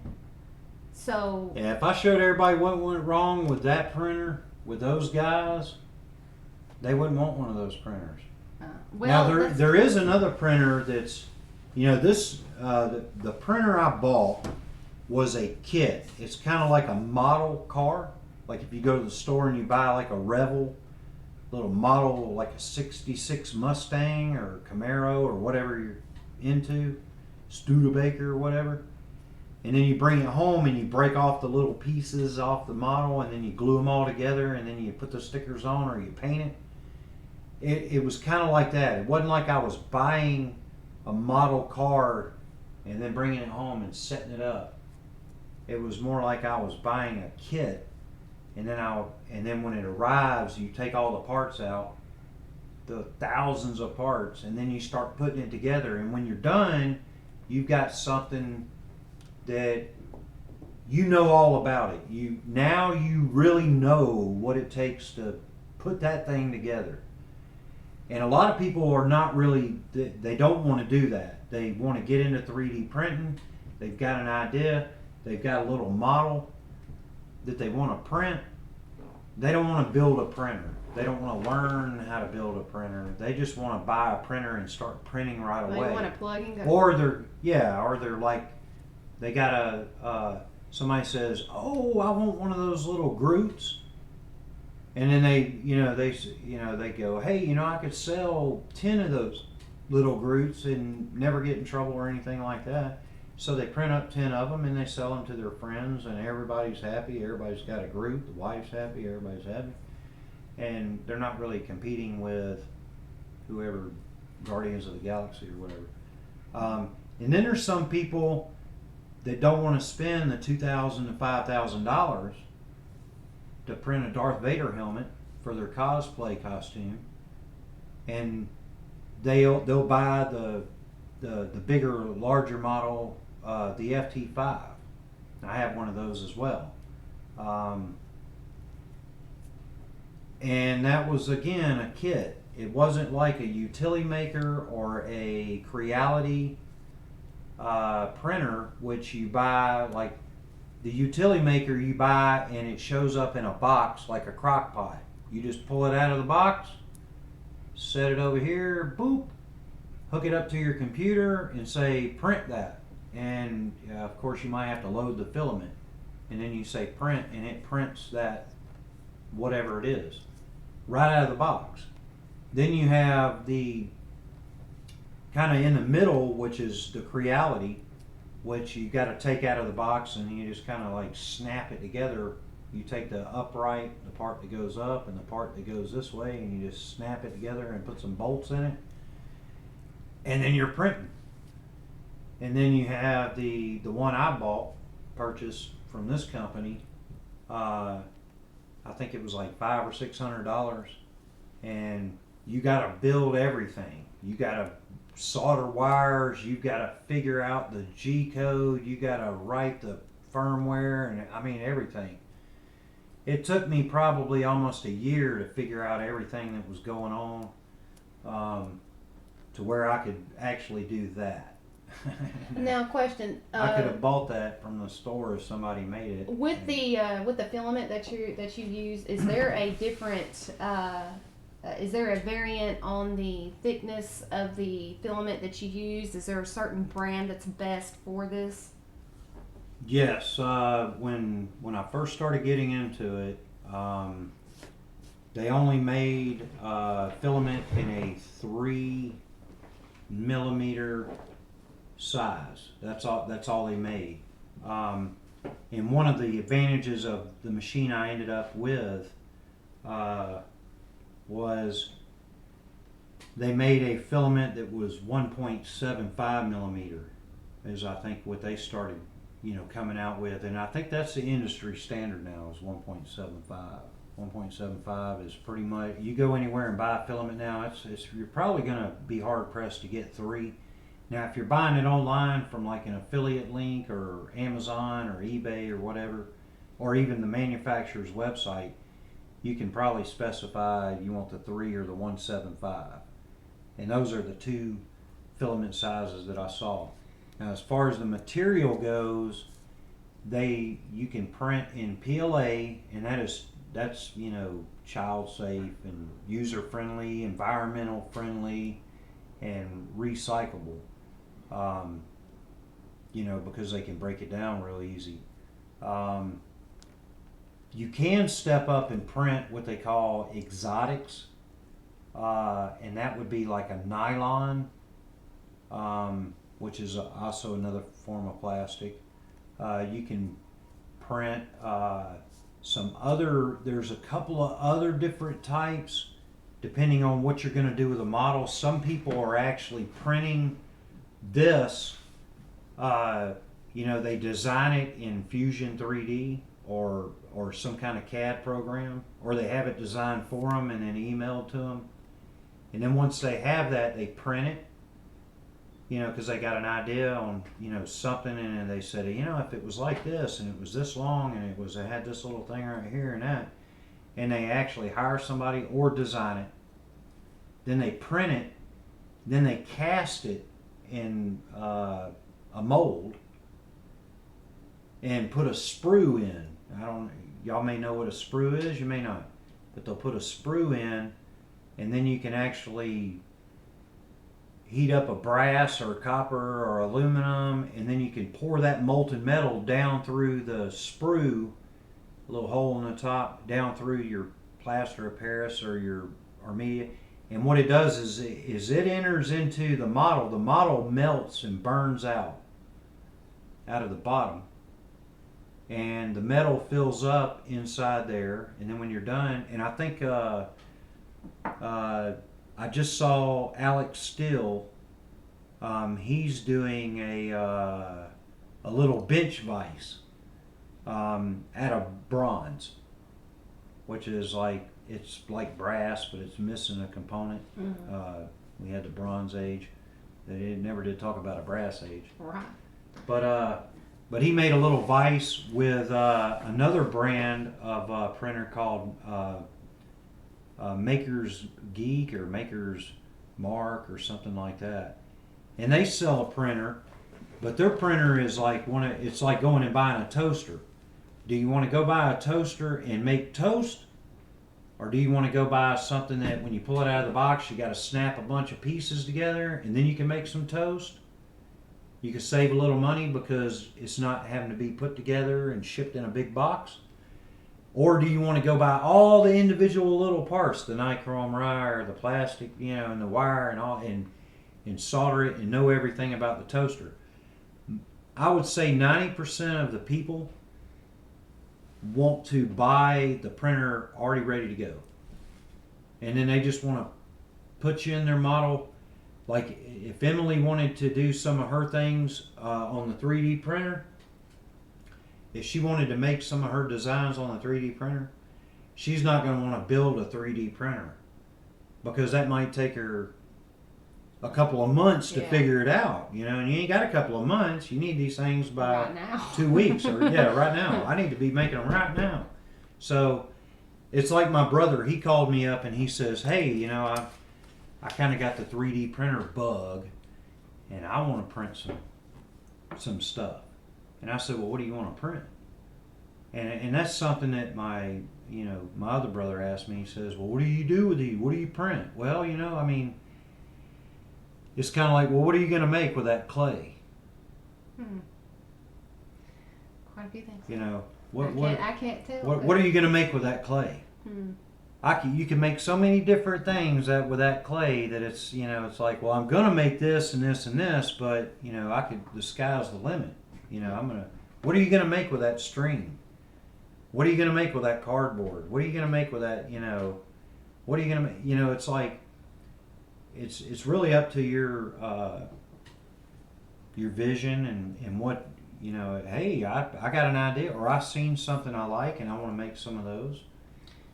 So Yeah, if I showed everybody what went wrong with that printer, with those guys, they wouldn't want one of those printers. well, Now that's- there is another printer that's, this the printer I bought was a kit. It's kind of like a model car. Like if you go to the store and you buy like a Revel little model, like a 66 Mustang or Camaro or whatever you're into, Studebaker or whatever. And then you bring it home and you break off the little pieces off the model and then you glue them all together and then you put the stickers on or you paint it. It was kind of like that. It wasn't like I was buying a model car and then bringing it home and setting it up. It was more like I was buying a kit, and then when it arrives, you take all the parts out, the thousands of parts, and then you start putting it together. And when you're done, you've got something that you know all about it. You really know what it takes to put that thing together. And a lot of people are not really, they don't want to do that. They want to get into 3D printing. They've got an idea. They've got a little model that they want to print. they don't want to build a printer. They don't want to learn how to build a printer. They just want to buy a printer and start printing right They away. want to plug and go. Or they're like, they got somebody says, oh, I want one of those little Groots. And then they go, hey, I could sell 10 of those little Groots and never get in trouble or anything like that. So they print up 10 of them and they sell them to their friends, and everybody's happy. Everybody's got a Groot. The wife's happy. Everybody's happy. And they're not really competing with whoever, Guardians of the Galaxy or whatever. And then there's some people that don't want to spend the $2,000 to $5,000 to print a Darth Vader helmet for their cosplay costume, and they'll buy the bigger, larger model, the FT5. I have one of those as well. And that was, again, a kit. It wasn't like a utility maker or a Creality printer, which you buy, like the utility maker you buy and it shows up in a box like a crock pot. You just pull it out of the box, set it over here, boop, hook it up to your computer and say print that. And of course you might have to load the filament, and then you say print and it prints that whatever it is right out of the box. Then you have the kind of in the middle, which is the Creality, which you got to take out of the box and you just kind of like snap it together. You take the upright, the part that goes up and the part that goes this way, and you just snap it together and put some bolts in it, and then you're printing. And then you have the one I purchased from this company. I think it was like $500 or $600, and you got to build everything. You got to solder wires. You got to figure out the G code. You got to write the firmware, and I mean everything. It took me probably almost a year to figure out everything that was going on, to where I could actually do that. Now, question. I could have bought that from the store if somebody made it. With the filament that you use, is there a different? Is there a variant on the thickness of the filament that you use? Is there a certain brand that's best for this? Yes, when I first started getting into it, they only made filament in a 3mm size. That's all they made. And one of the advantages of the machine I ended up with was they made a filament that was 1.75mm, is I think what they started coming out with, and I think that's the industry standard now is 1.75. 1.75 is pretty much, you go anywhere and buy a filament now, you're probably going to be hard pressed to get 3. Now if you're buying it online from like an affiliate link or Amazon or eBay or whatever, or even the manufacturer's website, you can probably specify you want the 3 or the 1.75, and those are the two filament sizes that I saw. Now, as far as the material goes, you can print in PLA, and that's child safe and user friendly, environmental friendly, and recyclable. Because they can break it down real easy. You can step up and print what they call exotics, and that would be like a nylon, which is also another form of plastic. You can print there's a couple of other different types depending on what you're going to do with the model. Some people are actually printing this, they design it in Fusion 3D or some kind of CAD program, or they have it designed for them and then emailed to them. And then once they have that, they print it, because they got an idea on, something, and they said, if it was like this and it was this long and it had this little thing right here and that, and they actually hire somebody or design it, then they print it, then they cast it in a mold and put a sprue in. y'all may know what a sprue is, you may not, but they'll put a sprue in, and then you can actually heat up a brass or copper or aluminum, and then you can pour that molten metal down through the sprue, a little hole in the top, down through your plaster of Paris or your Armenia. And what it does is it enters into the model. The model melts and burns out of the bottom, and the metal fills up inside there. And then when you're done, and I think I just saw Alex Still. He's doing a little bench vise out of bronze, which is like, it's like brass, but it's missing a component. We had the Bronze Age. They never did talk about a brass age. Right. But he made a little vise with another brand of printer called Maker's Geek or Maker's Mark or something like that. And they sell a printer, but their printer is like it's like going and buying a toaster. Do you want to go buy a toaster and make toast? Or do you want to go buy something that when you pull it out of the box, you got to snap a bunch of pieces together and then you can make some toast? You can save a little money because it's not having to be put together and shipped in a big box. Or do you want to go buy all the individual little parts, the nichrome wire, the plastic, and the wire and all, and solder it and know everything about the toaster? I would say 90% of the people want to buy the printer already ready to go, and then they just want to put you in their model. Like if Emily wanted to do some of her things on the 3D printer, if she wanted to make some of her designs on the 3D printer, she's not going to want to build a 3D printer because that might take her a couple of months to figure it out, and you ain't got a couple of months. You need these things by Right now. 2 weeks or right now. I need to be making them right now. So it's like my brother, he called me up and he says, hey, I kind of got the 3D printer bug and I want to print some stuff. And I said, well, what do you want to print? And that's something that my other brother asked me. He says, well, what do you do with these? What do you print? Well, it's kind of like, well, what are you going to make with that clay? Quite a few things. I can't tell. What are you going to make with that clay? You can make so many different things with that clay that it's it's like, well, I'm going to make this and this and this, but the sky's the limit. What are you going to make with that string? What are you going to make with that cardboard? What are you going to make with that? What are you going to make? It's like, it's really up to your vision and what hey, I got an idea, or I seen something I like and I want to make some of those.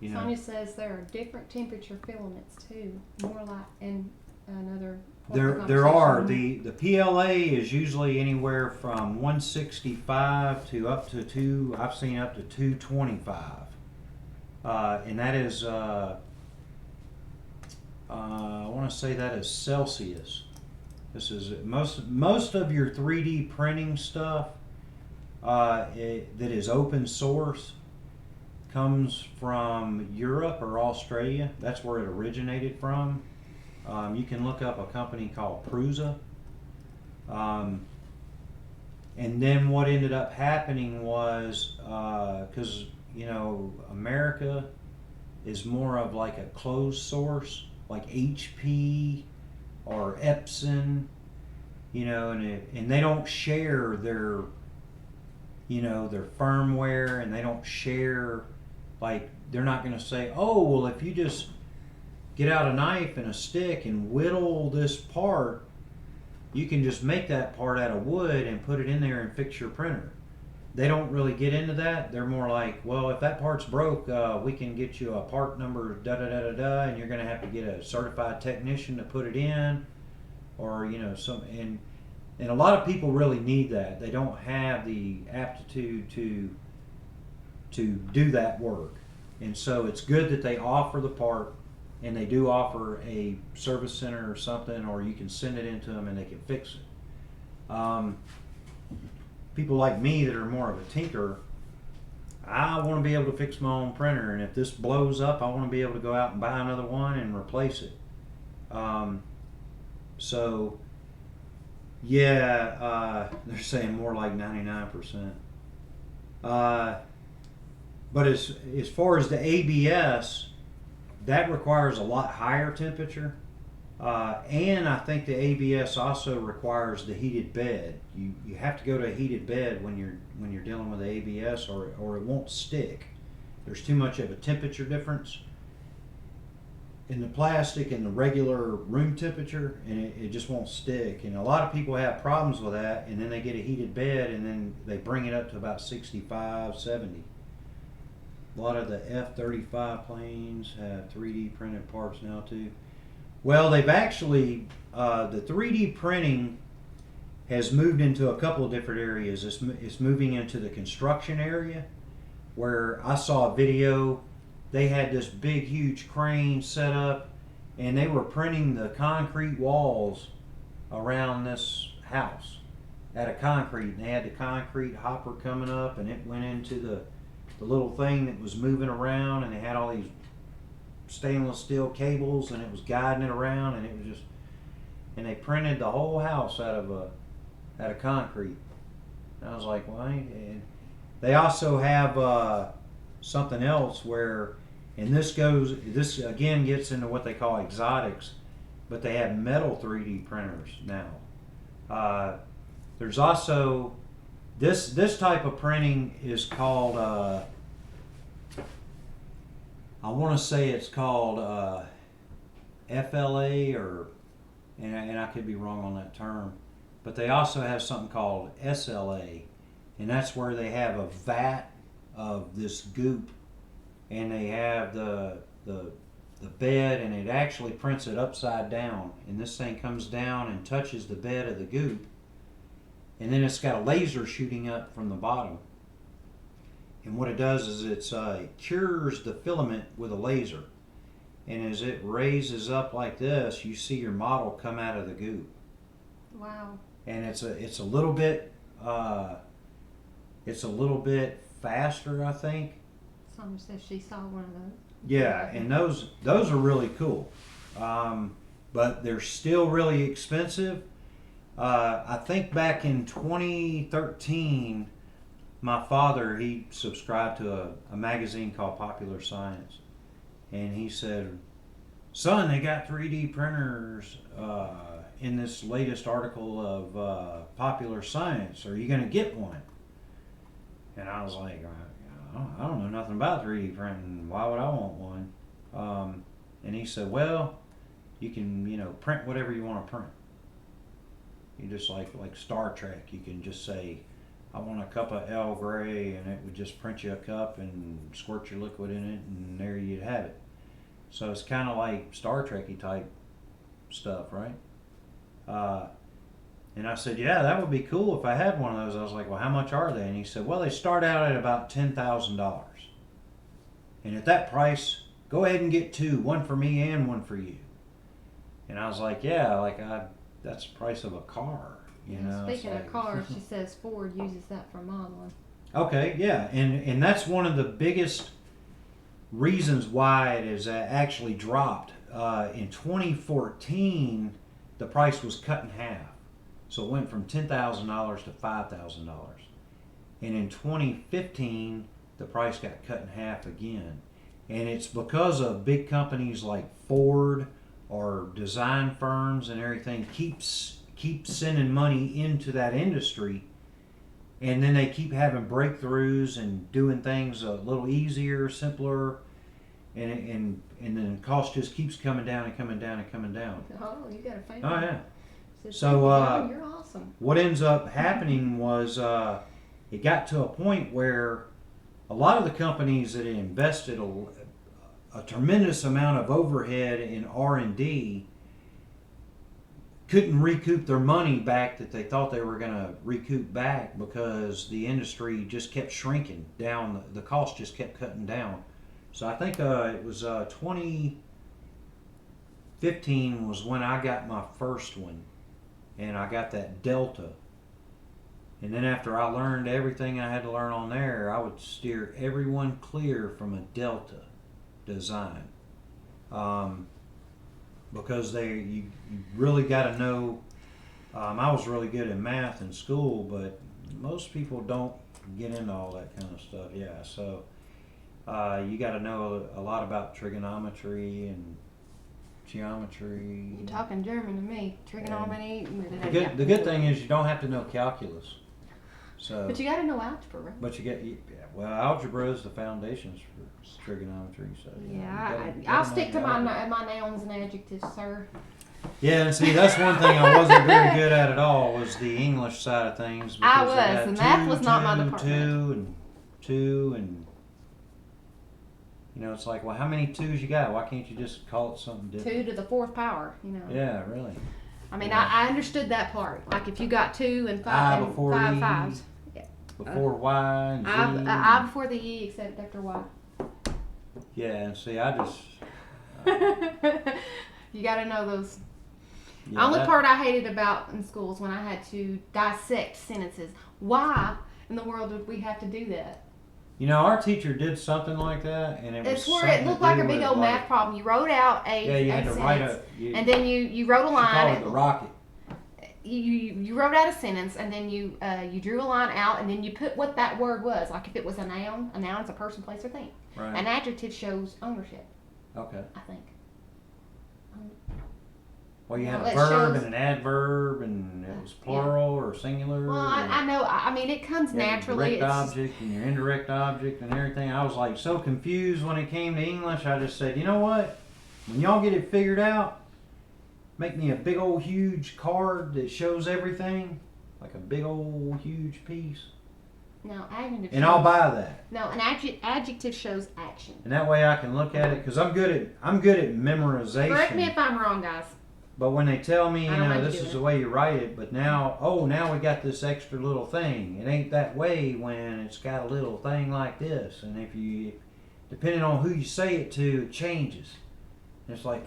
Sonia says there are different temperature filaments too, more like in another. There are the PLA is usually anywhere from 165 to up to I've seen up to 225, and that is I want to say that is Celsius. This is most of your 3D printing stuff that is open source comes from Europe or Australia. That's where it originated from. You can look up a company called Prusa. And then what ended up happening was, because America is more of like a closed source, like HP or Epson, and they don't share their firmware, and they don't share, like, they're not going to say, oh, well, if you just get out a knife and a stick and whittle this part, you can just make that part out of wood and put it in there and fix your printer. They don't really get into that. They're more like, well, if that part's broke, we can get you a part number, da-da-da-da-da, and you're going to have to get a certified technician to put it in, or, and a lot of people really need that. They don't have the aptitude to do that work. And so it's good that they offer the part, and they do offer a service center or something, or you can send it into them and they can fix it. People like me that are more of a tinker, I want to be able to fix my own printer, and if this blows up, I want to be able to go out and buy another one and replace it. So, yeah, they're saying more like 99%. But as far as the ABS, that requires a lot higher temperature. And I think the ABS also requires the heated bed. You have to go to a heated bed when you're dealing with the ABS, or it won't stick. There's too much of a temperature difference in the plastic and the regular room temperature, and it just won't stick. And a lot of people have problems with that, and then they get a heated bed, and then they bring it up to about 65, 70. A lot of the F-35 planes have 3D printed parts now too. Well, they've actually, the 3D printing has moved into a couple of different areas. It's moving into the construction area, where I saw a video. They had this big, huge crane set up, and they were printing the concrete walls around this house out of concrete. And they had the concrete hopper coming up, and it went into the little thing that was moving around, and they had all these stainless steel cables, and it was guiding it around, and it was just, and they printed the whole house out of concrete. And I was like, well, and they also have something else where, and this again gets into what they call exotics, but they have metal 3D printers now. There's also this type of printing is called I want to say it's called FLA, and I could be wrong on that term, but they also have something called SLA, and that's where they have a vat of this goop, and they have the bed, and it actually prints it upside down, and this thing comes down and touches the bed of the goop, and then it's got a laser shooting up from the bottom. And what it does is it cures the filament with a laser. And as it raises up like this, you see your model come out of the goop. Wow. And it's a little bit faster, I think. Someone says she saw one of those. Yeah, and those are really cool. But they're still really expensive. I think back in 2013, my father, he subscribed to a magazine called Popular Science, and he said, son, they got 3D printers in this latest article of Popular Science. Are you going to get one? And I was like, I don't know nothing about 3D printing. Why would I want one? And he said, well, you can, print whatever you want to print. You just like Star Trek, you can just say, I want a cup of Earl Grey, and it would just print you a cup and squirt your liquid in it, and there you'd have it. So it's kind of like Star Trek-y type stuff, right? And I said, yeah, that would be cool if I had one of those. I was like, well, how much are they? And he said, well, they start out at about $10,000. And at that price, go ahead and get two, one for me and one for you. And I was like, yeah, that's the price of a car. Speaking of cars, she says Ford uses that for modeling. Okay, yeah, and that's one of the biggest reasons why it has actually dropped. In 2014, the price was cut in half, so it went from $10,000 to $5,000. And in 2015, the price got cut in half again, and it's because of big companies like Ford or design firms and everything keep sending money into that industry, and then they keep having breakthroughs and doing things a little easier, simpler, and then the cost just keeps coming down and coming down and coming down. Oh, you got a fan. Oh yeah. So you're awesome. What ends up happening was it got to a point where a lot of the companies that had invested a tremendous amount of overhead in R&D couldn't recoup their money back that they thought they were going to recoup back, because the industry just kept shrinking down. The cost just kept cutting down. So I think it was 2015 was when I got my first one, and I got that Delta. And then after I learned everything I had to learn on there, I would steer everyone clear from a delta design. Because you really got to know. I was really good at math in school, but most people don't get into all that kind of stuff. Yeah, so you got to know a lot about trigonometry and geometry. You're talking German to me. Trigonometry. The good thing is you don't have to know calculus. So, But you got to know algebra, right? but you get well, algebra is the foundations for trigonometry. So Yeah, I'll stick to my nouns and adjectives, sir. Yeah, and see, that's one thing I wasn't very good at all was the English side of things. I because was, had and math was not my department. Two, and you know, it's like, well, how many twos you got? Why can't you just call it something different? 2 to the 4th power, you know. Yeah, really. I mean, Yeah. I understood that part. Like if you got 2 and 5 I and before 5 E, fives. before Y and Z. I before the E except after Y. Yeah, and see, I just. You got to know those. Yeah, Only that- part I hated about in school is when I had to dissect sentences. Why in the world would we have to do that? You know, our teacher did something like that, and it was It's where something it to looked like do a big with, old like, math problem. You wrote out Yeah, you a had to sentence, write and then you wrote a she line. called it and the rocket. you wrote out a sentence, and then you drew a line out, and then you put what that word was. Like if it was a noun is a person, place, or thing. Right. An adjective shows ownership, Okay. I think. Well, you had Well, a it verb shows- and an adverb, and it was plural or singular. Well, I know. I mean, it comes You had your naturally. direct object and your indirect object and everything. I was like so confused when it came to English. I just said, you know what? When y'all get it figured out, make me a big old huge card that shows everything, like a big old huge piece, No, adjective. and I'll buy that. No, an adjective shows action. And that way I can look at it because I'm good at memorization. Correct me if I'm wrong, guys. But when they tell me, you I don't know, like this doing is it. the way you write it, but now we got this extra little thing. It ain't that way when it's got a little thing like this. And if you, depending on who you say it to, it changes. And it's like,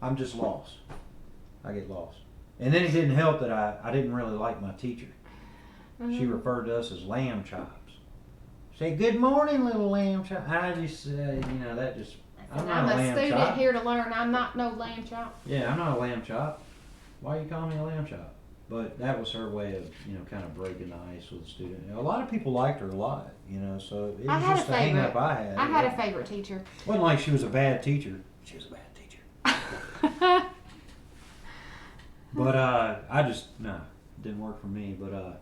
I'm just lost. I get lost. And then it didn't help that I didn't really like my teacher. She referred to us as lamb chops. Say, good morning, little lamb chop. I just, you know, that just, I'm not I'm a a lamb student chop. here to learn. I'm not no lamb chop. Yeah, I'm not a lamb chop. Why you calling me a lamb chop? But that was her way of, you know, kind of breaking the ice with the student. A lot of people liked her a lot, you know, so it I was had just a a hang up favorite. I had. I had a favorite teacher. It wasn't like she was a bad teacher. She was a bad teacher. But I just no, it didn't work for me. But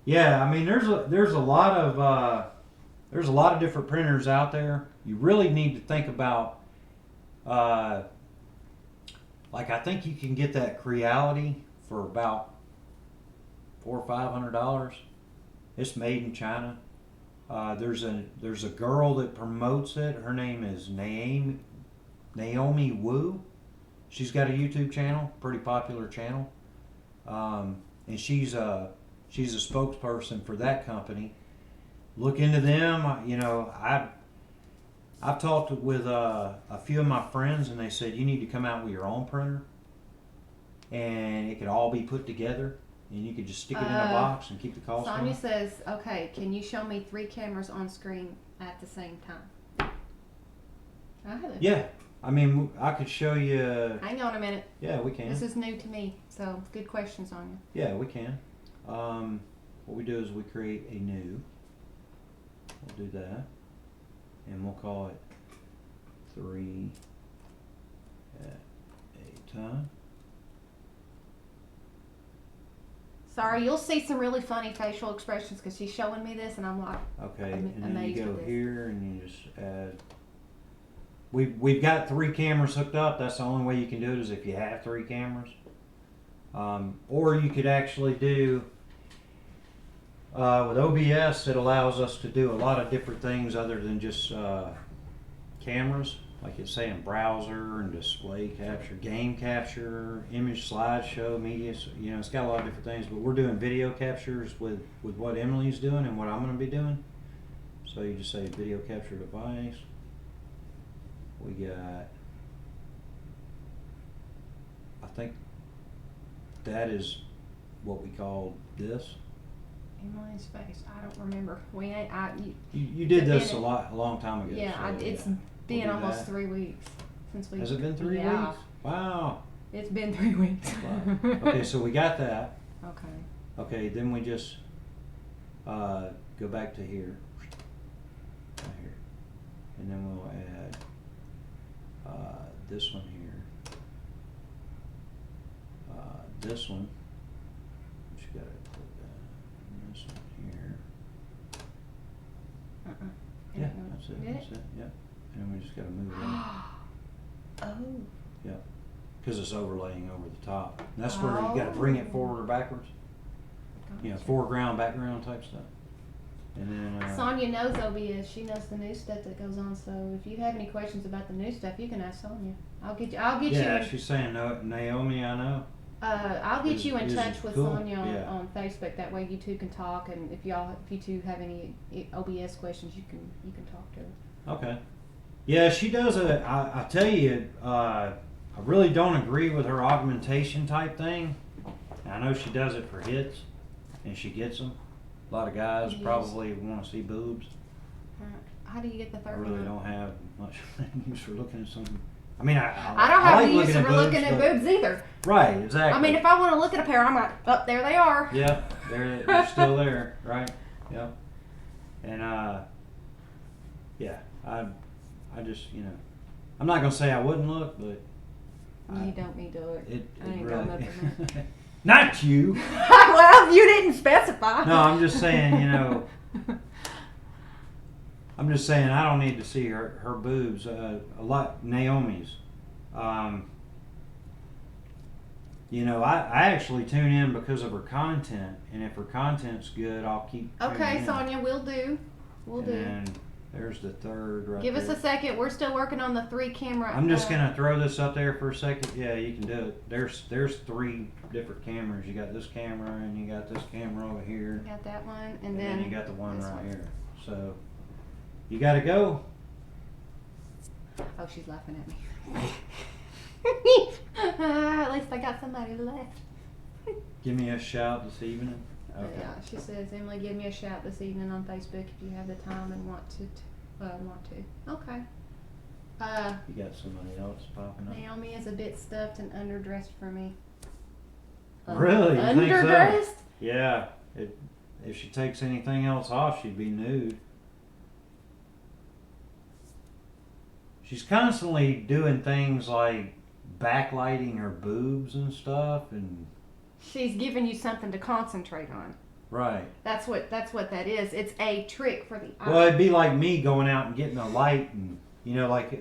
yeah, I mean, there's a lot of different printers out there. You really need to think about like I think you can get that Creality for about $400 or $500. It's made in China. There's a girl that promotes it. Her name is Naomi Wu. She's got a YouTube channel, pretty popular channel, and she's a spokesperson for that company. Look into them. You know, I've talked with a few of my friends, and they said you need to come out with your own printer, and it could all be put together, and you could just stick it in a box and keep the cost Sonia down. says, okay, can you show me 3 cameras on screen at the same time? I have it. Yeah, I mean, I could show you. Hang on a minute. Yeah, we can. This is new to me, so good question, Sonia. Yeah, we can. What we do is we create a new. We'll do that, and we'll call it 3 at a time. Sorry, you'll see some really funny facial expressions because she's showing me this, and I'm like, Okay, I'm and then you amazed go with this. here and you just add. We've got 3 cameras hooked up. That's the only way you can do it is if you have 3 cameras. Or you could actually do with OBS. It allows us to do a lot of different things other than just cameras, like it's saying browser and display capture, game capture, image slideshow, media. You know, it's got a lot of different things. But we're doing video captures with what Emily's doing and what I'm going to be doing. So you just say video capture device. We got, I think that is what we call this. Emily's face. I don't remember. We ain't. You did It's this been- a long time ago. Yeah, so, it's We'll been do almost that. 3 weeks since we. Has it been 3 Yeah. weeks? Wow. It's been 3 weeks. Wow. Okay, so we got that. Okay. Okay, then we just go back to here. Right here. And then we'll add this one here. This one. Just gotta put this one here. Yeah, that's it. Get That's it. Yep. And then we just gotta move it up. Oh. Because it's overlaying over the top. And that's where you gotta bring it forward or backwards. You know, foreground, background type stuff. And then Sonia knows OBS. She knows the new stuff that goes on. So if you have any questions about the new stuff, you can ask Sonia. I'll get yeah, you. she's saying no, Naomi, I know. I'll get you in is touch with cool. Sonia Yeah. on Facebook. That way you two can talk. And if you two have any OBS questions, you can talk to her. Okay. Yeah, she does I tell you, I really don't agree with her augmentation type thing. I know she does it for hits, and she gets them. A lot of guys Yes. probably want to see boobs. How do you get the I third really one? don't have much use for looking at something. I mean, I don't have like the use looking for at looking at but- boobs either. Right, exactly. I mean, if I want to look at a pair, I'm like, oh, there they are. Yeah, they're still there, right? Yep. And yeah, I just I'm not gonna say I wouldn't look, but You don't need to look. it I ain't really got nothing. not you. Well, you didn't specify. No, I'm just saying, I'm just saying I don't need to see her boobs. A lot Naomi's. I actually tune in because of her content, and if her content's good, I'll keep tuning Okay, in. Sonia, we'll do. We'll do. And there's the third right Give there. us a second. We're still working on the 3 camera. I'm just gonna throw this up there for a second. Yeah, you can do it. There's 3 different cameras. You got this camera, and you got this camera over here, Got that one, and then you got the one this right one. here. So you gotta go. Oh, she's laughing at me. At least I got somebody to laugh. Give me a shout this evening. Okay. Yeah, she says, Emily, give me a shout this evening on Facebook if you have the time and want to. Okay. You got somebody else popping up. Naomi is a bit stuffed and underdressed for me. Really? You think so? Underdressed? Yeah. If she takes anything else off, she'd be nude. She's constantly doing things like backlighting her boobs and stuff, and She's giving you something to concentrate on. right. That's what that is. It's a trick for the eye. Well, it'd be like me going out and getting a light, and like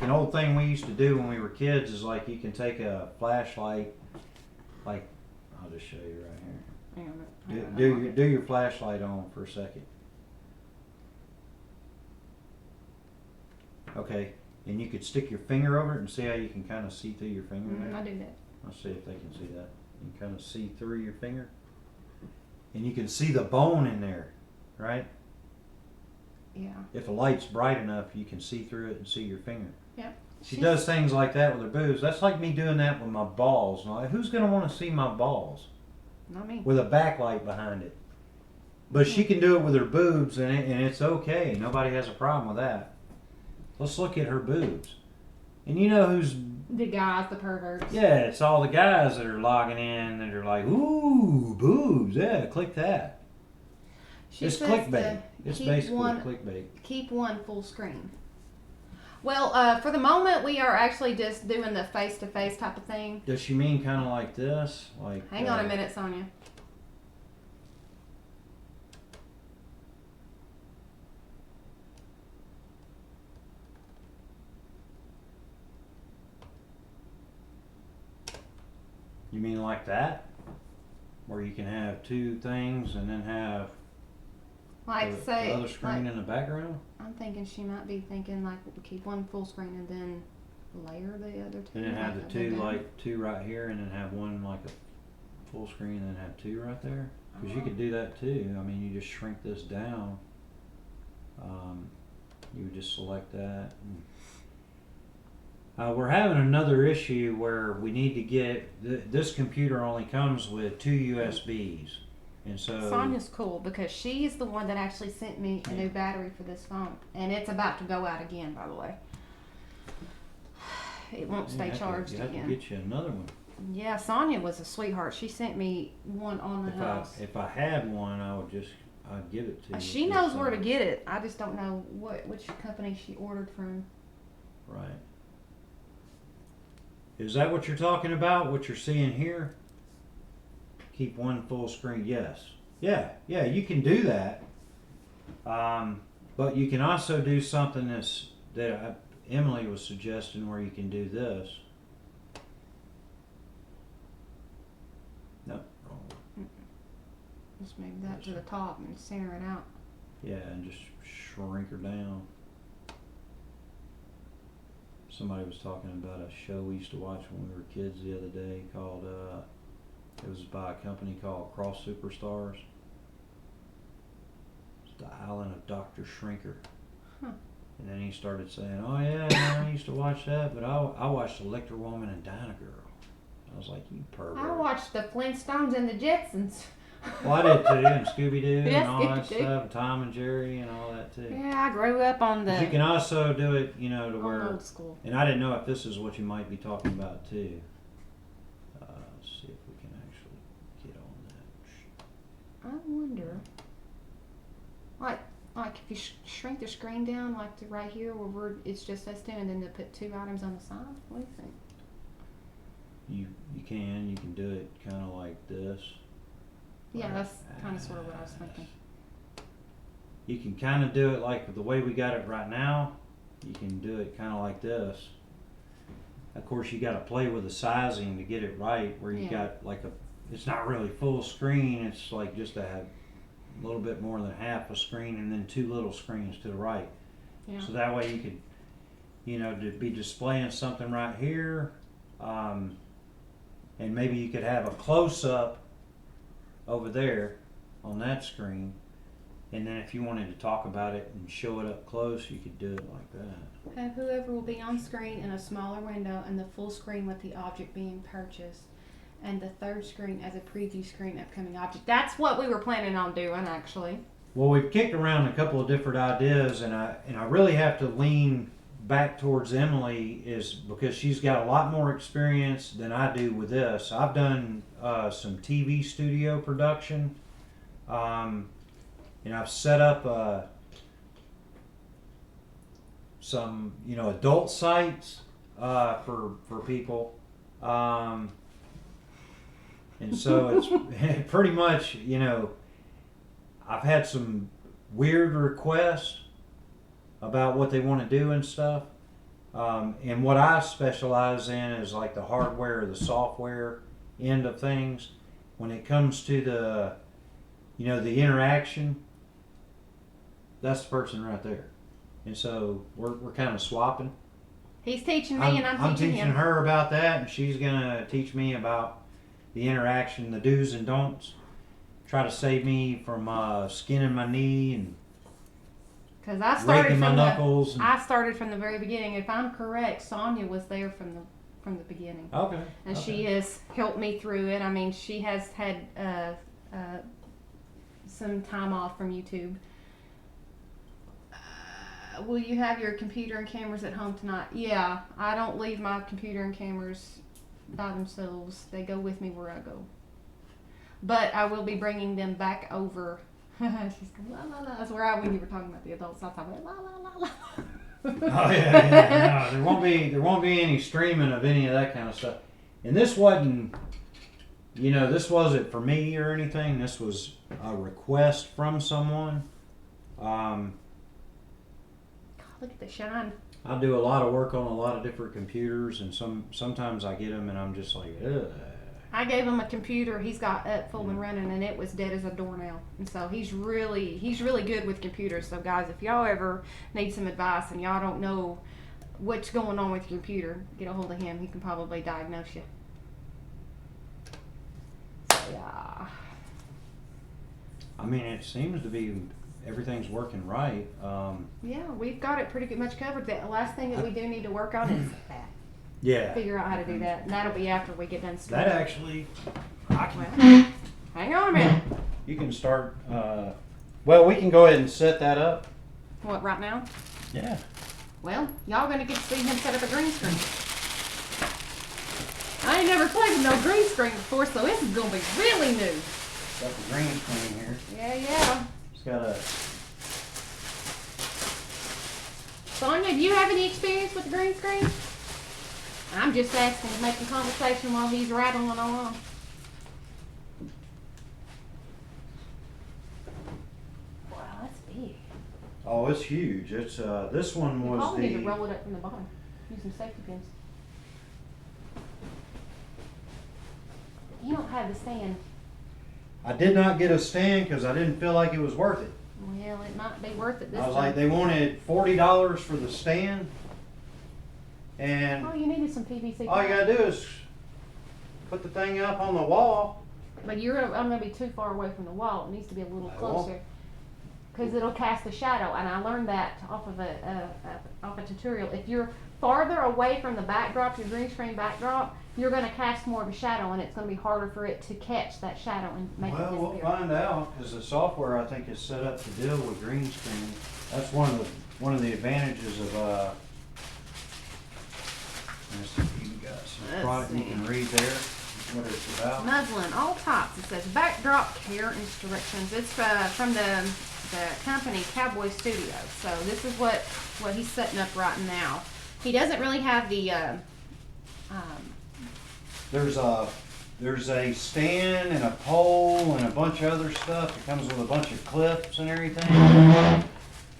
an old thing we used to do when we were kids is like you can take a flashlight, like I'll just show you right here. Hang on. Do your flashlight on for a second. Okay, and you could stick your finger over it and see how you can kind of see through your finger there. I do that. Let's see if they can see that. You can kind of see through your finger, and you can see the bone in there, right? Yeah. If the light's bright enough, you can see through it and see your finger. Yeah. She does things like that with her boobs. That's like me doing that with my balls. Now, who's gonna want to see my balls Not me. with a backlight behind it? But she can do it with her boobs, and it's okay. Nobody has a problem with that. Let's look at her boobs. And you know who's... The guys, the perverts. Yeah, it's all the guys that are logging in that are like, ooh, boobs. Yeah, click that. She It's says clickbait. to It's keep basically one, clickbait. Keep one full screen. Well, for the moment, we are actually just doing the face-to-face type of thing. Does she mean kind of like this? Like Hang on a minute, Sonia. You mean like that? Where you can have 2 things and then have Like, the say, other screen like, in the background? I'm thinking she might be thinking, like, keep one full screen and then layer the other 2. And then have like the up 2 and down. like 2 right here, and then have one like a full screen, and then have 2 right there. Because you Oh. could do that too. I mean, you just shrink this down. You would just select that. We're having another issue where we need to get this computer only comes with 2 USBs. And so Sonia's cool because she's the one that actually sent me a new battery for this phone, and it's about to go out again. By the way, it won't stay charged you have again. to get you another one. Yeah, Sonia was a sweetheart. She sent me one on the house. If I had one, I'd give it to you. She knows where to get it. I just don't know which company she ordered from. Right. Is that what you're talking about? What you're seeing here? Keep one full screen. Yes. Yeah. You can do that. But you can also do something Emily was suggesting where you can do this. Nope. Wrong one. Just move that to the top and center it out. Yeah, and just shrink her down. Somebody was talking about a show we used to watch when we were kids the other day called, it was by a company called Cross Superstars. It's the Island of Dr. Shrinker. Huh. And then he started saying, oh yeah, I used to watch that, but I watched Electra Woman and Dinah Girl. I was like, you pervert. I watched the Flintstones and the Jetsons. Well, I did too, and Scooby-Doo Yes, and all that Scooby-Doo. stuff, and Tom and Jerry and all that too. Yeah, I grew up on But you the can also do it, to where, old school. and I didn't know if this is what you might be talking about too. Let's see if we can actually get on that. I wonder, like if you shrink the screen down, like to right here where it's just us two, and then to put two items on the side. What do you think? You can do it kind of like this. Yeah, that's kind of sort of what I was thinking. You can kind of do it like the way we got it right now. You can do it kind of like this. Of course, you got to play with the sizing to get it right. Where you got like it's not really full screen. It's like just a little bit more than half a screen, and then two little screens to the right. Yeah. So that way you could, to be displaying something right here, and maybe you could have a close up over there on that screen, and then if you wanted to talk about it and show it up close, you could do it like that. Have whoever will be on screen in a smaller window and the full screen with the object being purchased, and the third screen as a preview screen upcoming object. That's what we were planning on doing, actually. Well, we've kicked around a couple of different ideas, and I really have to lean back towards Emily is because she's got a lot more experience than I do with this. I've done some TV studio production, and I've set up some adult sites for people, and so it's pretty much I've had some weird requests about what they want to do and stuff. And what I specialize in is like the hardware or the software end of things. When it comes to the interaction, that's the person right there. And so we're kind of swapping. He's teaching me, and I'm teaching him. her about that, and she's gonna teach me about the interaction, the do's and don'ts. Try to save me from skinning my knee and Because I started raking my knuckles. I started from the very beginning. If I'm correct, Sonia was there from the beginning, Okay. and she has helped me through it. I mean, she has had some time off from YouTube. Will you have your computer and cameras at home tonight? Yeah, I don't leave my computer and cameras by themselves. They go with me where I go. But I will be bringing them back over. She's going, la la la. That's where when you were talking about the adults, I thought, la la la la. Oh yeah. No, there won't be any streaming of any of that kind of stuff. And this wasn't, this wasn't for me or anything. This was a request from someone. Look at the shine. I do a lot of work on a lot of different computers, and sometimes I get them and I'm just like, ugh. I gave him a computer he's got up full and running, and it was dead as a doornail. And so he's really good with computers. So guys, if y'all ever need some advice and y'all don't know what's going on with your computer, get a hold of him. He can probably diagnose you. So yeah. I mean, it seems to be everything's working right. Yeah, we've got it pretty much covered. The last thing that we do need to work on is that. Yeah. Figure out how to do that. And that'll be after we get done That studying. actually, I can. Well, hang on a minute. You can start, well, we can go ahead and set that up. What, right now? Yeah. Well, y'all gonna get to see him set up a green screen. I ain't never played with no green screen before, so this is gonna be really new. Got the green screen here. Yeah. It's got a, Sonia, do you have any experience with the green screen? I'm just asking, making conversation while he's rattling along. Wow, that's big. oh, it's huge. It's, this one You was probably need to the, roll it up from the bottom. Use some safety pins. You don't have the stand. I did not get a stand because I didn't feel like it was worth it. Well, it might be worth it this I was time. like, they wanted $40 for the stand. And Oh, you needed some PVC. all you pipe. gotta do is put the thing up on the wall. But I'm gonna be too far away from the wall. It needs to be a little I won't. closer. Because it'll cast a shadow, and I learned that off of a tutorial. If you're farther away from the backdrop, your green screen backdrop, you're gonna cast more of a shadow, and it's gonna be harder for it to catch that shadow and make it Well, we'll disappear. find out because the software I think is set up to deal with green screen. That's one of the advantages of let's see if you got some Let's product you see. can read there. What it's about. Muslin, all types. It says backdrop care instructions. It's from the company Cowboy Studio. So this is what he's setting up right now. He doesn't really have the There's a stand and a pole and a bunch of other stuff. It comes with a bunch of clips and everything.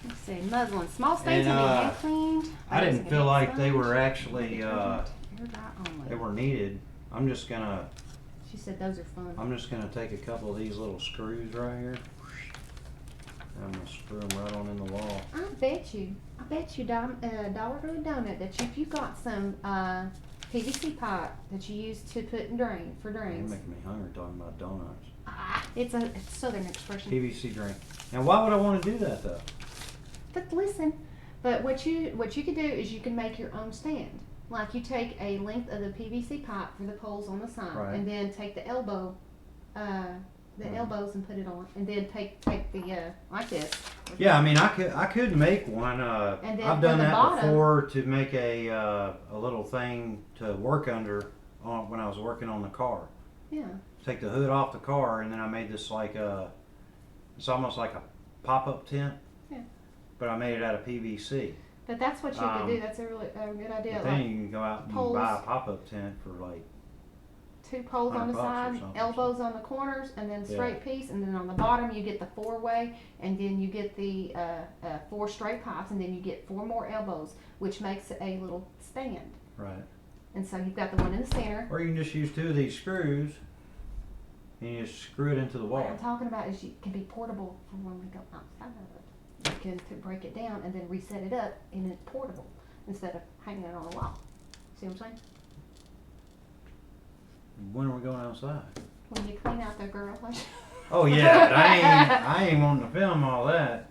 let's see, muslin. Small stains And, can be hand cleaned. I didn't feel like they were actually Air dry only. they were needed. I'm just gonna Those are fun. take a couple of these little screws right here. I'm gonna screw them right on in the wall. I bet you, Dollar to a Donut, that if you got some PVC pipe that you use to put in You're drains. making me hungry talking about donuts. It's a southern expression. PVC drain. And why would I want to do that though? But listen, what you could do is you can make your own stand. Like you take a length of the PVC pipe for the poles on the side, Right. and then take the elbow, elbows and put it on, and then take the like this. Yeah, I mean, I could make one. And then I've for done the that bottom- before to make a little thing to work under when I was working on the car. Yeah. Take the hood off the car, and then I made this like it's almost like a pop-up tent. Yeah. But I made it out of PVC. But that's what you could do. That's a really good idea. But then Like you can go out and poles. buy a pop-up tent for like 2 poles on the $100 or side, something. elbows on the corners, and then straight piece, and then on the bottom you get the 4-way, and then you get the 4 straight pipes, and then you get 4 more elbows, which makes it a little stand. right. And so you've got the one in the center. Or you can just use 2 of these screws, and you just screw it into the What wall. I'm talking about is it can be portable for when we go outside of it. You can break it down and then reset it up, and it's portable instead of hanging it on a wall. See what I'm saying? When are we going outside? When you clean out the garage. Oh yeah, but I ain't wanting to film all that.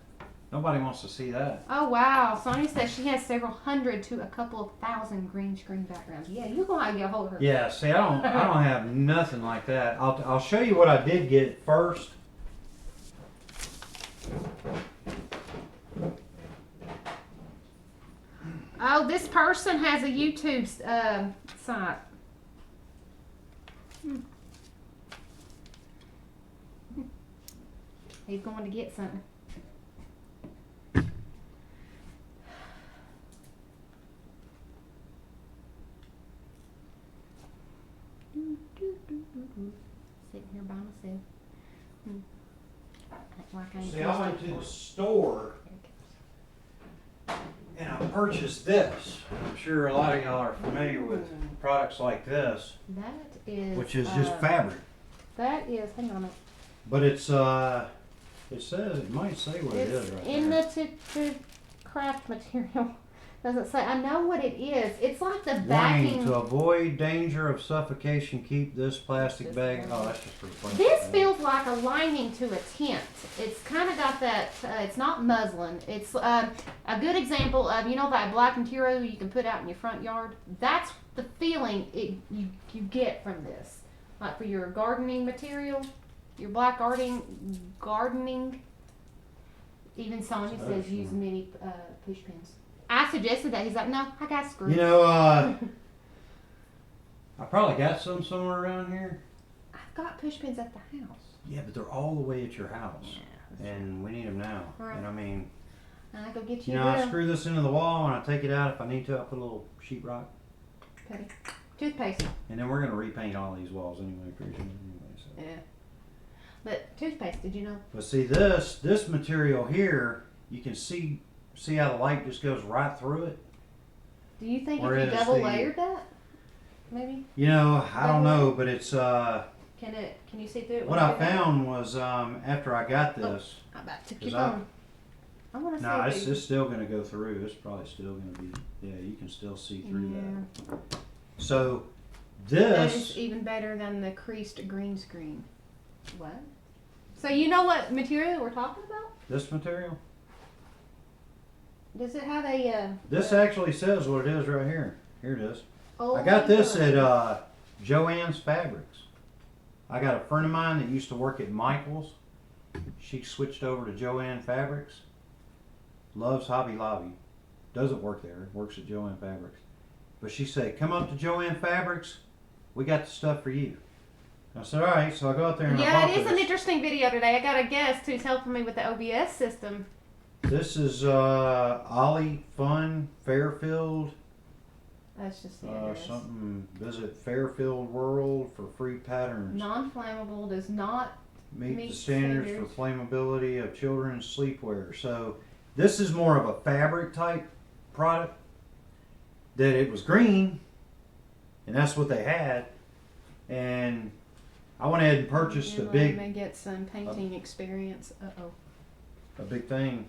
Nobody wants to see that. Oh wow, Sonia says she has several hundred to a couple of thousand green screen backgrounds. Yeah, you're gonna have to get a hold of her. Yeah, see, I don't have nothing like that. I'll show you what I did get first. Oh, this person has a YouTube site. He's going to get something. Sitting here by myself. Act like I ain't See, I went to the store and I purchased this. I'm sure a lot of y'all are familiar with products like this, That is. which is just fabric. That is. Hang on a minute. But it's it says, it might say what it is It's right in there. the to craft material. Doesn't say. I know what it is. It's like the Warning, backing. to avoid danger of suffocation, keep this plastic bag. Oh, that's just for the plastic This bag. feels like a lining to a tent. It's kind of got that. It's not muslin. It's a good example of that black material you can put out in your front yard. That's the feeling you get from this. Like for your gardening material, Your black gardening. Even Sonya says use mini push pins. I suggested that. He's like, no, I got screws. You know, I probably got some somewhere around here. I've got push pins at the house. Yeah, but they're all the way at your house, and we need them now. Right. And I mean, I go get you you. know, I screw this into the wall and I take it out if I need to. I put a little sheetrock, Petty. Toothpaste. and then we're gonna repaint all these walls anyway, pretty soon anyway. So. Yeah. But toothpaste, did you know? But see this material here, you can see how the light just goes right through it. Do you think if Whereas you double the- layered that, maybe You know, I don't know, but it's can you see through it? what I found was after I got this. I about took 'Cause your phone. I want to No, see. it's still gonna go through. It's probably still gonna be. Yeah, you can still see through that. So That is this. even better than the creased green screen. What? So you know what material we're talking about? This material. Does it have a? This actually says what it is right here. Here it is. Old I got this color? at Joann's Fabrics. I got a friend of mine that used to work at Michael's. She switched over to Joann Fabrics. Loves Hobby Lobby. Doesn't work there. Works at Joann Fabrics. But she said, "Come up to Joann Fabrics. We got the stuff for you." I said, "All right." So I go out there and I Yeah, bought it is this. an interesting video today. I got a guest who's helping me with the OBS system. This is Ollie Fun Fairfield. That's just the address. Something. Visit Fairfield World for free patterns. Non-flammable, does not. Meet the Meet standards standards. for flammability of children's sleepwear. So this is more of a fabric type product. That it was green, and that's what they had. And I went ahead and purchased You a big may get some painting experience. a big thing.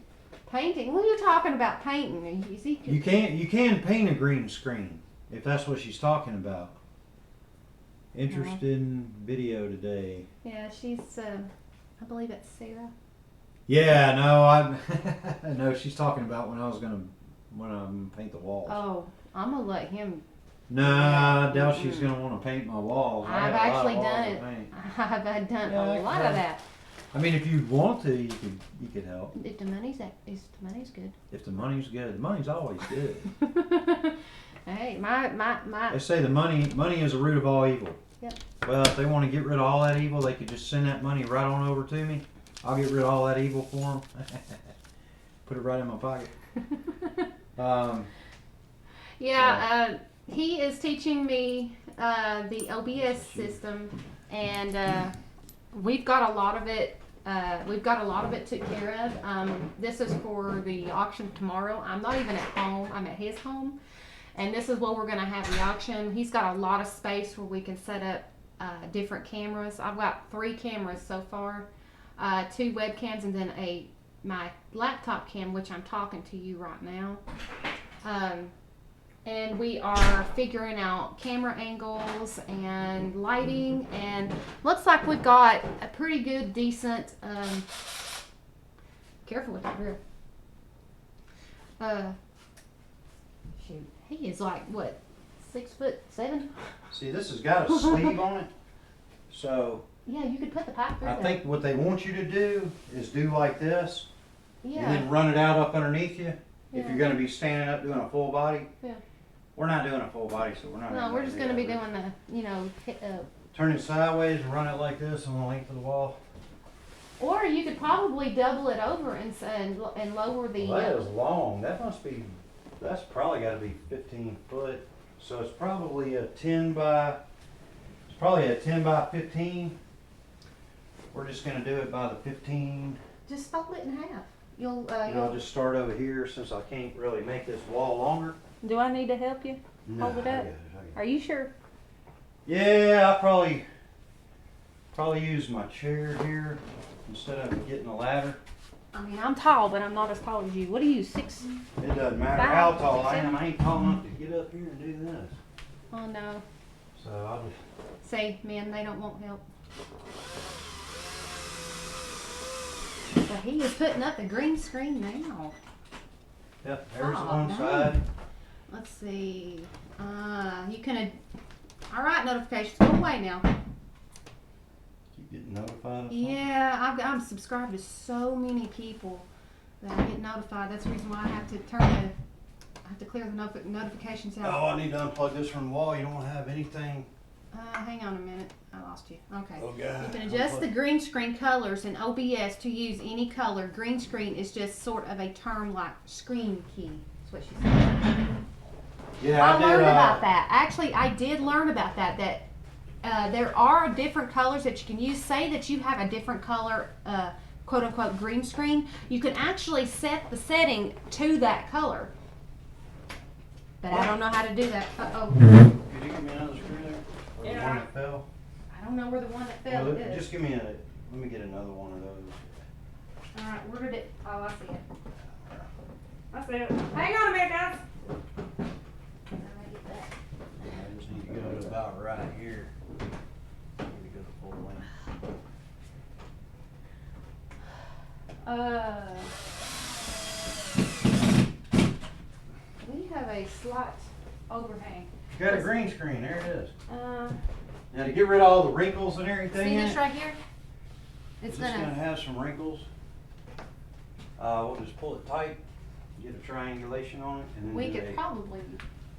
Painting? What are you talking about? Painting? You see? You can paint a green screen if that's what she's talking about. Interesting video today. Yeah, she's. I believe it's Sarah. Yeah, no, I no, she's talking about when I'm paint the walls. Oh, I'm gonna let him. Nah, I doubt she's gonna want to paint my walls. I I've got a lot of actually walls done to it. paint. I've done Yeah, a lot of that. I mean, if you want to, you could help. If the money's good. If the money's good, the money's always good. Hey, my. They say the money is the root of all evil. Yep. Well, if they want to get rid of all that evil, they could just send that money right on over to me. I'll get rid of all that evil for them. Put it right in my pocket. He is teaching me the OBS system, and we've got a lot of it. Took care of. This is for the auction tomorrow. I'm not even at home. I'm at his home, and this is where we're gonna have the auction. He's got a lot of space where we can set up different cameras. I've got 3 cameras so far, 2 webcams, and then my laptop cam, which I'm talking to you right now. And we are figuring out camera angles and lighting, and looks like we've got a pretty good, decent, careful with that grill. Shoot, he is like, what, 6'7"? See, this has got a sleeve on it. So Yeah, you could put the pipe through I there. think what they want you to do is do like this, and Yeah, then run it out up underneath you. If Yeah. you're going to be standing up doing a full body. Yeah. We're not doing a full body, so we're not. no, we're just gonna be that. doing the, Turn it sideways and run it like this on the length of the wall. or you could probably double it over and lower the. Well, that is long. That's probably got to be 15 foot. So it's probably a 10 by 15. We're just gonna do it by the 15. Just fold it in half. You'll. And I'll just start over here since I can't really make this wall longer. Do I need to help you? Hold it I up. got it. Are you sure? Yeah, I'll probably use my chair here instead of getting a ladder. I mean, I'm tall, but I'm not as tall as you. What are you, 6? It doesn't matter 5, how tall I 6, am. I ain't tall enough to get up here and do this. Oh no. So I'll just. Say, men, they don't want help. But he is putting up the green screen now. Yep, there's Oh, one nice. side. Let's see. You can. All right, notifications go away now. Keep Get notified of something? Yeah, I'm subscribed to so many people that I get notified. That's the reason why I have to I have to clear the notifications Oh, out. I need to unplug this from the wall. You don't want to have anything. Hang on a minute. I lost you. Okay. Oh, God. You can adjust the green screen colors in OBS to use any color. Green screen is just sort of a term like screen key. That's what she said. Yeah, I I did. learned about that. Actually, I did learn about that. There are different colors that you can use. Say that you have a different color, quote unquote, green screen. You can actually set the setting to that color. But I don't know how to do that. Uh-oh. Could you give me another screw there? Or the Yeah. one that fell? I don't know where the one that fell Well, is. just give me let me get another one of those. All right, where did it? Oh, I see it. I see it. Hang on a minute, guys. I just need to go to about right here. I need to go to full length. We have a slight overhang. Got a green screen, there it is. Uh, Now to get rid of all the wrinkles and everything see in this it, right here? It's gonna gonna. have some wrinkles. We'll just pull it tight, get a triangulation on it, and then We do could a- probably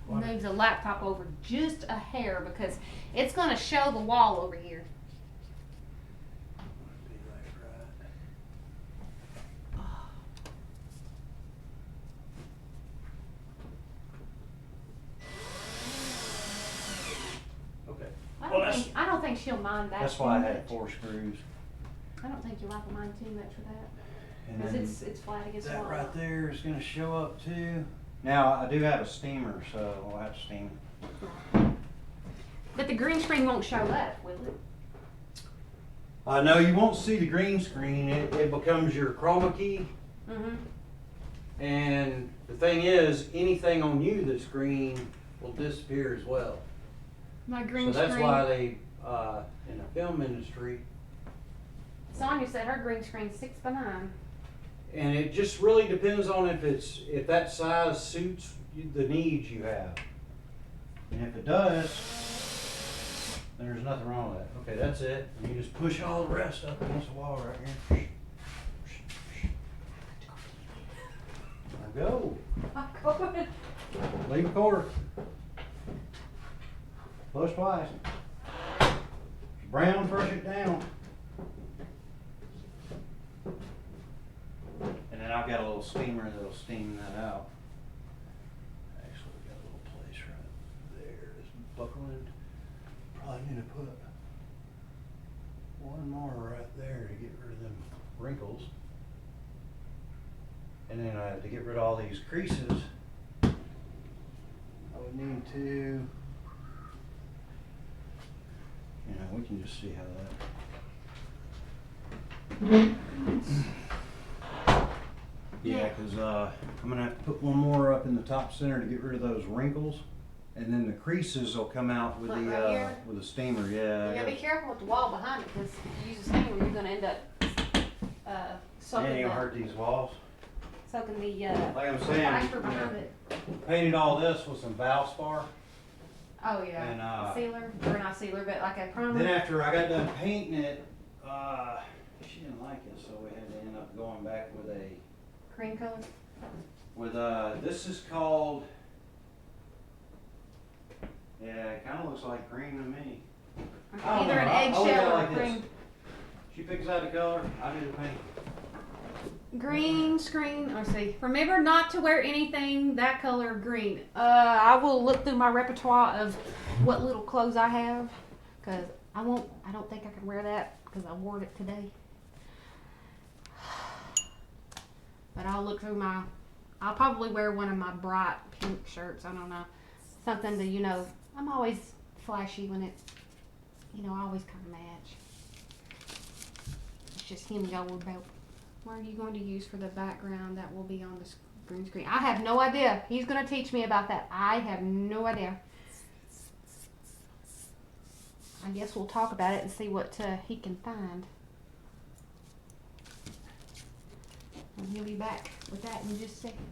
What? move the laptop over just a hair because it's gonna show the wall over here. Be like right. Okay. Well, I don't think she'll mind that. That's too why I much. had 4 screws. I don't think your wife will mind too much for that And because then it's flat against the that wall. right there is gonna show up too. Now I do have a steamer, so we'll have to steam it. But the green screen won't show up, will it? No, you won't see the green screen. It becomes your chroma key. Mm-hmm. And the thing is, anything on you that's green will disappear as well. My green So that's screen. why they, in the film industry, Sonya said her green screen's 6x9. and it just really depends on if that size suits the needs you have. And if it does, then there's nothing wrong with that. Okay, that's it. And you just push all the rest up against the wall right here. Now go. Leave a quarter. Push twice. Brown, brush it down. And then I've got a little steamer that'll steam that out. Actually, we got a little place right there. It's buckling. Probably need to put one more right there to get rid of them wrinkles. And then to get rid of all these creases, I would need to, we can just see how that. Yeah, because I'm gonna have to put one more up in the top center to get rid of those wrinkles, and then the creases will come out with Like the right here? with the steamer. Yeah. You gotta be careful with the wall behind it because if you use a steamer, you're gonna end up soaking And you'll the, hurt these walls. soaking the Like I'm saying, plaster behind it. painted all this with some Valspar. Oh yeah, And, sealer or not sealer, but like a primer. Then after I got done painting it, she didn't like it, so we had to end up going back with Cream color. this is called, yeah, it kind of looks like cream to me. I don't Either know. an I look at it eggshell or like this. cream. She picks out the color, I do the paint. Green screen. Let's see. Remember not to wear anything that color green. I will look through my repertoire of what little clothes I have, cause I don't think I can wear that because I wore it today. But I'll look through I'll probably wear one of my bright pink shirts. I don't know, something to I'm always flashy when it, I always kind of match. It's just him gold belt. What are you going to use for the background that will be on the green screen? I have no idea. He's going to teach me about that. I have no idea. I guess we'll talk about it and see what he can find. And he'll be back with that in just a second.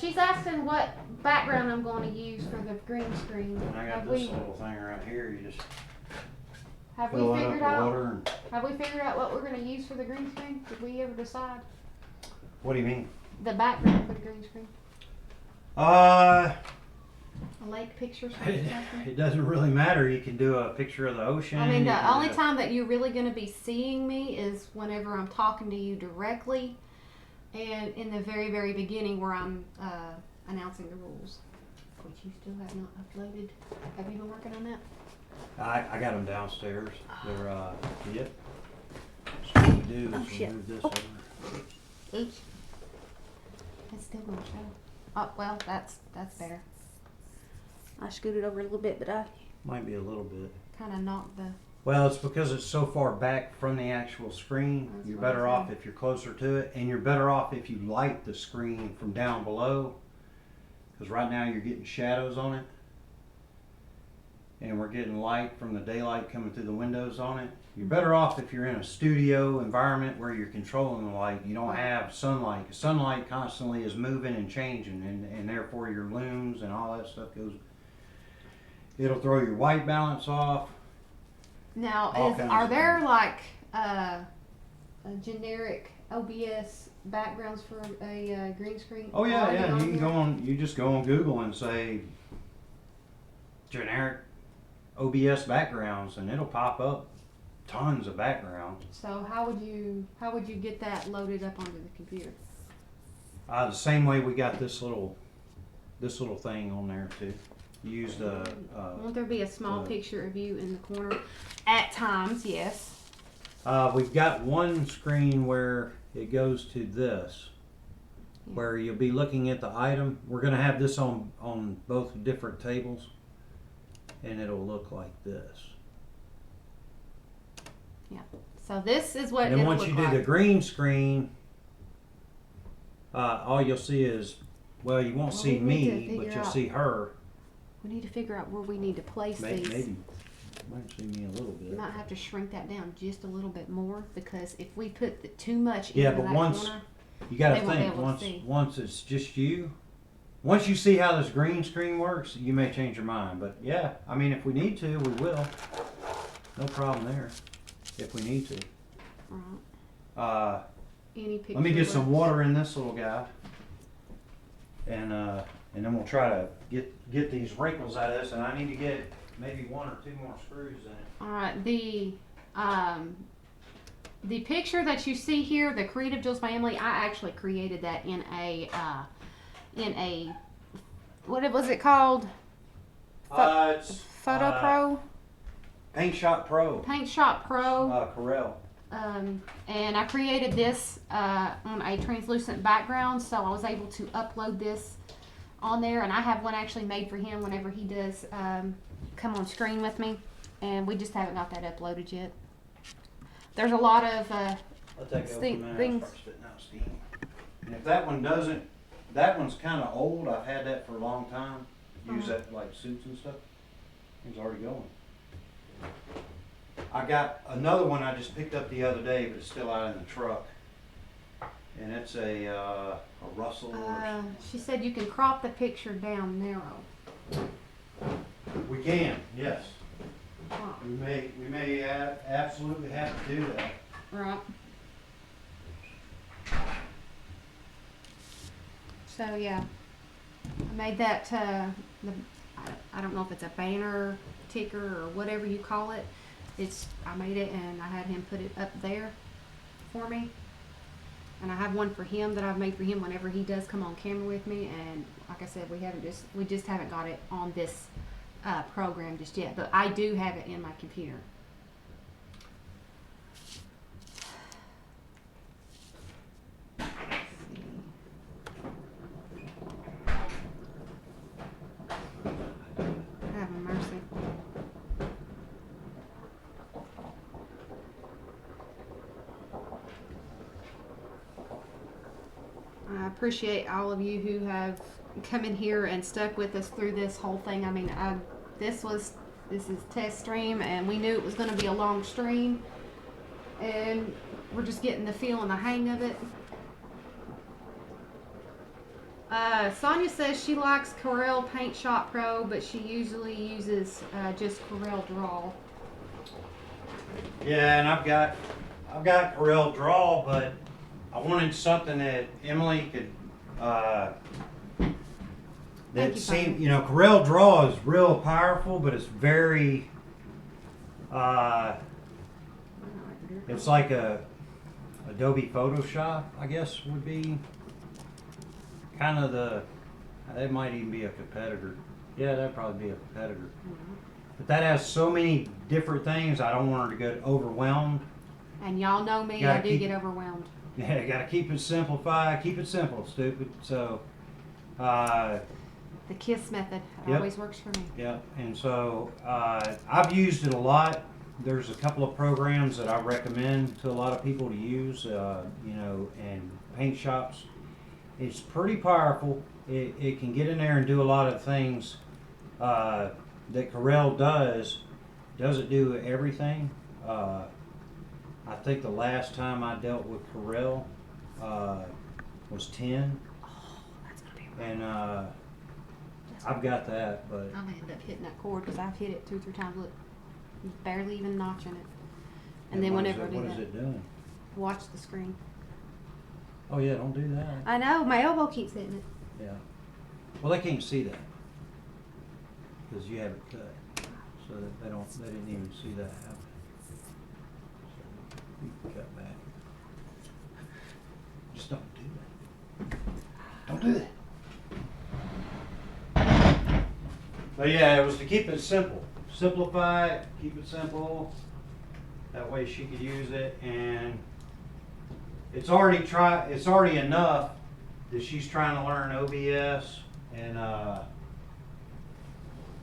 She's asking what background I'm going to use for the green screen. And I got Have this we- little thing right here, you just Have we fill it up figured with out? water. And, Have we figured out what we're gonna use for the green screen? Did we ever decide what do you mean? the background for the green screen? Uh, A lake picture, something. it doesn't really matter. You can do a picture of the ocean. I mean, you the can only do- time that you're really going to be seeing me is whenever I'm talking to you directly, and in the very, very beginning where I'm announcing the rules, which you still have not uploaded. Have you been working on that? I got them downstairs. They're yep. So what we do is we shit. move this Oh. over. Oops. It's still going to show. Oh, well, that's better. I scooted over a little bit, but I Might be a little bit. kind of knocked the. Well, it's because it's so far back from the actual screen. That's You're what I better off said. if you're closer to it, and you're better off if you light the screen from down below. Because right now you're getting shadows on it, and we're getting light from the daylight coming through the windows on it. You're better off if you're in a studio environment where you're controlling the light. You don't have sunlight. Sunlight constantly is moving and changing, and therefore your looms and all that stuff goes. It'll throw your white balance off. Now, All kinds are of there things. like a generic OBS backgrounds for a green screen? Oh yeah, already yeah. on You can here? go on. You just go on Google and say generic OBS backgrounds, and it'll pop up tons of backgrounds. So how would you get that loaded up onto the computer? The same way we got this little thing on there too. Use the Won't there be a small the- picture of you in the corner? At times, yes. we've got one screen where it goes to this, where you'll be looking at the item. We're gonna have this on both different tables, and it'll look like this. So this is what And then it'll once look you do like. the green screen, all you'll see is, well, you won't Well, see we need to me, but figure you'll out- see her. We need to figure out where we need to place Maybe, these. maybe you might see me a little You bit. might have to shrink that down just a little bit more because if we put too much Yeah, into but that once- corner, You got They to won't be think able to see. once it's just you. Once you see how this green screen works, you may change your mind. But yeah, I mean, if we need to, we will. No problem there. If we need to. right, any picture. Let me get some works. water in this little guy, and then we'll try to get these wrinkles out of this. And I need to get maybe one or two more screws in it. All right, the picture that you see here, the Creative Jules family, I actually created that in a what was it called? It's Photo Pro, Paint Shop Pro. Paint Shop Pro. Corel. And I created this on a translucent background, so I was able to upload this on there. And I have one actually made for him whenever he does come on screen with me. And we just haven't got that uploaded yet. There's a lot of Let that go for a minute. things. I'll start spitting out steam. And if that one doesn't, that one's kind of old. I've had that for a long time. Use Uh-huh. that like suits and stuff. It's already going. I got another one I just picked up the other day, but it's still out in the truck. And it's a Russell. Or She said you can crop the picture down narrow. we can, yes. Wow. We may absolutely have to do that. Right. So yeah, I made that. I don't know if it's a banner, ticker, or whatever you call it. I made it and I had him put it up there for me. And I have one for him that I've made for him whenever he does come on camera with me. And like I said, we just haven't got it on this program just yet. But I do have it in my computer. Have mercy. I appreciate all of you who have come in here and stuck with us through this whole thing. I mean, this is test stream, and we knew it was going to be a long stream, and we're just getting the feel and the hang of it. Sonia says she likes Corel Paint Shop Pro, but she usually uses just Corel Draw. Yeah, and I've got Corel Draw, but I wanted something that Emily could, Thank that you, seemed, you know, Corel Draw is real powerful, but it's very, it's like a Adobe Photoshop, I guess would be kind of that might even be a competitor. Yeah, that'd probably be a competitor. But that has so many different things, I don't want her to get overwhelmed. And y'all know me, Gotta I do keep- get overwhelmed. Yeah, gotta keep it simplified, keep it simple, stupid. So, The KISS method, it Yep. always works for me. yeah, and so I've used it a lot. There's a couple of programs that I recommend to a lot of people to use, you know, and paint shops. It's pretty powerful. It can get in there and do a lot of things that Corel does. Doesn't do everything. I think the last time I dealt with Corel was 10, That's gonna be and I've got that, but I'm gonna end up hitting that cord because I've hit it 2 or 3 times. Look, barely even notching it. And then what whenever I is do it, what that, is it doing? watch the screen. Oh yeah, don't do that. I know, my elbow keeps hitting it. Yeah. Well, they can't see that because you have it cut, so that they didn't even see that happen. So you can cut back. Just don't do that. Don't do that. But yeah, it was to keep it simple. Simplify it, keep it simple. That way she could use it, and it's already enough that she's trying to learn OBS and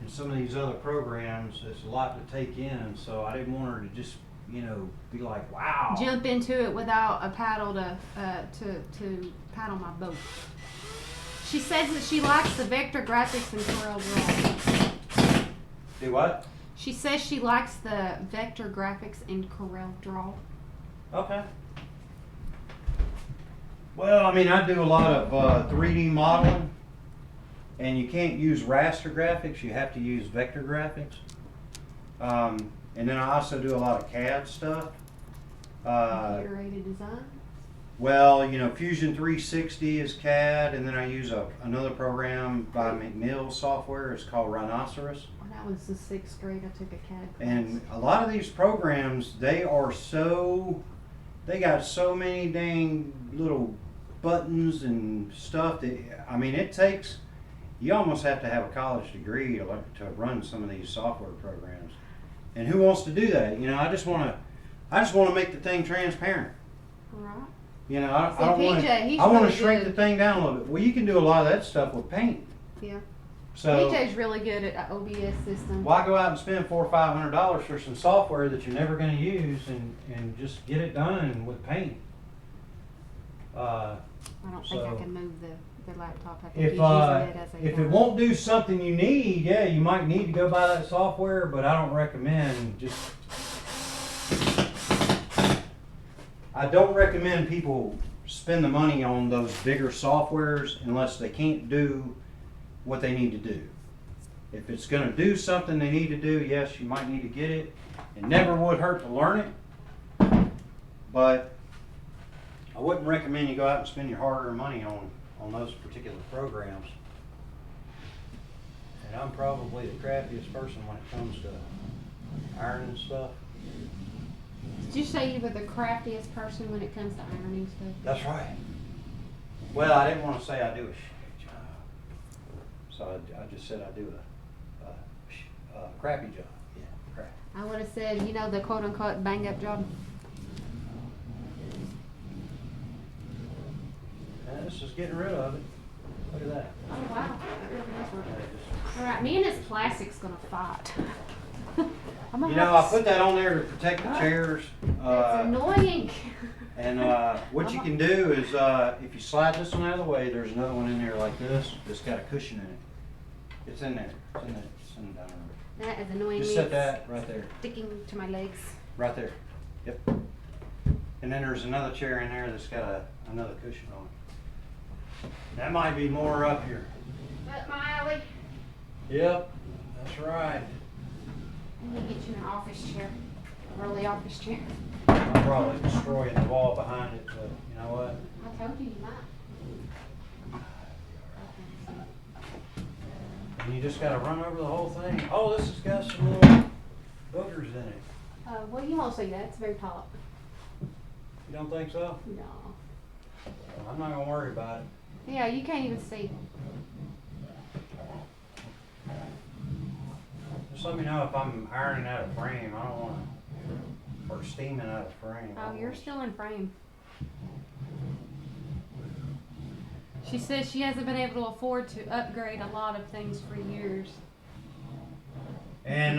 some of these other programs. It's a lot to take in, so I didn't want her to just, you know, be like, wow. Jump into it without a paddle to paddle my boat. She says that she likes the vector graphics and Corel Draw. Do what? She says she likes the vector graphics in Corel Draw. Okay. Well, I mean, I do a lot of 3D modeling, and you can't use raster graphics. You have to use vector graphics. And then I also do a lot of CAD stuff. Computer-aided design. Well, you know, Fusion 360 is CAD, and then I use another program by McNeil software. It's called Rhinoceros. When I was in 6th grade, I took a CAD class. And a lot of these programs, they got so many dang little buttons and stuff that, I mean, you almost have to have a college degree to run some of these software programs. And who wants to do that? You know, I just want to make the thing transparent. Right. You know, I See, don't want PJ, he's to. I want really to shrink good. the thing down a little bit. Well, you can do a lot of that stuff with paint. Yeah. So PJ's really good at OBS system. why go out and spend $400 or $500 for some software that you're never going to use and just get it done with paint? I don't think I so can move the laptop. I think If he's using it as a if it won't do something you need, yeah, you might need to go buy that software. But I don't recommend I don't recommend people spend the money on those bigger softwares unless they can't do what they need to do. If it's going to do something they need to do, yes, you might need to get it. It never would hurt to learn it, but I wouldn't recommend you go out and spend your hard-earned money on those particular programs. And I'm probably the crappiest person when it comes to ironing stuff. Did you say you were the craftiest person when it comes to ironing stuff? That's right. Well, I didn't want to say I do a shitty job, so I just said I do a crappy job. Yeah, crap. I would have said, you know, the quote unquote bang up job. And this is getting rid of it. Look at that. Oh wow, that really does work. Yeah, All right, me and this plastic's gonna fight. I'm gonna you know, I have put that on there to protect the chairs. That's annoying. And what you can do is, if you slide this one out of the way, there's another one in there like this that's got a cushion in it. It's in there. It's in there. It's in down there. That is annoying Just me. set that right there. Sticking to my legs. Right there. Yep. And then there's another chair in there that's got another cushion on it. That might be more up here. Up my alley. Yep. That's right. Let me get you an office chair. Roll the office chair. I'm probably destroying the wall behind it, but you know what? I told you might. And you just gotta run over the whole thing. Oh, this has got some little boogers in it. Well, you won't see that. It's very top. You don't think so? No. Well, I'm not gonna worry about it. Yeah, you can't even see. Just let me know if I'm ironing out of frame. I don't wanna, or steaming out of frame. I Oh, don't you're wanna- still in frame. She says she hasn't been able to afford to upgrade a lot of things for years. And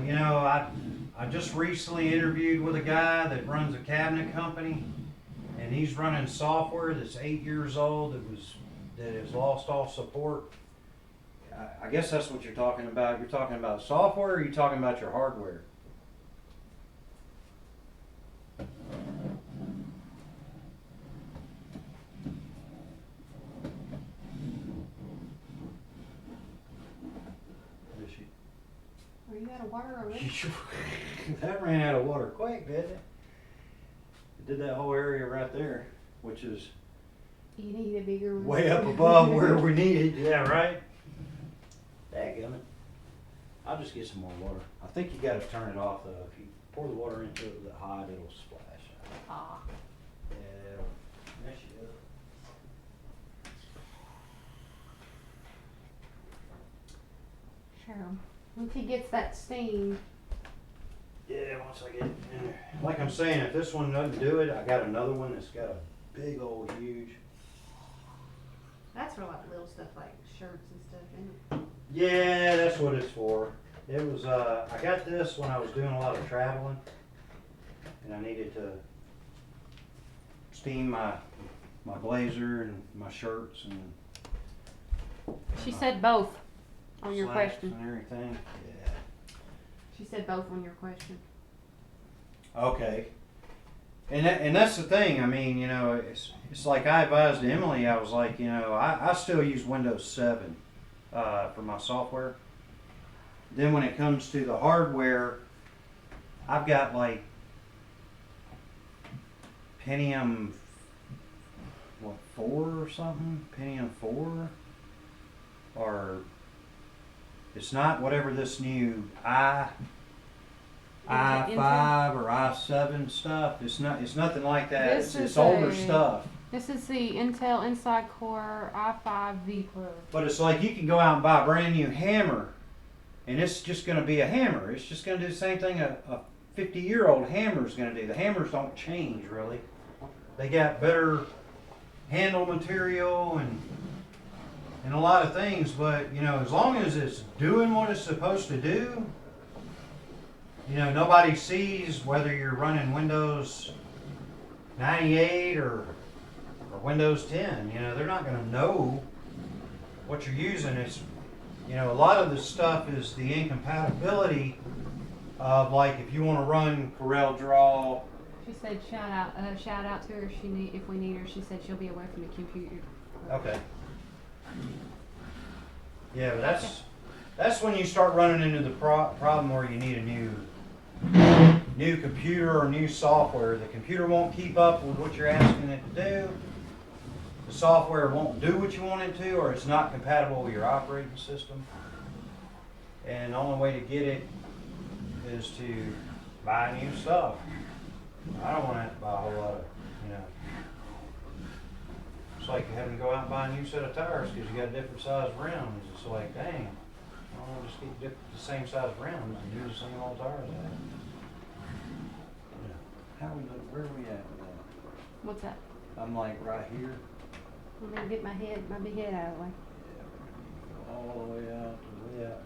you know, I just recently interviewed with a guy that runs a cabinet company, and he's running software that's 8 years old that has lost all support. I guess that's what you're talking about. You're talking about software, or are you talking about your hardware? Are you out of water already? That ran out of water quick, didn't it? It did that whole area right there, which is You need a bigger one. way up above where we need it. Yeah, right? Dadgummit. I'll just get some more water. I think you gotta turn it off though. If you pour the water into it with it hot, it'll splash. Ah. Yeah, it'll mess you up. Sure. Once he gets that steam. Yeah, once I get in there. Like I'm saying, if this one doesn't do it, I got another one that's got a big old huge. That's for like little stuff like shirts and stuff, isn't it? Yeah, that's what it's for. It was, I got this when I was doing a lot of traveling, and I needed to steam my blazer and my shirts and She said both on your slacks question. and everything. Yeah. She said both on your question. Okay. And that's the thing. I mean, you know, it's like I advised Emily. I was like, you know, I still use Windows 7 for my software. Then when it comes to the hardware, I've got like Pentium, what, 4 or something? Pentium 4? Or it's not whatever this new i5 or i7 stuff. It's nothing like that. This It's is older a- stuff. This is the Intel Inside Core i5 V Pro. But it's like you can go out and buy a brand new hammer, and it's just going to be a hammer. It's just going to do the same thing a 50-year-old hammer is going to do. The hammers don't change really. They got better handle material and a lot of things, but you know, as long as it's doing what it's supposed to do, you know, nobody sees whether you're running Windows 98 or Windows 10. You know, they're not going to know what you're using. It's, you know, a lot of this stuff is the incompatibility of, like, if you want to run Corel Draw. She said shout out to her if we need her. She said she'll be away from the computer. Okay. Yeah, but that's when you start running into the problem where you need a new computer or new software. The computer won't keep up with what you're asking it to do. The software won't do what you want it to, or it's not compatible with your operating system. And the only way to get it is to buy new stuff. I don't want to have to buy a whole lot of, you know. It's like having to go out and buy a new set of tires because you got different size rims. It's like, dang, I don't want to just get the same size rims and use the same old tires I have. How we look? Where are we at with that? What's that? I'm like right here. Let me get my big head out of the way. Go all the way out to the way out.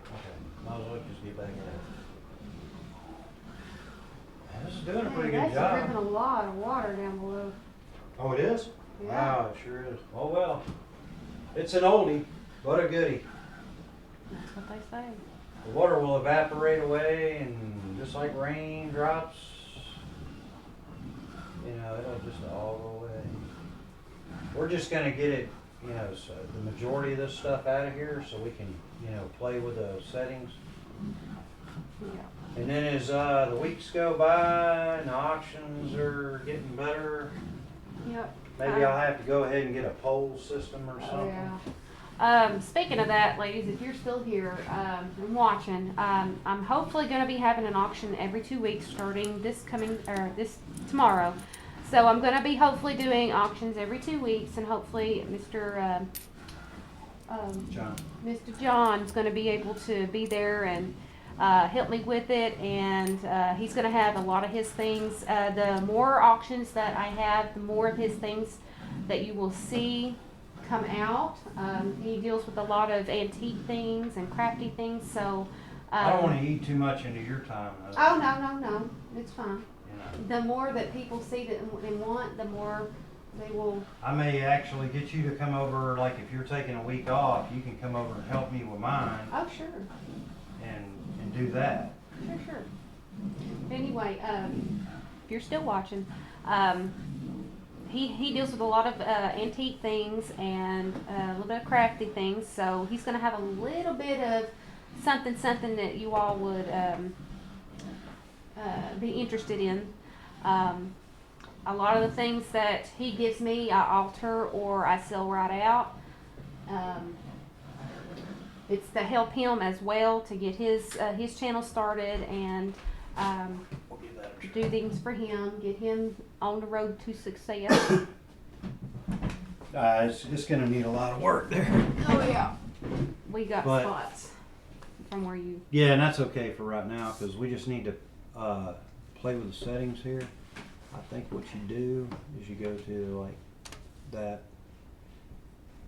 Okay, might as well just get back in. Man, this is doing a pretty good That's dripping job. a lot of water down below. Oh, it is? Yeah. Wow, it sure is. Oh well, it's an oldie, but a goodie. That's what they say. The water will evaporate away, and just like rain drops, you know, it'll just all go away. We're just gonna get it, you know, so the majority of this stuff out of here so we can, you know, play with the settings. And then as the weeks go by and the auctions are getting better, Yep. maybe I'll have to go ahead and get a poll system or Oh, something. yeah. Speaking of that, ladies, if you're still here and watching, I'm hopefully going to be having an auction every 2 weeks starting this tomorrow. So I'm going to be hopefully doing auctions every 2 weeks, and hopefully John. Mr. John's going to be able to be there and help me with it, and he's going to have a lot of his things. The more auctions that I have, the more of his things that you will see come out. He deals with a lot of antique things and crafty things, so. I don't want to eat too much into your time, though. Oh, no, it's fine. You know. The more that people see that and want, the more they will. I may actually get you to come over, like if you're taking a week off, you can come over and help me with mine Oh, sure. and do that. Sure. Anyway, if you're still watching, he deals with a lot of antique things and a little bit of crafty things. So he's going to have a little bit of something that you all would be interested in. A lot of the things that he gives me, I alter or I sell right out. It's to help him as well to get his channel started and We'll give that a try. do things for him, get him on the road to success. It's going to need a lot of work there. Oh yeah. We got But- spots from where you. Yeah, and that's okay for right now because we just need to play with the settings here. I think what you do is you go to like that,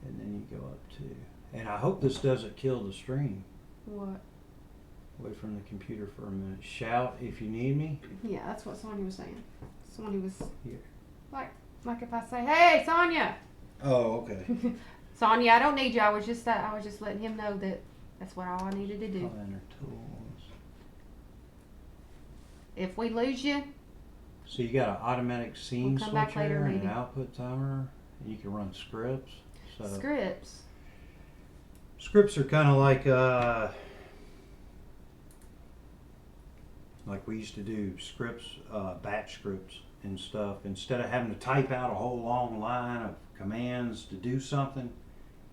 and then you go up to. And I hope this doesn't kill the stream. What? Away from the computer for a minute. Shout if you need me. Yeah, that's what Sonya was saying. Sonya was Here. like if I say, "Hey, Sonya." Oh, okay. Sonya, I don't need you. I was just letting him know that that's what all I needed to do. Planner tools. If we lose you, So you got an automatic scene We'll come back switcher later, and an maybe. output timer. And you can run scripts. So scripts. scripts are kind of like we used to do scripts, batch scripts and stuff. Instead of having to type out a whole long line of commands to do something,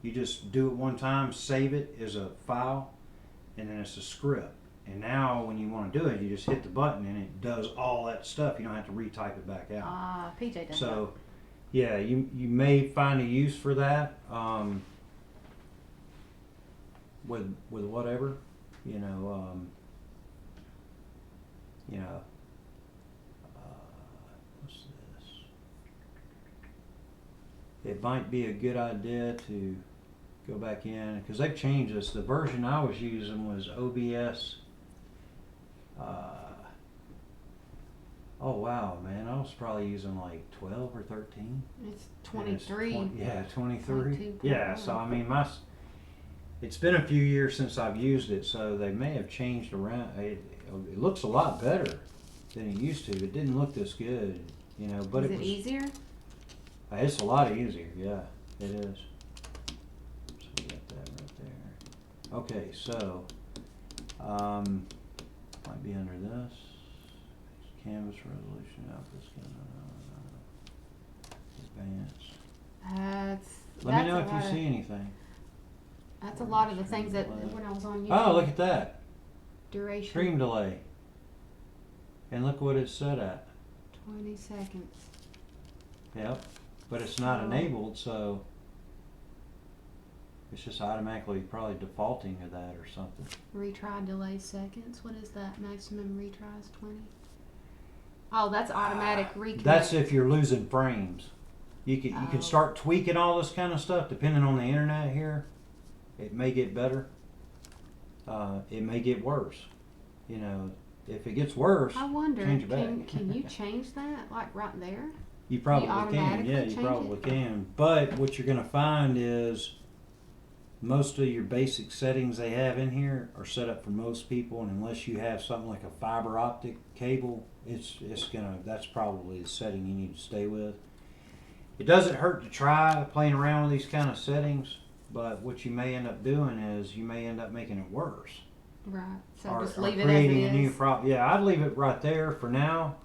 you just do it one time, save it as a file, and then it's a script. And now when you want to do it, you just hit the button and it does all that stuff. You don't have to retype it back out. PJ does So, yeah, you may find a use for that with whatever, you know. What's this? It might be a good idea to go back in because they've changed this. The version I was using was OBS. Oh wow, man! I was probably using like 12 or 13. It's And it's 23. Yeah, 23. 22. Yeah, so I mean, it's been a few years since I've used it, so they may have changed around. It looks a lot better than it used to. It didn't look this good, you know. But Is it it was. easier? It's a lot easier. Yeah, it is. So we got that right there. Okay, so might be under this. Canvas resolution output advanced. Let me know if you see anything. That's a lot of the things that when I was on YouTube. Oh, look at that. Duration. Stream delay. And look what it's set at. 20 seconds. Yep. But it's not Oh. enabled, so it's just automatically probably defaulting to that or something. Retry delay seconds. What is that? Maximum retries 20. Oh, that's automatic reconnect. That's if you're losing frames. You can Oh. start tweaking all this kind of stuff depending on the internet here. It may get better. It may get worse. You know, if it gets worse, I wonder, change it back. can you change that like right there? you probably can. automatically Yeah, you change probably it? can. But what you're going to find is most of your basic settings they have in here are set up for most people, and unless you have something like a fiber optic cable, that's probably the setting you need to stay with. It doesn't hurt to try playing around with these kind of settings, but what you may end up doing is you may end up making it worse. Right. So Or, just or leave it as it creating a new is. yeah, I'd leave it right there for now.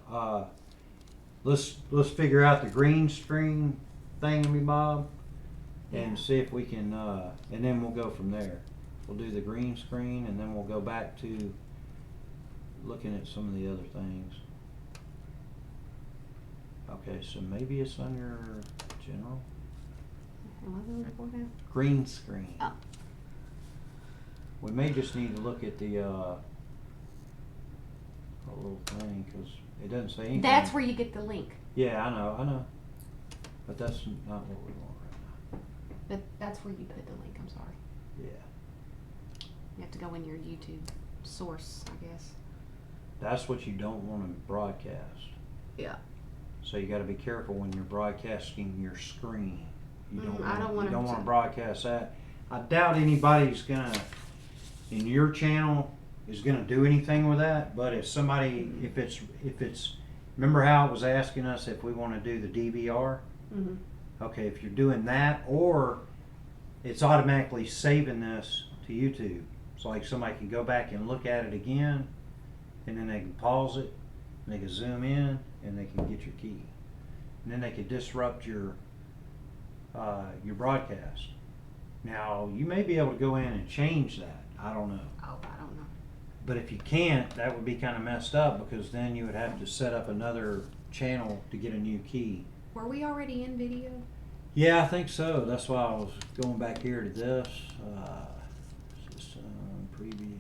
Let's figure out the green screen thingamy bob and see if we can and then we'll go from there. We'll do the green screen and then we'll go back to looking at some of the other things. Okay, so maybe it's under general What was it before now? green screen. Oh. We may just need to look at the little thing because it doesn't say anything. That's where you get the link. Yeah, I know. But that's not what we want right now. But that's where you put the link. I'm sorry. Yeah. You have to go in your YouTube source, I guess. That's what you don't want to broadcast. Yeah. So you got to be careful when you're broadcasting your screen. You don't. I don't want you don't to- want to broadcast that. I doubt anybody's gonna in your channel is gonna do anything with that. But if somebody, if it's, remember how it was asking us if we want to do the DVR? Mm-hmm. Okay, if you're doing that, or it's automatically saving this to YouTube. So like somebody can go back and look at it again, and then they can pause it, and they can zoom in, and they can get your key. And then they could disrupt your broadcast. Now, you may be able to go in and change that. I don't know. Oh, I don't know. But if you can't, that would be kind of messed up because then you would have to set up another channel to get a new key. Were we already in video? Yeah, I think so. That's why I was going back here to this. System, preview,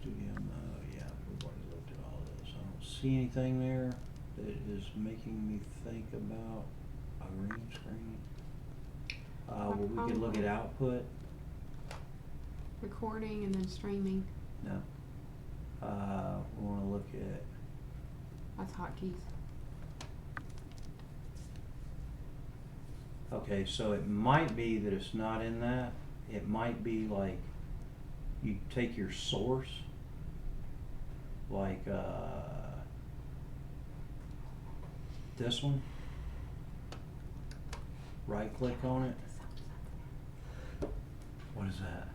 studio mode. Yeah, we've already looked at all this. I don't see anything there that is making me think about a green screen. Well, we could look at output. Recording and then streaming. No. We want to look at. That's hotkeys. Okay, so it might be that it's not in that. It might be like you take your source, like this one, right click on it. What is that?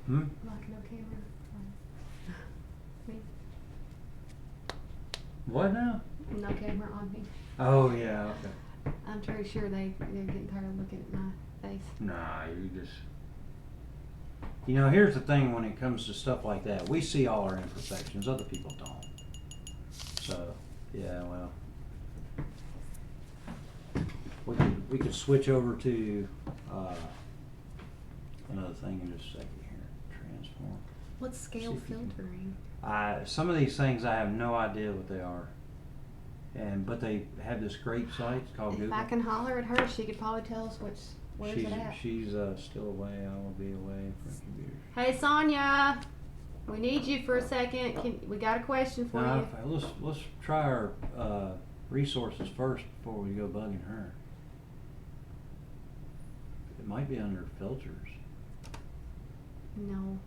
Like no camera. What now? No camera on me. Oh yeah, okay. I'm pretty sure they're getting tired of looking at my face. Nah, you just. You know, here's the thing when it comes to stuff like that. We see all our imperfections, other people don't. So, yeah, well. We could switch over to another thing in just a second here. Transform. What's scale See if you can- filtering? Some of these things I have no idea what they are. But they have this great site called If Google. I can holler at her, she could probably tell us where's she's it at. she's still away. I will be away from computers. Hey Sonia, we need you for a second. We got a question for No, you. let's try our resources first before we go bugging her. It might be under filters. No.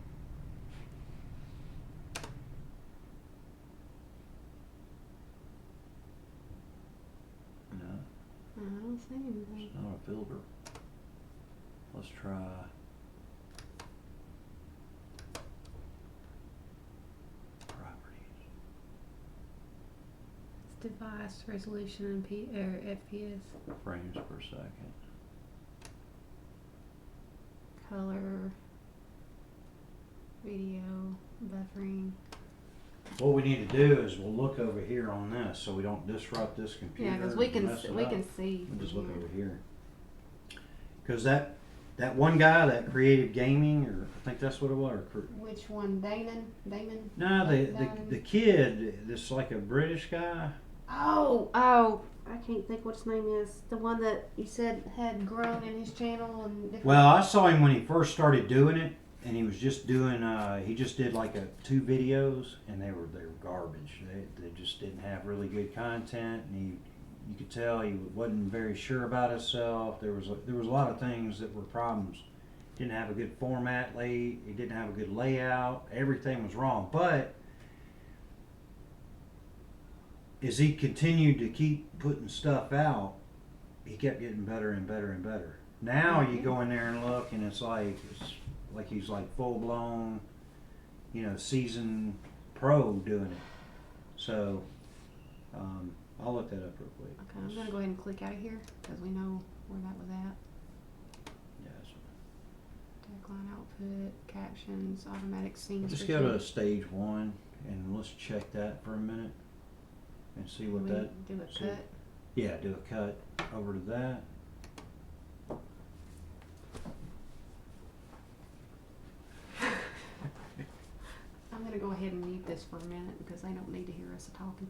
No, I don't see anything. it's not a filter. Let's try. Properties. It's device resolution and FPS. Frames per second. Color. Video. Buffering. What we need to do is we'll look over here on this so we don't disrupt this computer. Yeah, because we and can mess it we up. can see. We'll just from look here. over here. Because that one guy, that Creative Gaming, or I think that's what it was. Or, Which one? Damon? no, the kid, this like a British guy. Oh, I can't think what his name is. The one that you said had grown in his channel and different. Well, I saw him when he first started doing it, and he was just doing. He just did like 2 videos, and they were garbage. They just didn't have really good content, and you could tell he wasn't very sure about himself. There was a lot of things that were problems. Didn't have a good format laid. He didn't have a good layout. Everything was wrong. But as he continued to keep putting stuff out, he kept getting better and better and better. Now you go in there and look, and it's like, like he's like full blown, seasoned pro doing it. So I'll look that up real quick. Okay, I'm gonna go ahead and click out of here because we know where that was at. Yes. Tagline output, captions, automatic scenes. Just for go to kids. stage 1 and let's check that for a minute and see what We that. do a see- cut. Yeah, do a cut over to that. I'm gonna go ahead and mute this for a minute because they don't need to hear us talking.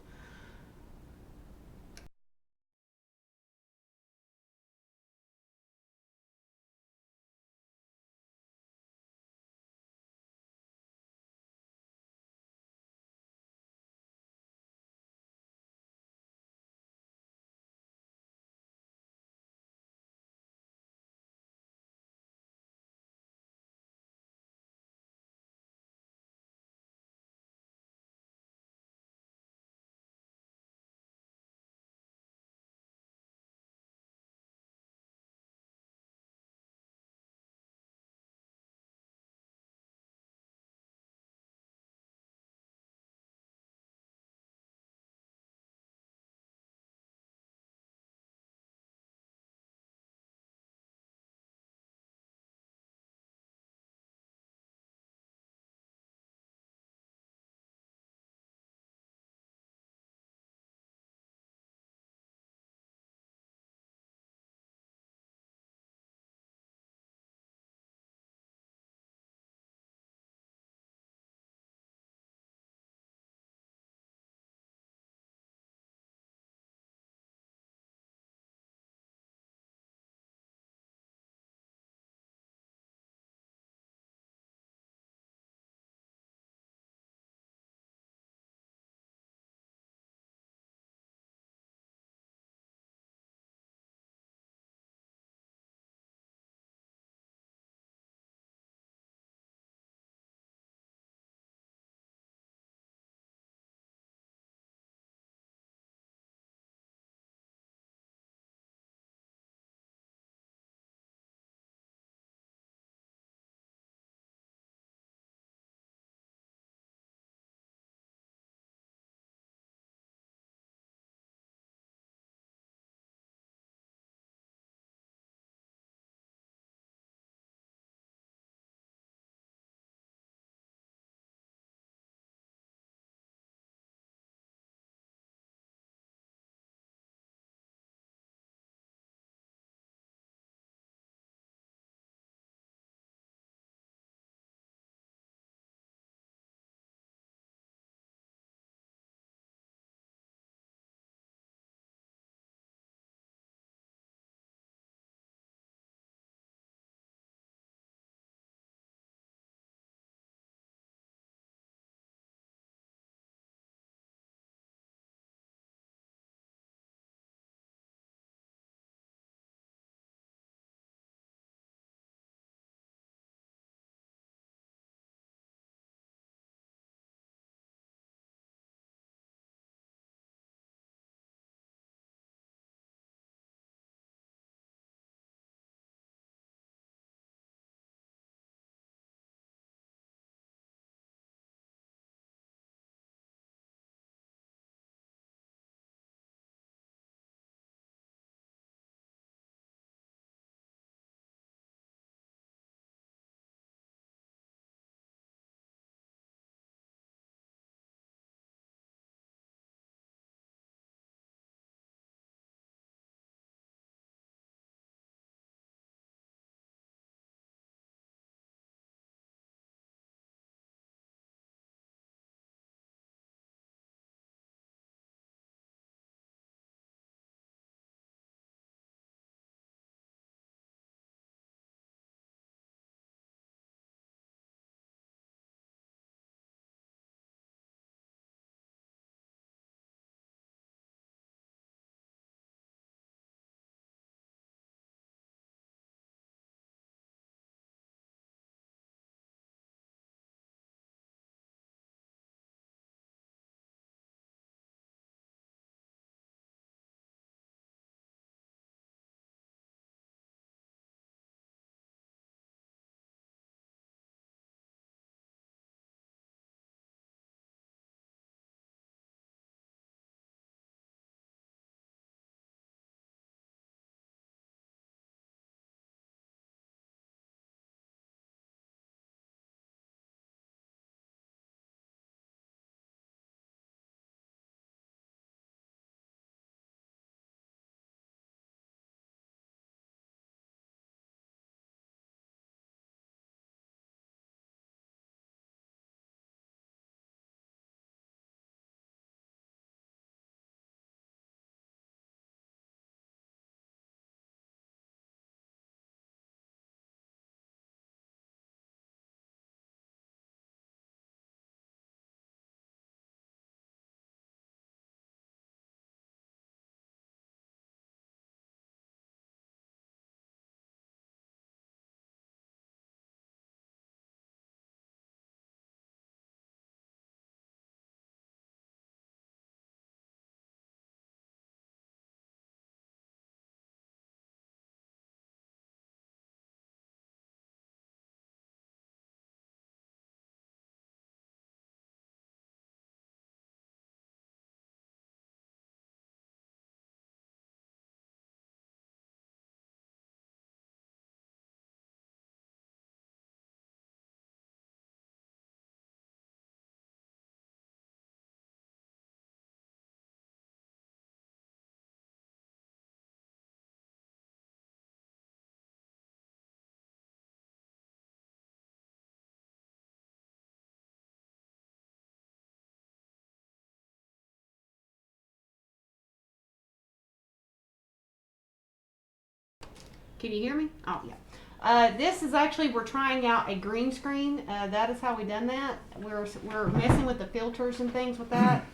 Can you hear me? Oh yeah. This is actually, we're trying out a green screen. That is how we done that. We're messing with the filters and things with that.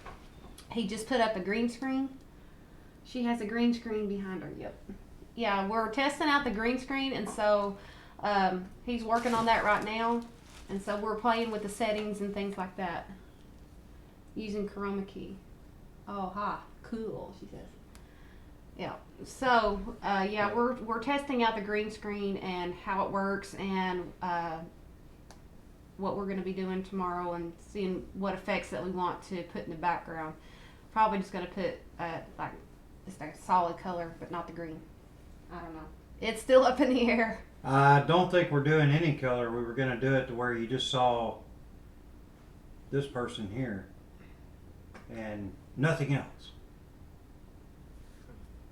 He just put up a green screen. She has a green screen behind her. Yep. Yeah, we're testing out the green screen, and so he's working on that right now. And so we're playing with the settings and things like that using chroma key. Oh, ha, cool, she says. Yeah. So, yeah, we're testing out the green screen and how it works and what we're going to be doing tomorrow and seeing what effects that we want to put in the background. Probably just going to put like just a solid color, but not the green. I don't know. It's still up in the air. I don't think we're doing any color. We were going to do it to where you just saw this person here and nothing else.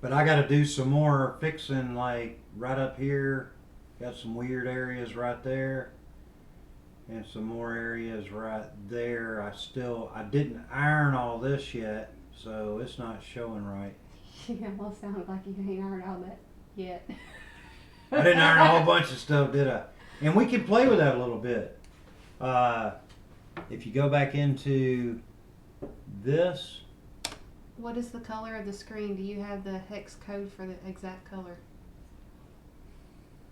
But I got to do some more fixing, like right up here. Got some weird areas right there. And some more areas right there. I didn't iron all this yet, so it's not showing right. You almost sound like you ain't ironed all that yet. I didn't iron a whole bunch of stuff, did I? And we can play with that a little bit. If you go back into this, What is the color of the screen? Do you have the hex code for the exact color?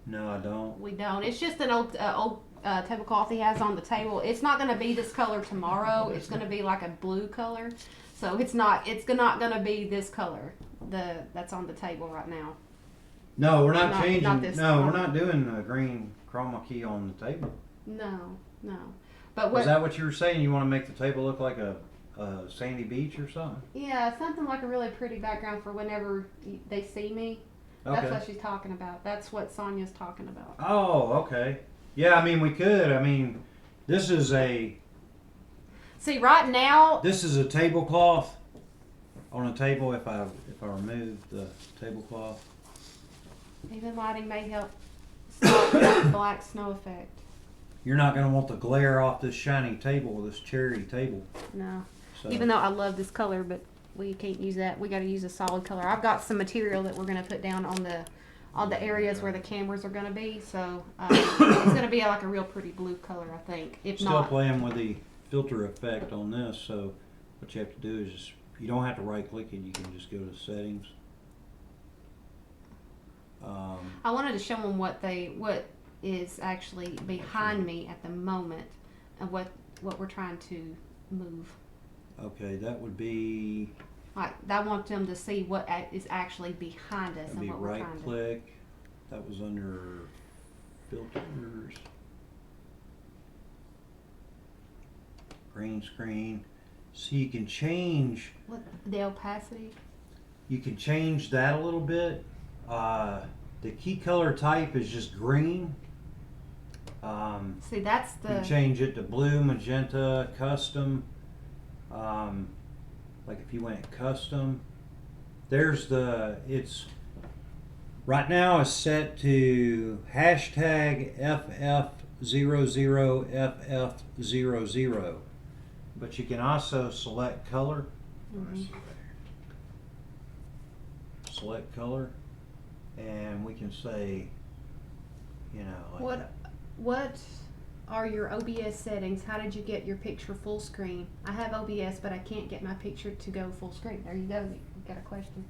no, I don't. We don't. It's just an old tablecloth he has on the table. It's not going to be this color tomorrow. It's going to be like a blue color. So it's not going to be this color that's on the table right now. No, we're not Not changing. this No, we're color. not doing the green chroma key on the table. No. But Was that what you were saying? You want to make the table look like a sandy beach or something? yeah, something like a really pretty background for whenever they see me. That's Okay. what she's talking about. That's what Sonia's talking about. Oh, okay. Yeah, I mean we could. I mean, this is a See, right now, tablecloth on a table. If I remove the tablecloth. even lighting may help stop the black snow effect. You're not going to want the glare off this shiny table, this cherry table. No. So. Even though I love this color, but we can't use that. We got to use a solid color. I've got some material that we're going to put down on the areas where the cameras are going to be. So it's going to be like a real pretty blue color, I think. If Still not, playing with the filter effect on this. So what you have to do is just, you don't have to right click it. You can just go to settings. I wanted to show them what is actually behind me at the moment, and what we're trying to move. Okay, that would be. Like, I want them to see what is actually behind us That'd and be what we're right trying to. click. That was under filters. Green screen. So you can change. What the opacity? You can change that a little bit. The key color type is just green. See, that's You can the. change it to blue, magenta, custom. Like if you went custom, it's right now it's set to hashtag FF00FF00. But you can also select color. Mhm. Select color, and we can say, you know, like What are your OBS settings? How did you get your picture full screen? I have OBS, but I can't get my picture to go full screen. There you go. You got a question.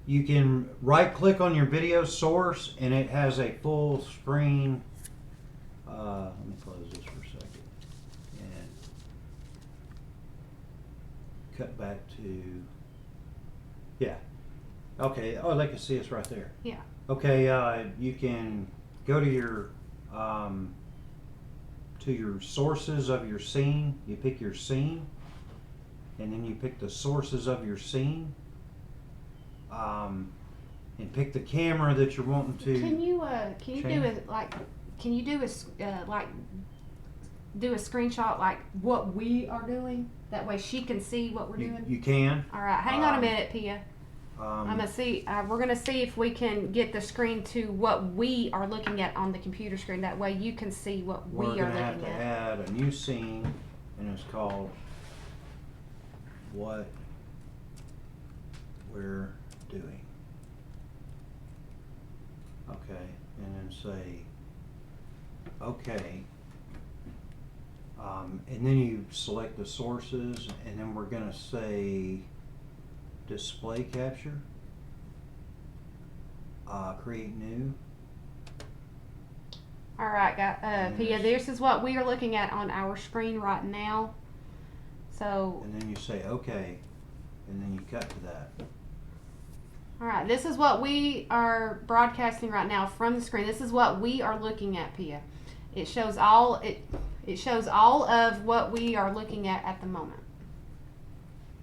you can right click on your video source and it has a full screen. Let me close this for a second and cut back to, yeah. Okay, oh, they can see us right there. Yeah. Okay, you can go to your sources of your scene. You pick your scene, and then you pick the sources of your scene, and pick the camera that you're wanting to. Can you do change. it like? Can you do do a screenshot like what we are doing? That way she can see what we're doing. You can. All right, hang on a minute, Pia. Um, I'm gonna see. We're gonna see if we can get the screen to what we are looking at on the computer screen. That way you can see what we we're are gonna have looking to at. add a new scene, and it's called what we're doing. say, okay. And then you select the sources, and then we're gonna say display capture, create new. All right, Pia, this is what we are looking at on our screen right now. So, And then you say okay, and then you cut to that. all right, this is what we are broadcasting right now from the screen. This is what we are looking at, Pia. It shows all it shows all of what we are looking at the moment.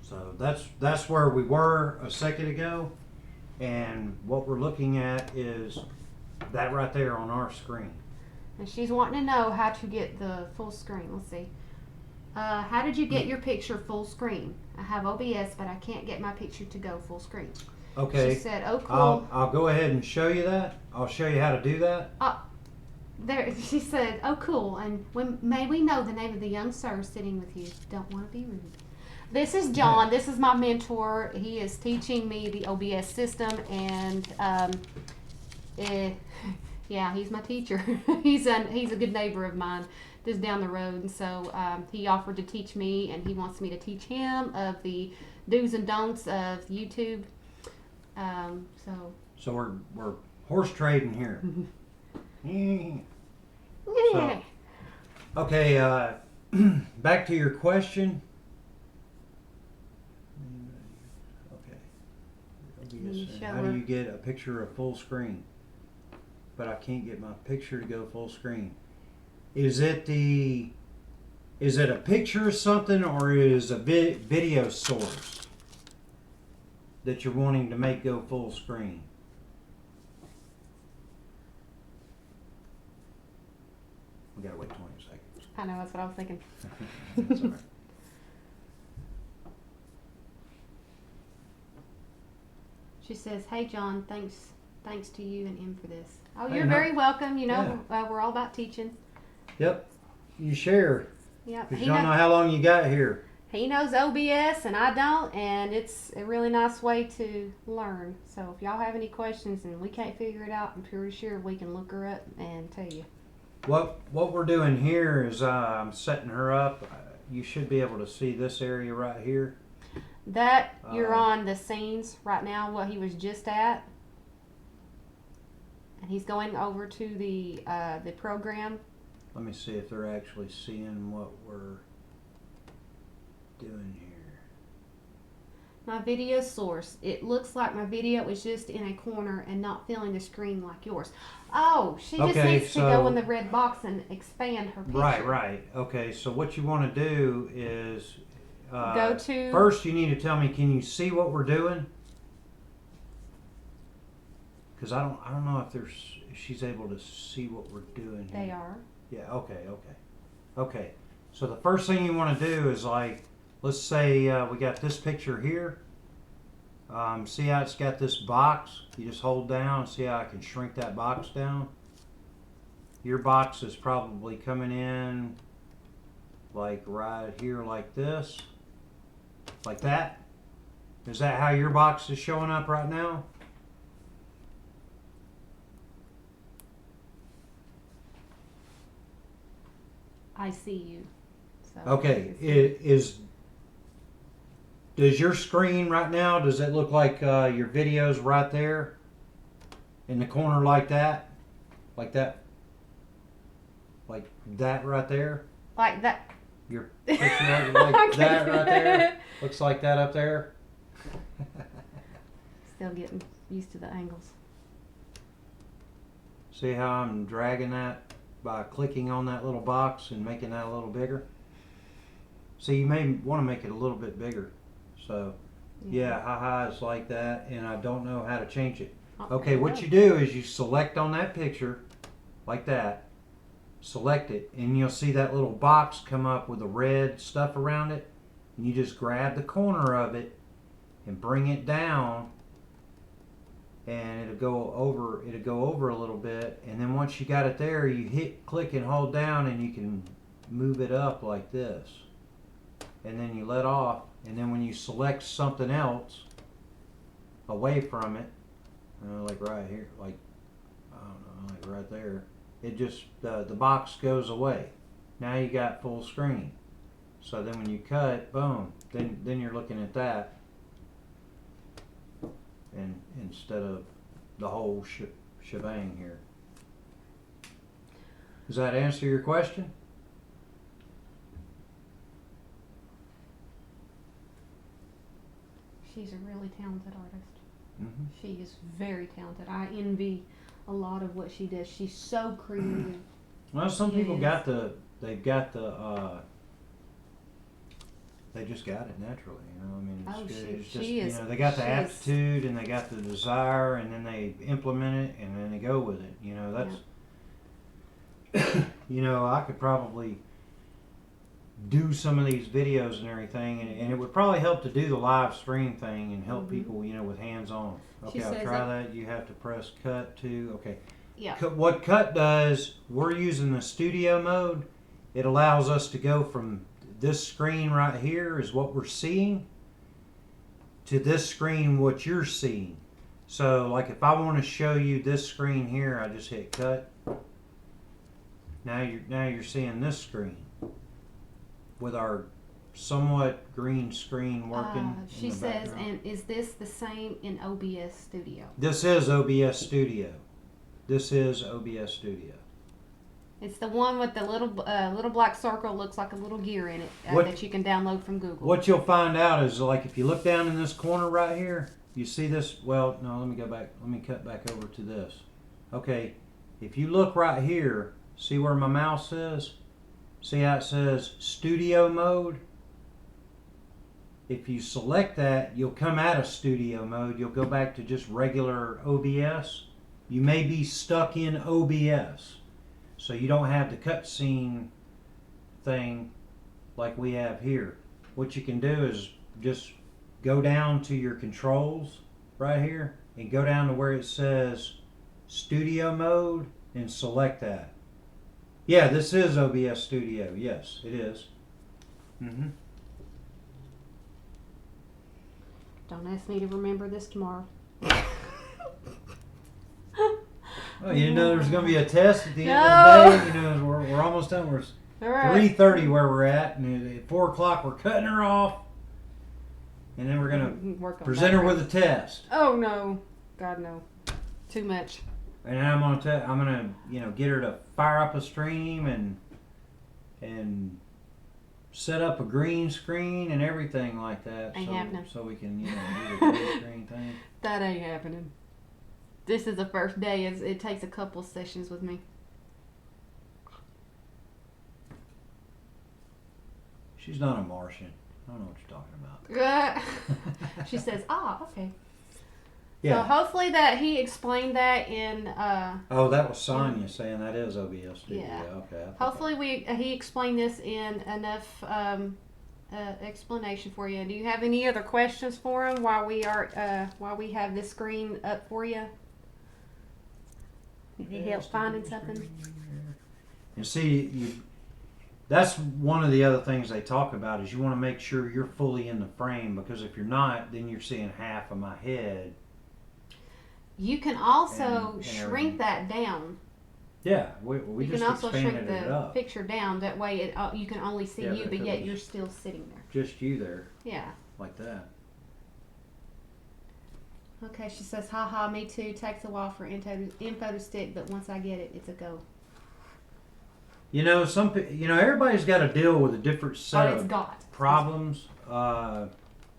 So that's where we were a second ago, and what we're looking at is that right there on our screen. And she's wanting to know how to get the full screen. Let's see. How did you get your picture full screen? I have OBS, but I can't get my picture to go full screen. Okay. She said, "Oh, cool." I'll go ahead and show you that. I'll show you how to do that. There, she said, "Oh, cool." And may we know the name of the young sir sitting with you? Don't want to be rude. This is John. This is my mentor. He is teaching me the OBS system, and yeah, he's my teacher. he's a good neighbor of mine, just down the road. And so he offered to teach me, and he wants me to teach him of the do's and don'ts of YouTube. So we're horse trading here. Yeah. So, okay, back to your question. Okay. How do you get a picture of full screen? But I can't get my picture to go full screen. Is it a picture of something, or is a video source that you're wanting to make go full screen? We gotta wait 20 seconds. I know, that's what I was thinking. That's all right. She says, "Hey, John, thanks to you and M for this." Oh, Hey, you're very welcome. You know, Yeah. we're all about teaching. Yep. You share. Yep. Because you don't know how long you got here. He knows OBS and I don't, and it's a really nice way to learn. So if y'all have any questions and we can't figure it out, I'm pretty sure we can look her up and tell you. What we're doing here is I'm setting her up. You should be able to see this area right here. That you're on the scenes right now, what he was just at. And he's going over to the program. Let me see if they're actually seeing what we're doing here. My video source. It looks like my video is just in a corner and not filling the screen like yours. Oh, she just Okay, needs to go so- in the red box and expand her picture. Right. Okay, so what you want to do is Go to first you need to tell me, can you see what we're doing? Because I don't know if she's able to see what we're doing here. They are. Yeah, okay. So the first thing you want to do is, like, let's say we got this picture here. See how it's got this box? You just hold down, see how I can shrink that box down? Your box is probably coming in like right here like this. Like that. Is that how your box is showing up right now? I see you. So Okay, does your screen right now, does it look like your video's right there in the corner like that? Like that? Like that right there? like that. Your picture like that right there? Looks like that up there? Still getting used to the angles. See how I'm dragging that by clicking on that little box and making that a little bigger? See, you may want to make it a little bit bigger. So, yeah, haha, it's like that, and I don't know how to change it. Okay, what you do is you select on that picture, like that, select it, and you'll see that little box come up with the red stuff around it, and you just grab the corner of it and bring it down, and it'll go over a little bit, and then once you got it there, you click and hold down, and you can move it up like this, and then you let off, and then when you select something else away from it, like right here, like, I don't know, like right there. It just, the box goes away. Now you got full screen. So then when you cut, boom, then you're looking at that. And instead of the whole shebang here. Does that answer your question? She's a really talented artist. Mm-hmm. She is very talented. I envy a lot of what she does. She's so creative. Well, some She people is. they just got it naturally, you know. I mean, Oh, it's she just, is- you know, they got the she is- aptitude and they got the desire, and then they implement it and then they go with it. You know, that's, you know, I could probably do some of these videos and everything, and it would probably help to do the live stream thing and help Mhm. people, you know, with hands-on. Okay, She I'll says try that. You have to press cut to, okay. Yeah. What cut does, we're using the studio mode. It allows us to go from this screen right here is what we're seeing to this screen what you're seeing. So like if I want to show you this screen here, I just hit cut. Now you're seeing this screen with our somewhat green screen working. in She the says, background. and is this the same in OBS Studio? This is OBS Studio. This is OBS Studio. It's the one with the little black circle, looks like a little gear in it What- that you can download from Google. What you'll find out is, like, if you look down in this corner right here, you see this. Well, no, let me go back. Let me cut back over to this. Okay, if you look right here, see where my mouse is? See how it says studio mode? If you select that, you'll come out of studio mode. You'll go back to just regular OBS. You may be stuck in OBS. So you don't have the cutscene thing like we have here. What you can do is just go down to your controls right here and go down to where it says studio mode and select that. Yeah, this is OBS Studio. Yes, it is. Mm-hmm. Don't ask me to remember this tomorrow. Well, you didn't know there was going to be a test at the end of the day. You know, we're almost done. We're All right. 3:30 where we're at, and at 4 o'clock we're cutting her off, and then we're going Work to on present her that. with a test. Oh no, God no, too much. And I'm gonna you know, get her to fire up a stream and set up a green screen and everything like that. Ain't happening. So we can, you know, do the green screen thing. That ain't happening. This is the first day. It takes a couple sessions with me. She's not a Martian. I don't know what you're talking about. She says, okay. So Yeah. hopefully that he explained that in, Oh, that was Sonya saying that is OBS Studio. Yeah. Okay. I thought hopefully he explained this in enough explanation for you. Do you have any other questions for him while we have this screen up for you? Did he help finding something? And see, that's one of the other things they talk about is you want to make sure you're fully in the frame, because if you're not, then you're seeing half of my head. You can also And shrink everything. that down. Yeah, we You just can also shrink expanded it the up. picture down. That way, you can only see Yeah, you, but but if it yet was- you're still sitting there. Just you there, Yeah. like that. Okay. She says, "Haha, me too. Takes a while for info to stick, but once I get it, it's a go." You know, everybody's got to deal with a different set Oh, it's of got problems.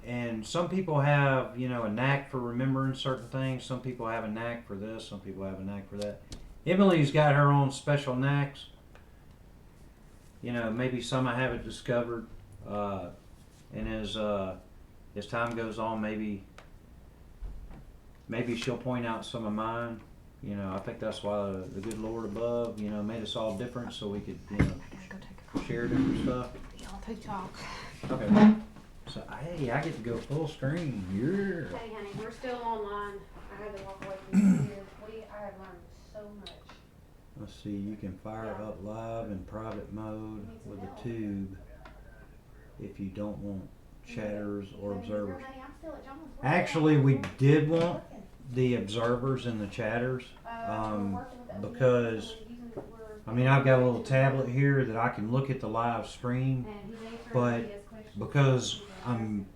And some people have, you know, a knack for remembering certain things. Some people have a knack for this. Some people have a knack for that. Emily's got her own special knacks. You know, maybe some I haven't discovered. And as time goes on, maybe she'll point out some of mine. You know, I think that's why the good Lord above, you know, made us all different so we could, you know, I gotta go take a call. share different stuff. Y'all two talk. Okay. So, hey, I get to go full screen. Yeah. Hey, honey, we're still online. I had to walk away from the computer. I have learned so much. Let's see, you can fire up live in private mode with a tube if you don't want chatters or observers. Honey, I'm still at John's. Actually, we did want the observers and the chatters. We're working with because I mean I've got a little tablet here that I can look at the live stream, but because I'm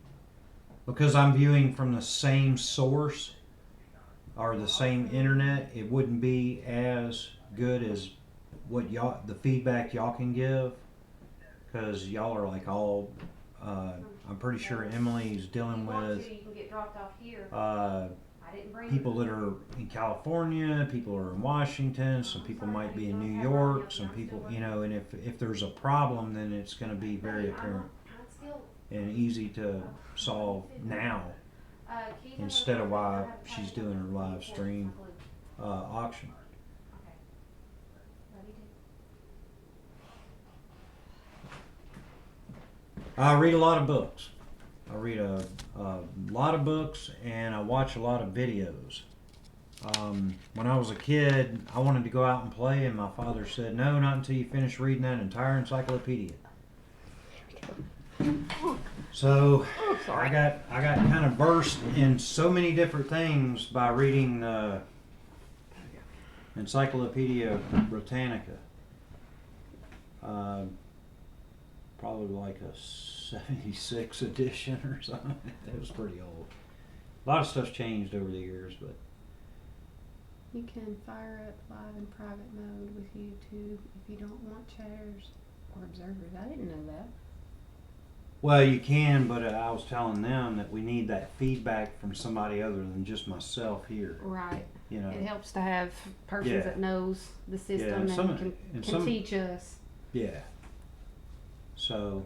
viewing from the same source or the same internet, it wouldn't be as good as what the feedback y'all can give, because y'all are like all I'm pretty sure Emily's dealing with people that are in California, people are in Washington, some people might be in New York, some people, and if there's a problem, then it's going to be very apparent and easy to solve now instead of while she's doing her live stream auction. I read a lot of books. I read a lot of books and I watch a lot of videos. When I was a kid, I wanted to go out and play, and my father said, "No, not until you finish reading that entire encyclopedia." So I got kind of versed in so many different things by reading the Encyclopedia Britannica. Probably like a 76 edition or something. It was pretty old. A lot of stuff's changed over the years, but You can fire up live in private mode with YouTube if you don't want chatters or observers. I didn't know that. well, you can. But I was telling them that we need that feedback from somebody other than just myself here. Right. You know. It helps to have persons Yeah. that knows the system and some- and and can some- teach us. Yeah. So,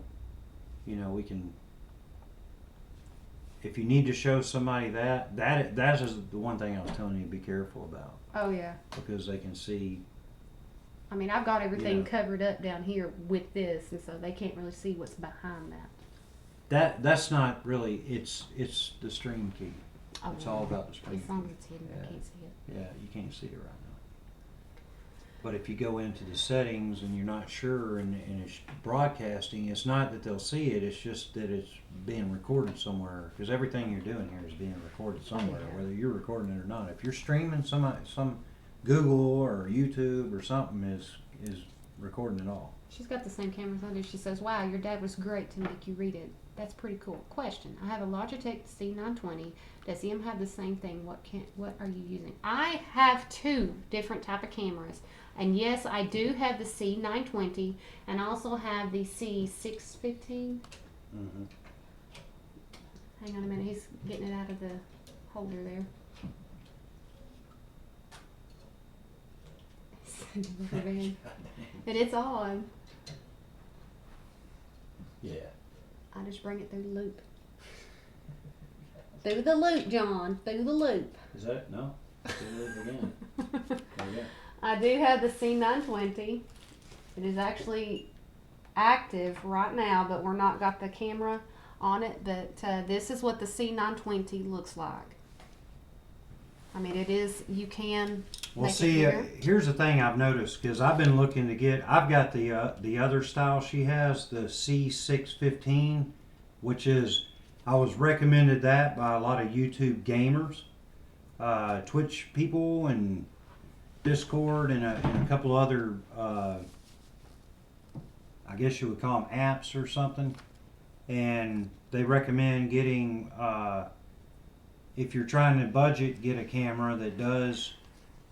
we can. If you need to show somebody that is the one thing I was telling you to be careful about, Oh yeah. because they can see. I mean, I've got everything Yeah. covered up down here with this, and so they can't really see what's behind that. That's not really. It's the stream key. Oh, It's all about the stream as long key. as it's hidden, Yeah. I can't see it. Yeah, you can't see it right now. But if you go into the settings and you're not sure and it's broadcasting, it's not that they'll see it, it's just that it's being recorded somewhere. Because everything you're doing here is being recorded somewhere, yeah. whether you're recording it or not. If you're streaming, some Google or YouTube or something is recording it all. She's got the same cameras I do. She says, "Wow, your dad was great to make you read it. That's pretty cool." Question: I have a Logitech C920. Does him have the same thing? What are you using? I have two different type of cameras, and yes, I do have the C920, and I also have the C615. Mm-hmm. Hang on a minute, he's getting it out of the holder there. And it's on. Yeah. I just bring it through the loop. Through the loop, John. Through the loop. Is that no? Do it again. There we go. I do have the C920. It is actually active right now, but we're not got the camera on it. But this is what the C920 looks like. I mean, it is. You can. Well, make it see, bigger. here's the thing I've noticed, because I've been looking to get. I've got the other style she has, the C615, which is I was recommended that by a lot of YouTube gamers, Twitch people, and Discord, and a couple other. I guess you would call them apps or something, and they recommend getting. If you're trying to budget, get a camera that does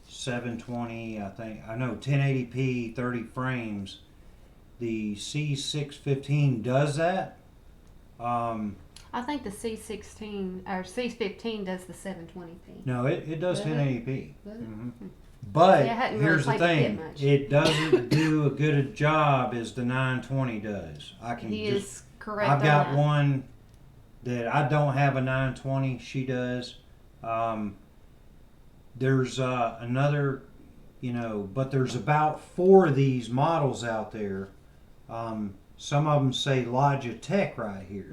720, I know 1080p 30 frames. The C615 does that. I think the C16 or C15 does the 720p. No, it does Does it? 1080p. Does it? hmm But See, I hadn't really here's the played with it thing: much. it doesn't do a good a job as the 920 does. I can He just. is correct. I've on got that. one that I don't have a 920. She does. There's another, but there's about 4 of these models out there. Some of them say Logitech right here,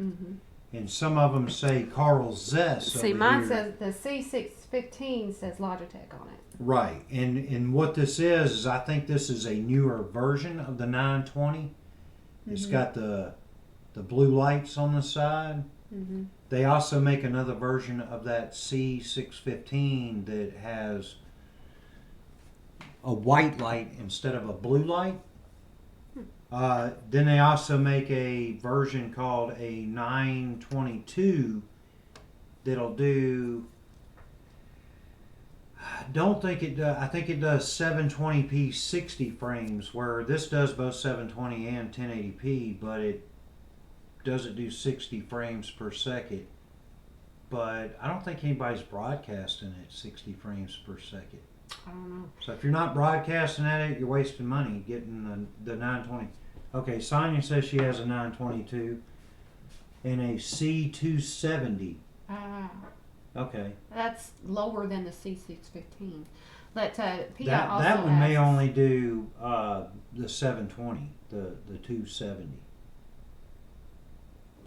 and some of them say Carl Zeiss. See, over mine here. says the C615 says Logitech on it. Right, and what this is I think this is a newer version of the 920. It's got the blue lights on the side. They also make another version of that C615 that has a white light instead of a blue light. Then they also make a version called a 922 that'll do. I don't think it does. I think it does 720p 60 frames, where this does both 720 and 1080p, but it doesn't do 60 frames per second. But I don't think anybody's broadcasting at 60 frames per second. I don't know. So if you're not broadcasting at it, you're wasting money getting the 920. Okay, Sonia says she has a 922 and a C270. Okay. That's lower than the C615. But Pia That also that one may asks- only do the 720, the 270.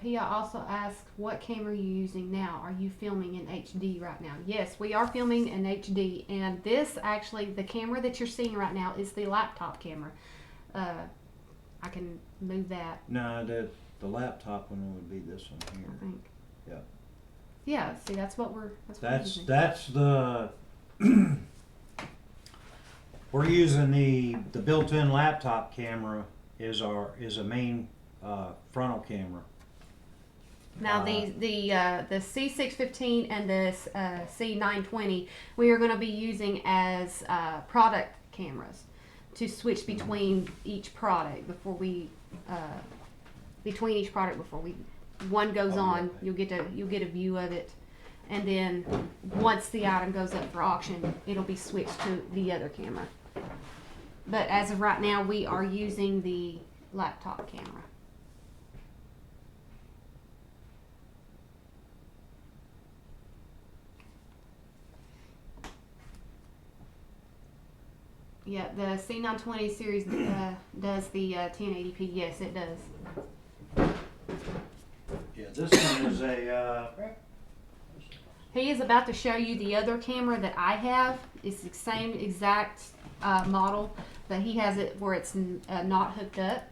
Pia also asked, what camera are you using now? Are you filming in HD right now? Yes, we are filming in HD, and this actually, the camera that you're seeing right now is the laptop camera. I can move that, No, the laptop one would be this one I here. think. Yeah. Yeah, see, that's what we're using. That's the we're using the built-in laptop camera is a main frontal camera. Now the C615 and the C920 we are going to be using as product cameras to switch between each product before we one goes Oh, on, okay. you'll get a view of it, and then once the item goes up for auction, it'll be switched to the other camera. But as of right now, we are using the laptop camera. Yeah, the C920 series does the 1080p. Yes, it does. Yeah, this one is a He is about to show you the other camera that I have. It's the same exact model, but he has it where it's not hooked up.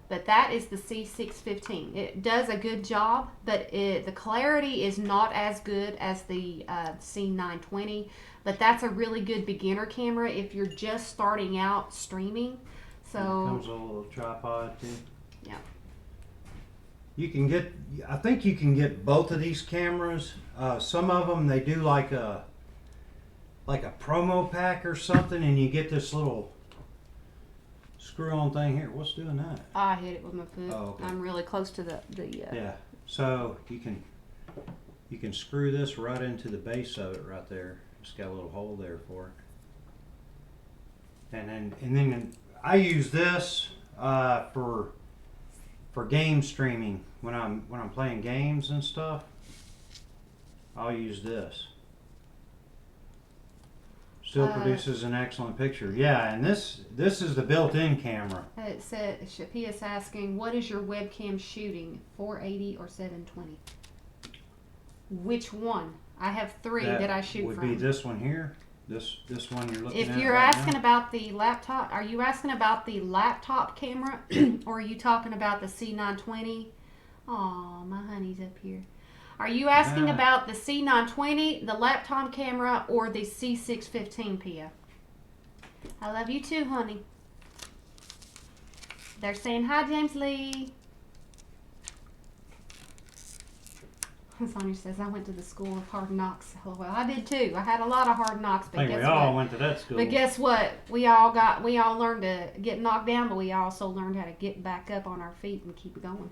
But that is the C615. It does a good job, but the clarity is not as good as the C920. But that's a really good beginner camera if you're just starting out streaming. So comes with a little tripod too. Yeah. You can get, I think you can get both of these cameras. Some of them they do like a promo pack or something, and you get this little screw-on thing here. What's doing that? I hit it with my foot. Oh, okay. I'm really close to the Yeah. So you can screw this right into the base of it right there. It's got a little hole there for it. And then I use this for game streaming when I'm playing games and stuff. I'll use this. Still produces an excellent picture. Yeah, and this is the built-in camera. It said Shapia's asking, what is your webcam shooting, 480 or 720? Which one? I have three that I shoot would from. be this one here. This one you're looking at. If you're right asking now. about the laptop, are you asking about the laptop camera, or are you talking about the C920? Oh, my honey's up here. Are you asking about the C920, the laptop camera, or the C615, Pia? I love you too, honey. They're saying hi, James Lee. Sonia says, I went to the school of hard knocks. Well, I did too. I had a lot of hard knocks, I but think guess we all what? went to that school. But guess what? We all learned to get knocked down, but we also learned how to get back up on our feet and keep going.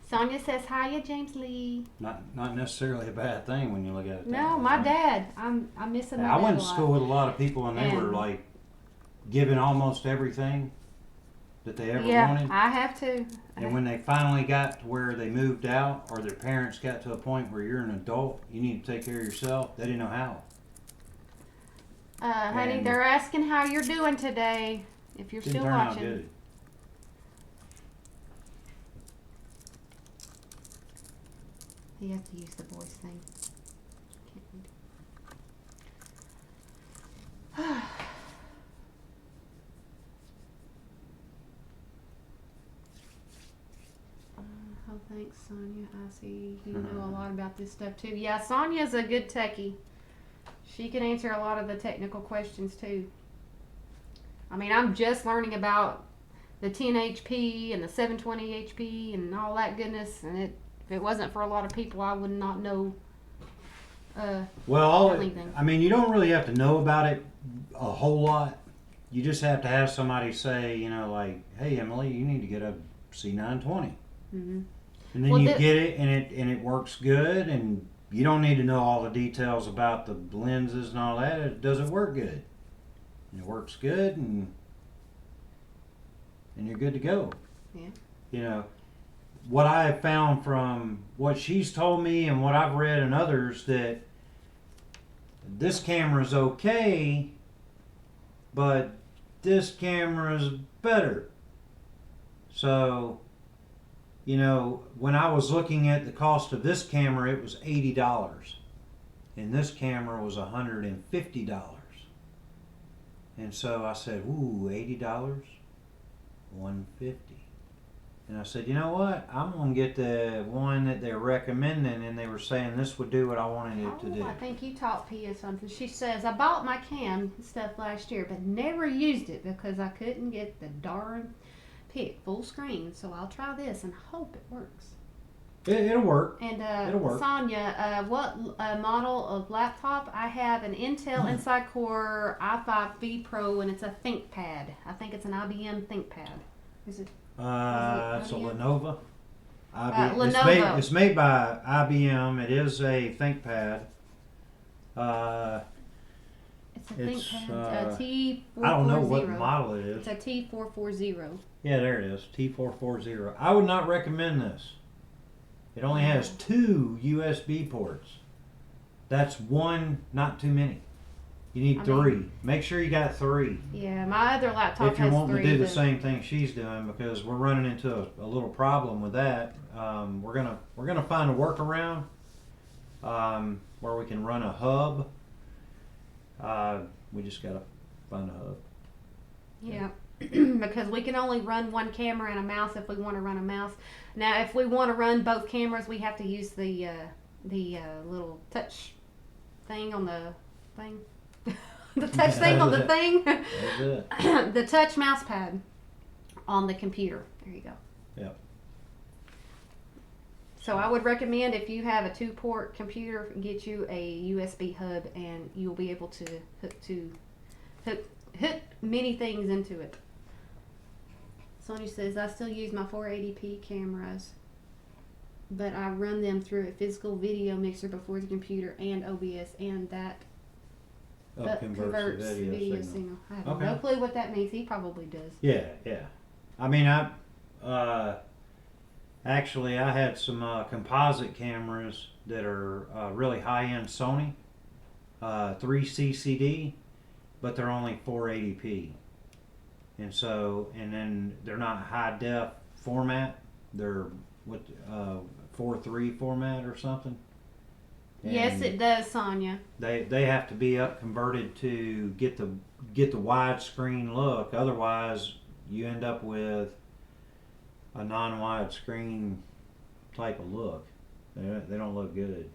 Sonia says, hiya, James Lee. Not necessarily a bad thing when you look at it. No, my dad. I'm missing my Yeah, dad I went a to lot. school with a lot of people, and they were And- like giving almost everything that they ever Yeah, wanted. I have to. And when they finally got to where they moved out, or their parents got to a point where you're an adult, you need to take care of yourself. They didn't know how. Honey, And- they're asking how you're doing today. If you're Didn't still turn out watching. good. He has to use the voice thing. Can't read. Oh, thanks, Sonia. I see you know a lot about this stuff too. Yeah, Sonia's a good techie. She can answer a lot of the technical questions too. I mean, I'm just learning about the 10 HP and the 720 HP and all that goodness, and if it wasn't for a lot of people, I would not know. Well, Anything. I mean, you don't really have to know about it a whole lot. You just have to have somebody say, you know, like, "Hey, Emily, you need to get a C920," Mm-hmm. and then Well, you get it, and it works good, and you don't need to know all the details about the lenses and all that. It doesn't work good. And it works good, and you're good to go. Yeah. You know, what I have found from what she's told me and what I've read and others, that this camera's okay, but this camera's better. So, you know, when I was looking at the cost of this camera, it was $80, and this camera was $150. And so I said, "Ooh, $80, $150." And I said, "You know what? I'm gonna get the one that they're recommending," and they were saying this would do what I wanted it to do. I think you taught Pia something. She says, I bought my cam stuff last year, but never used it because I couldn't get the darn pic full screen. So I'll try this and hope it works. It'll work. And It'll work. Sonia, what model of laptop? I have an Intel Inside Core i5 Pro, and it's a ThinkPad. I think it's an IBM ThinkPad. Is it? It's a Lenovo. Lenovo. It's made by IBM. It is a ThinkPad. It's a It's, ThinkPad. T440. I don't know what model it is. It's a T440. Yeah, there it is. T440. I would not recommend this. It only has 2 USB ports. That's one, not too many. You need 3. Make sure you got 3. Yeah, my other laptop If you're has wanting 3. to do the same thing she's doing, because we're running into a little problem with that. We're gonna find a workaround where we can run a hub. We just gotta find a hub. Yeah, because we can only run one camera and a mouse if we want to run a mouse. Now, if we want to run both cameras, we have to use the little touch thing on the thing. The touch thing on the thing. That's it. The touch mouse pad on the computer. There you go. Yep. So I would recommend, if you have a 2-port computer, get you a USB hub, and you'll be able to hook many things into it. Sonia says, I still use my 480p cameras, but I run them through a physical video mixer before the computer and OBS, and that converts the video signal. I have Okay. no clue what that means. He probably does. Yeah. I mean, actually, I had some composite cameras that are really high-end Sony, 3 CCD, but they're only 480p. And then they're not high def format. They're 4:3 format or something. And Yes, it does, Sonia. They have to be up converted to get the widescreen look. Otherwise, you end up with a non-widescreen type of look. They don't look good.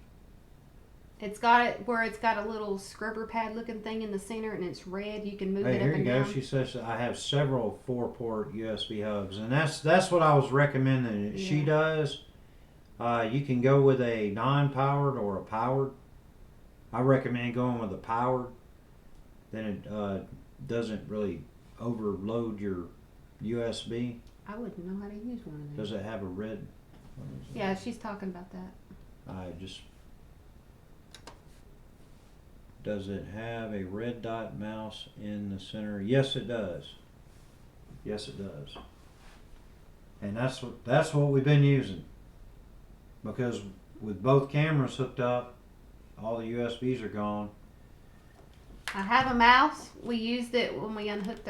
It's got it where it's got a little scrubber pad looking thing in the center, and it's red. You can move Hey, it here up you and go. down. She says I have several 4-port USB hubs, and that's what I was recommending that she Yeah. does. You can go with a non-powered or a powered. I recommend going with a powered. Then it doesn't really overload your USB. I wouldn't know how to use one of those. Does it have a red? Yeah, she's talking about that. Does it have a red dot mouse in the center? Yes, it does. Yes, it does. And that's what we've been using. Because with both cameras hooked up, all the USBs are gone. I have a mouse. We used it when we unhooked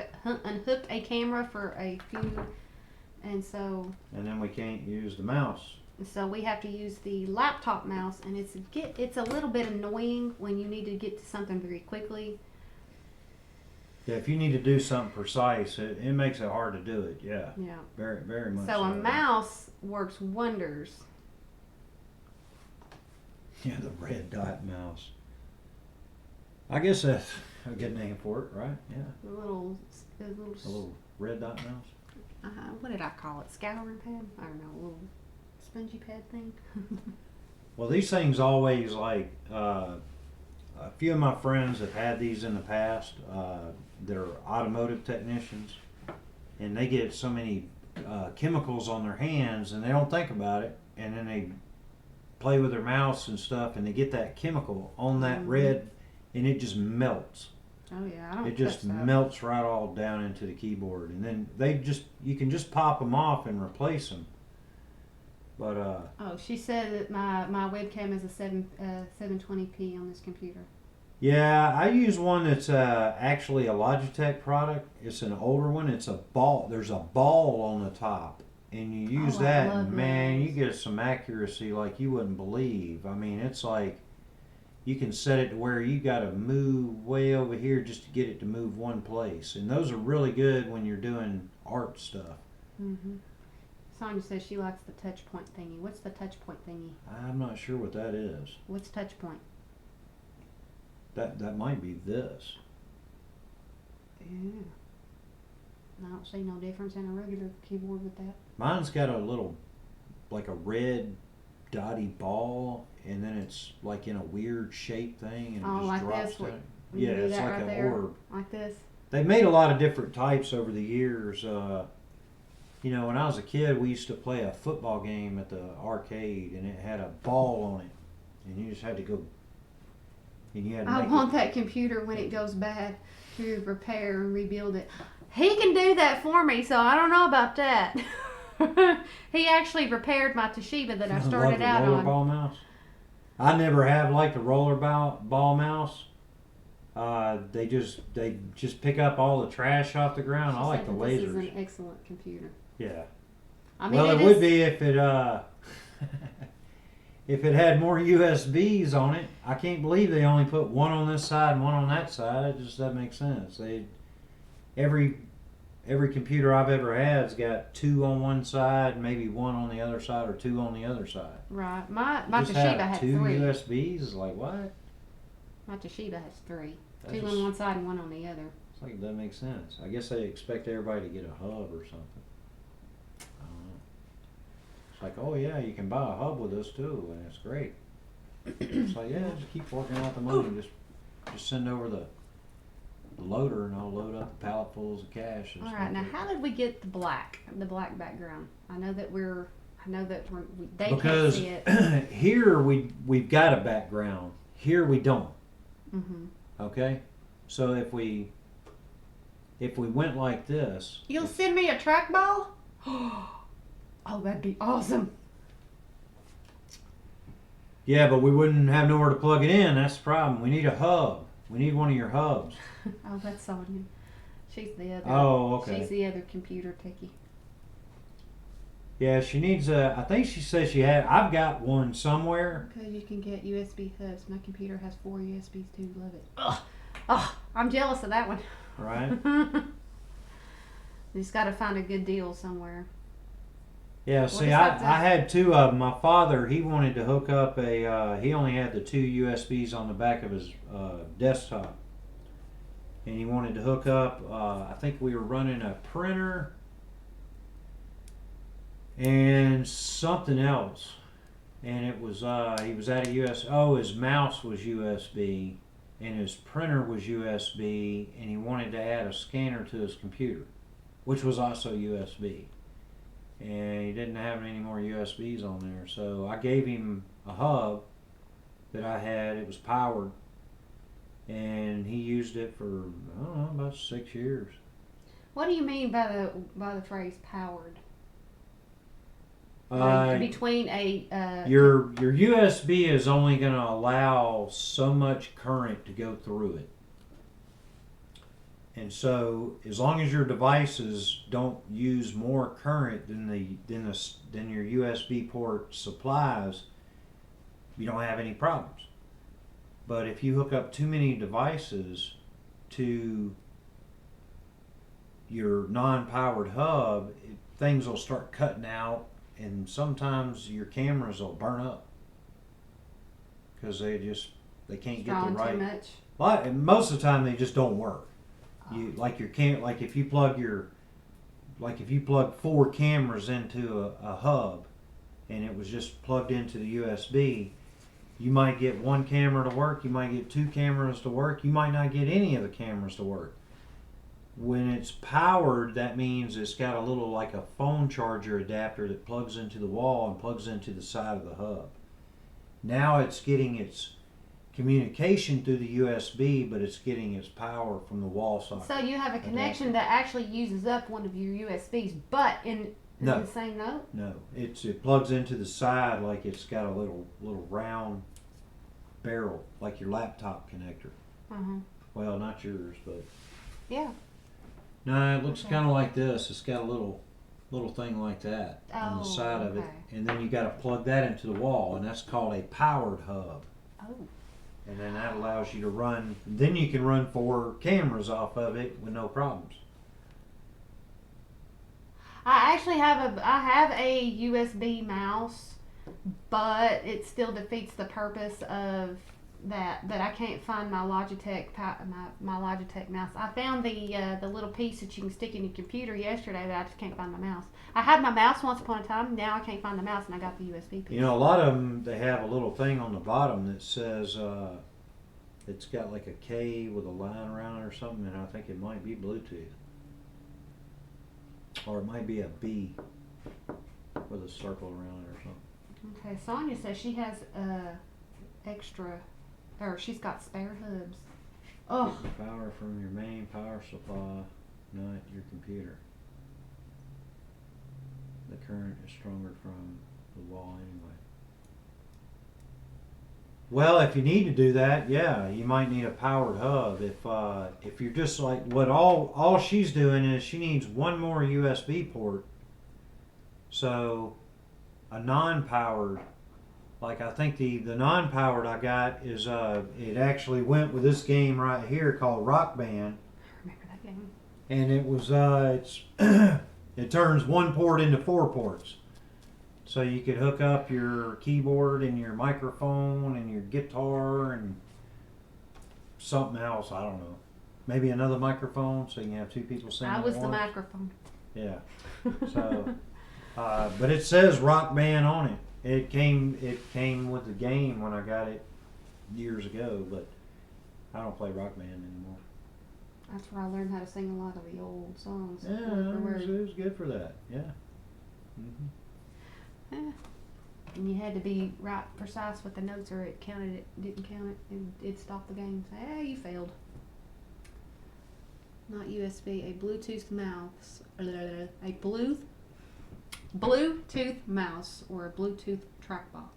a camera for a few, and so And then we can't use the mouse. we have to use the laptop mouse, and it's a little bit annoying when you need to get to something very quickly. Yeah, if you need to do something precise, it makes it hard to do it. Yeah, Yeah. very, very much. So a mouse works wonders. Yeah, the red dot mouse. I guess that's A good name for it, right? Yeah. The little, the little, A little red dot mouse. what did I call it? Scouring pad? I don't know, a little spongy pad thing. Well, these things always like a few of my friends have had these in the past. They're automotive technicians, and they get so many chemicals on their hands, and they don't think about it, and then they play with their mouse and stuff, and they get that chemical on that Mhm. red, and it just melts. Oh yeah, I don't It just touch that. melts right all down into the keyboard, and then you can just pop them off and replace them. But Oh, she said that my webcam is a 720p on this computer. yeah, I use one that's actually a Logitech product. It's an older one. It's a ball. There's a ball on the top, and you use Oh, I that, love and man, those. you get some accuracy like you wouldn't believe. I mean, it's like you can set it to where you got to move way over here just to get it to move one place, and those are really good when you're doing art stuff. Mm-hmm. Sonya says she likes the touch point thingy. What's the touch point thingy? I'm not sure what that is. What's touch point? That might be this. Yeah. I don't see no difference in a regular keyboard with that. Mine's got a little, like a red dotty ball, and then it's like in a weird shape thing, and it Oh, just like drops this one. down. When you Yeah, do it's that like right an there. orb. Like this. They've made a lot of different types over the years. You know, when I was a kid, we used to play a football game at the arcade, and it had a ball on it, and you just had to go. And you had to I make want it. that computer when it goes bad to repair and rebuild it. He can do that for me, so I don't know about that. He actually repaired my Toshiba that I started Love out the roller on. ball mouse. I never have liked the roller ball mouse. They just pick up all the trash off the ground. She I like said the that this is lasers. an excellent computer. Yeah. I mean, Well, it is- would be if it if it had more USBs on it. I can't believe they only put one on this side and one on that side. It just doesn't make sense. Every computer I've ever had's got two on one side, maybe one on the other side, or two on the other side. Right. My Just Toshiba have had two 3. USBs is like what? My Toshiba has 3. That 2 just- on one side and 1 on the other. It's like it doesn't make sense. I guess they expect everybody to get a hub or something. I don't know. It's like, oh yeah, you can buy a hub with this too, and it's great. It's like, yeah, just keep working out the money. Just send over the loader, and I'll load up the palletfuls of cash. All right. Now, how did we get the black background? I know that they Because can't see it. here we've got a background. Here we don't. Mm-hmm. Okay, so if we went like this, You'll send me a trackball? Oh, that'd be awesome. yeah, but we wouldn't have nowhere to plug it in. That's the problem. We need a hub. We need one of your hubs. Oh, that's Sonya. She's the other. Oh, okay. She's the other computer techie. Yeah, she needs a. I think she says she had. I've got one somewhere. Because you can get USB hubs. My computer has 4 USBs too. Love it. Ugh. Oh, I'm jealous of that one. Right. Just got to find a good deal somewhere. Yeah. What See, is I that I had 2 of them. My father, he wanted to hook up a. He only had the 2 USBs on the back of his desktop, and he wanted to hook up. I think we were running a printer and something else, and it was he was at a US. Oh, his mouse was USB, and his printer was USB, and he wanted to add a scanner to his computer, which was also USB, and he didn't have any more USBs on there. So I gave him a hub that I had. It was powered, and he used it for I don't know about 6 years. What do you mean by the phrase powered? Between a Your USB is only going to allow so much current to go through it. And so as long as your devices don't use more current than your USB port supplies, you don't have any problems. But if you hook up too many devices to your non-powered hub, things will start cutting out, and sometimes your cameras will burn up because they can't get the drawing right. too much. And most of the time they just don't work. You like your like if you plug 4 cameras into a hub, and it was just plugged into the USB, you might get 1 camera to work, you might get 2 cameras to work, you might not get any of the cameras to work. When it's powered, that means it's got a little like a phone charger adapter that plugs into the wall and plugs into the side of the hub. Now it's getting its communication through the USB, but it's getting its power from the wall socket. So you have a connection that actually uses up one of your USBs, but in No. the same node? No, it plugs into the side like it's got a little round barrel, like your laptop connector. Uh-huh. Well, not yours, but Yeah. no, it looks Okay. kind of like this. It's got a little thing like that on the Oh, side of it, okay. and then you got to plug that into the wall, and that's called a powered hub. Oh. And then that allows you to run. Then you can run 4 cameras off of it with no problems. I actually have a USB mouse, but it still defeats the purpose of that I can't find my Logitech my Logitech mouse. I found the little piece that you can stick in your computer yesterday, but I just can't find my mouse. I had my mouse once upon a time. Now I can't find the mouse, and I got the USB piece. You know, a lot of them, they have a little thing on the bottom that says it's got like a K with a line around it or something, and I think it might be Bluetooth. Or it might be a B with a circle around it or something. Okay, Sonia says she has extra, or she's got spare hubs. Oh, Get the power from your main power supply, not your computer. The current is stronger from the wall anyway. Well, if you need to do that, yeah, you might need a powered hub. If you're just like what all she's doing is she needs 1 more USB port. So a non-powered, like I think the non-powered I got is it actually went with this game right here called Rock Band, I remember that game. and it was it's it turns 1 port into 4 ports. So you could hook up your keyboard and your microphone and your guitar and something else, I don't know. Maybe another microphone so you can have 2 people singing I at was the once. microphone. Yeah. So, but it says Rock Band on it. It came with the game when I got it years ago, but I don't play Rock Band anymore. That's where I learned how to sing a lot of the old songs. Yeah, word for word. it was good for that. Yeah. Mm-hmm. Yeah. And you had to be right, precise with the notes, or it didn't count it, and it'd stop the game. Say, hey, you failed. Not USB, a Bluetooth mouse, a Bluetooth mouse, or a Bluetooth trackball.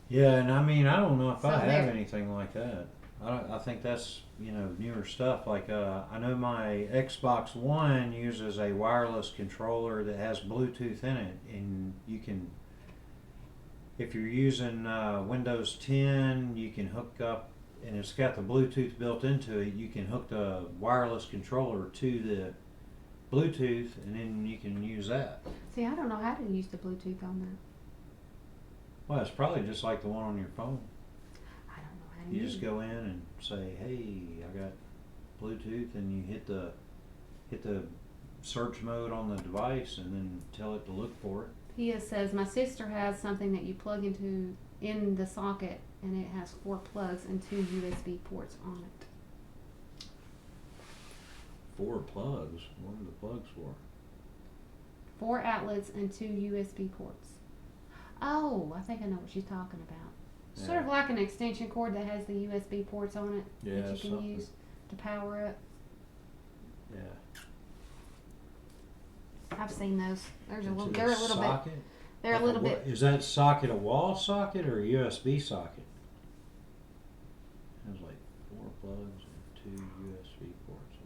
Yeah, and I mean, I don't know if So I have there. anything like that. I think that's, newer stuff. Like, I know my Xbox One uses a wireless controller that has Bluetooth in it, and you can, if you're using Windows 10, you can hook up, and it's got the Bluetooth built into it. You can hook the wireless controller to the Bluetooth, and then you can use that. See, I don't know how to use the Bluetooth on that. Well, it's probably just like the one on your phone. I don't know how to You use just it. go in and say, "Hey, I got Bluetooth," and you hit the search mode on the device, and then tell it to look for it. Pia says my sister has something that you plug into in the socket, and it has 4 plugs and 2 USB ports on it. 4 plugs. What are the plugs for? 4 outlets and 2 USB ports. Oh, I think I know what she's talking about. Sort of like an extension cord that has the USB ports on it that you can something. use to power it. Yeah. I've seen those. There's a Into little. the They're a little bit. socket? They're a little bit. Is that socket a wall socket or a USB socket? There's like 4 plugs and 2 USB ports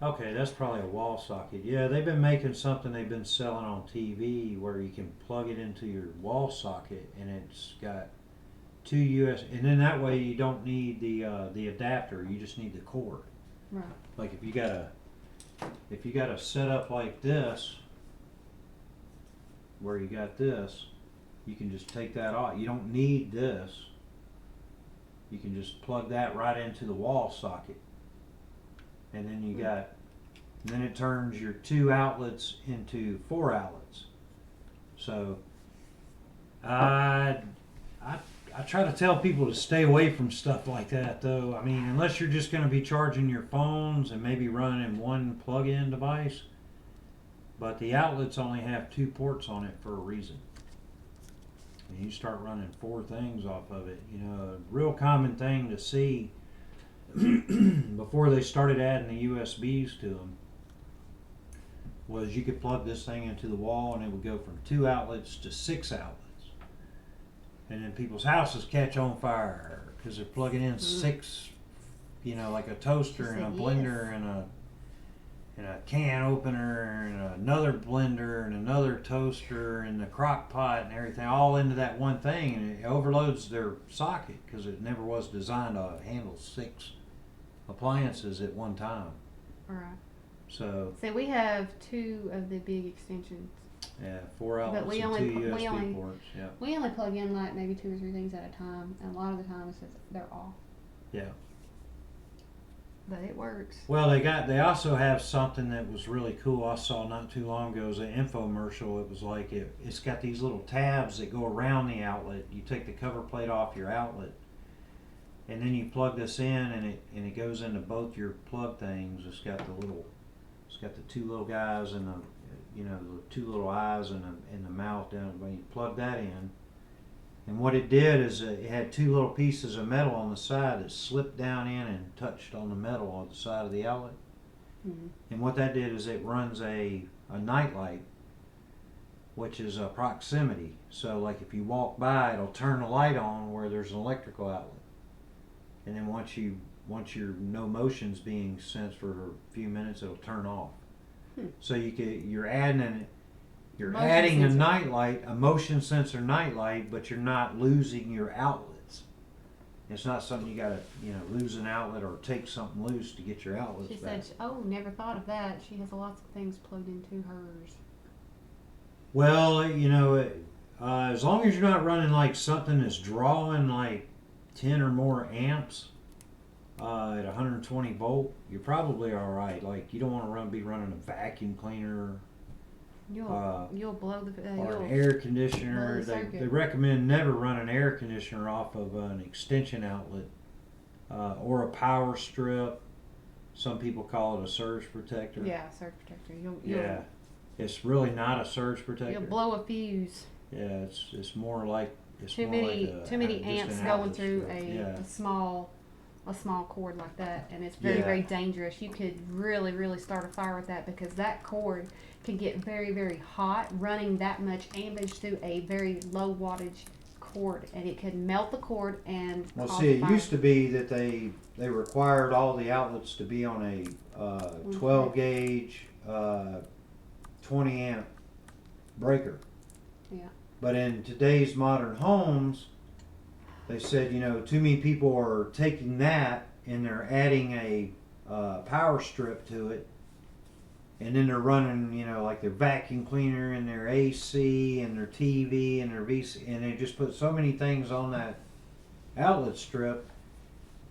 on. Okay, that's probably a wall socket. Yeah, they've been making something they've been selling on TV where you can plug it into your wall socket, and it's got 2 US, and then that way you don't need the adapter. You just need the cord. Right. Like if you got a setup like this, where you got this, you can just take that off. You don't need this. You can just plug that right into the wall socket. And then you got, then it turns your 2 outlets into 4 outlets. So I try to tell people to stay away from stuff like that, though. I mean, unless you're just going to be charging your phones and maybe running one plug-in device. But the outlets only have 2 ports on it for a reason. And you start running 4 things off of it. You know, a real common thing to see before they started adding the USBs to them was you could plug this thing into the wall and it would go from 2 outlets to 6 outlets. And then people's houses catch on fire because they're plugging in 6, you know, like a toaster and a blender and a can opener and another blender and another toaster and the crock pot and everything all into that one thing, and it overloads their socket because it never was designed to handle 6 appliances at one time. Alright. So So we have 2 of the big extensions. yeah, 4 outlets we and only 2 we USB only- ports. Yeah, We only plug in like maybe 2 or 3 things at a time, and a lot of the times they're off. yeah. But it works. Well, they also have something that was really cool. I saw not too long ago. It was an infomercial. It was like it's got these little tabs that go around the outlet. You take the cover plate off your outlet, and then you plug this in, and it goes into both your plug things. It's got the 2 little guys and the 2 little eyes and the mouth down. When you plug that in, and what it did is it had 2 little pieces of metal on the side that slipped down in and touched on the metal on the side of the outlet. Mm-hmm. And what that did is it runs a night light, which is a proximity. So like if you walk by, it'll turn the light on where there's an electrical outlet. And then once your no motion's being sensed for a few minutes, it'll turn off. So you're adding a night light, a motion sensor night light, but you're not losing your outlets. It's not something you gotta, lose an outlet or take something loose to get your outlets She back. said, "Oh, never thought of that. She has lots of things plugged into hers." Well, as long as you're not running like something that's drawing like 10 or more amps at 120 volt, you're probably all right. Like you don't want to be running a vacuum cleaner You'll blow the or you'll an air conditioner. blow the They circuit. recommend never run an air conditioner off of an extension outlet or a power strip. Some people call it a surge protector. Yeah, surge protector. Yeah. It's really not a surge protector. You'll blow a fuse. Yeah, it's more like Too many just amps an going outlet through strip. a small cord like that, and it's very, Yeah. very dangerous. You could really, really start a fire with that because that cord can get very, very hot running that much ampage through a very low wattage cord, and it could melt the cord and Well, cause see, a it fire. used to be that they required all the outlets to be on a 12 gauge, 20 amp breaker. Yeah. But in today's modern homes, they said, too many people are taking that and they're adding a power strip to it, and then they're running, like their vacuum cleaner and their AC and their TV and their VC, and they just put so many things on that outlet strip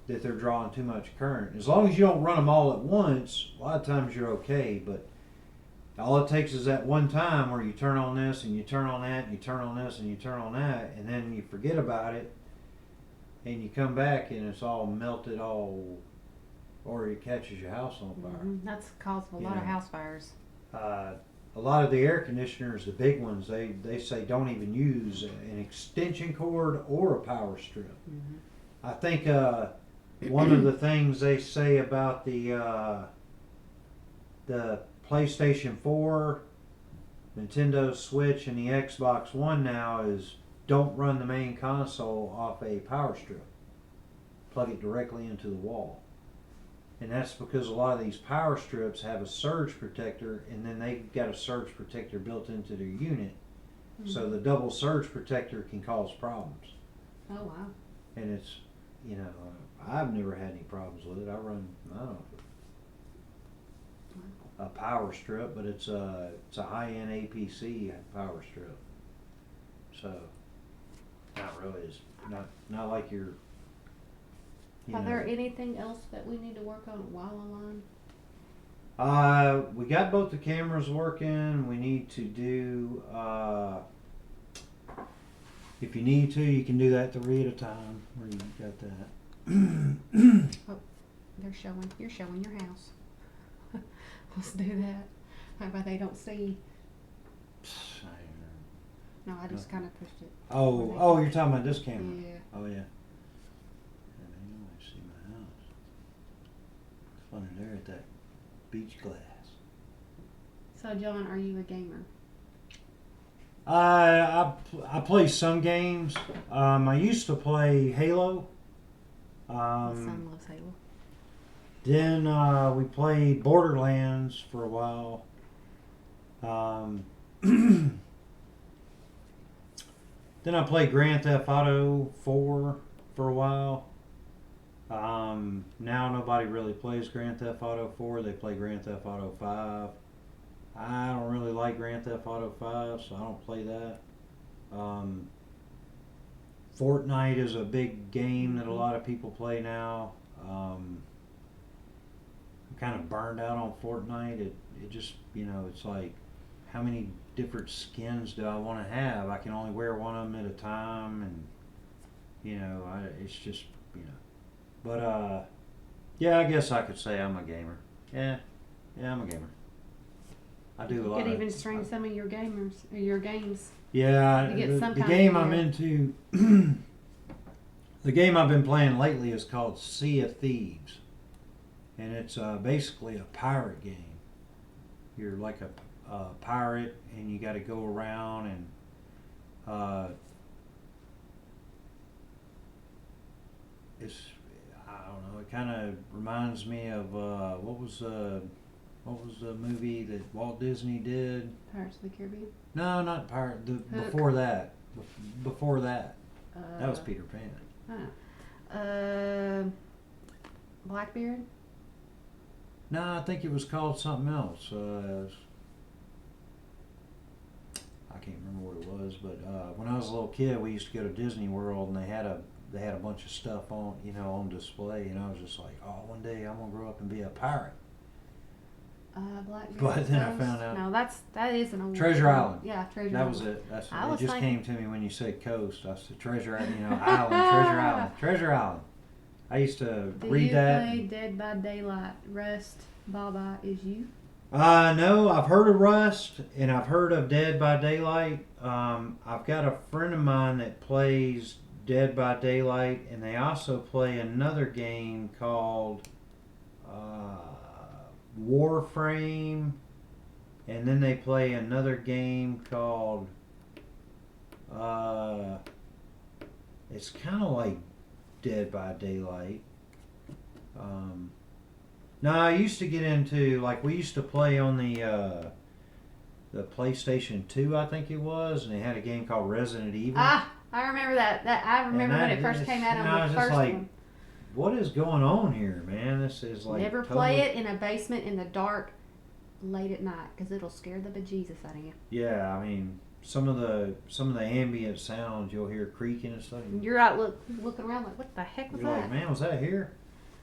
that they're drawing too much current. As long as you don't run them all at once, a lot of times you're okay, but all it takes is that one time where you turn on this and you turn on that and you turn on this and you turn on that, and then you forget about it and you come back and it's all melted or it catches your house on fire. Mhm. That's the cause of a lot of house fires. A lot of the air conditioners, the big ones, they say don't even use an extension cord or a power strip. Mhm. I think one of the things they say about the PlayStation 4, Nintendo Switch, and the Xbox One now is don't run the main console off a power strip. Plug it directly into the wall. And that's because a lot of these power strips have a surge protector, and then they've got a surge protector built into their unit. So the double surge protector can cause problems. Oh wow. And it's, I've never had any problems with it. I run, a power strip, but it's a high-end APC power strip. So, not really. It's not like your you Are know. there anything else that we need to work on while online? We got both the cameras working. We need to do, if you need to, you can do that 3 at a time. Where you got that? You're showing your house. Let's do that. How about they don't see? No, I just kind of pushed it. Oh, you're talking about this camera. Yeah. Oh yeah. And they don't see my house. It's funny there at that beach glass. So, John, are you a gamer? I play some games. I used to play Halo. My son loves Halo. Then we played Borderlands for a while. Then I played Grand Theft Auto 4 for a while. Now nobody really plays Grand Theft Auto 4. They play Grand Theft Auto 5. I don't really like Grand Theft Auto 5, so I don't play that. Fortnite is a big game that a lot of people play now. I'm kind of burned out on Fortnite. It just, it's like, how many different skins do I want to have? I can only wear one of them at a time, and it's just, But yeah, I guess I could say I'm a gamer. Yeah, I'm a gamer. I do a lot. You could of, even stream some of your games. Yeah, You get the some kind game of I'm video. into, the game I've been playing lately is called Sea of Thieves, and it's basically a pirate game. You're like a pirate, and you got to go around and it's, I don't know, it kind of reminds me of what was the movie that Walt Disney did? Pirates of the Caribbean. No, not pirate. Hook. Before that, that was Peter Pan. Blackbeard. No, I think it was called something else. I can't remember what it was, but when I was a little kid, we used to go to Disney World, and they had a bunch of stuff on, on display, and I was just like, oh, one day I'm gonna grow up and be a pirate. Blackbeard. But then I found out. No, that is an old Treasure Island. Yeah, Treasure That Island. was it. I It was just thinking- came to me when you said coast. I said Treasure Island, Island, Treasure Island. I used to Do read you that. play Dead by Daylight? Rust, Baba is you. No, I've heard of Rust and I've heard of Dead by Daylight. I've got a friend of mine that plays Dead by Daylight, and they also play another game called Warframe, and then they play another game called it's kind of like Dead by Daylight. No, I used to get into, like, we used to play on the PlayStation 2, I think it was, and they had a game called Resident Evil. Ah, I remember that. I remember when it first came out I on was the just first like, one. what is going on here, man? This is like Never totally, play it in a basement in the dark late at night because it'll scare the bejesus out of you. Yeah, I mean, some of the ambient sounds you'll hear creaking and stuff. You're out looking around like, what the heck was You're that? like, man, was that here?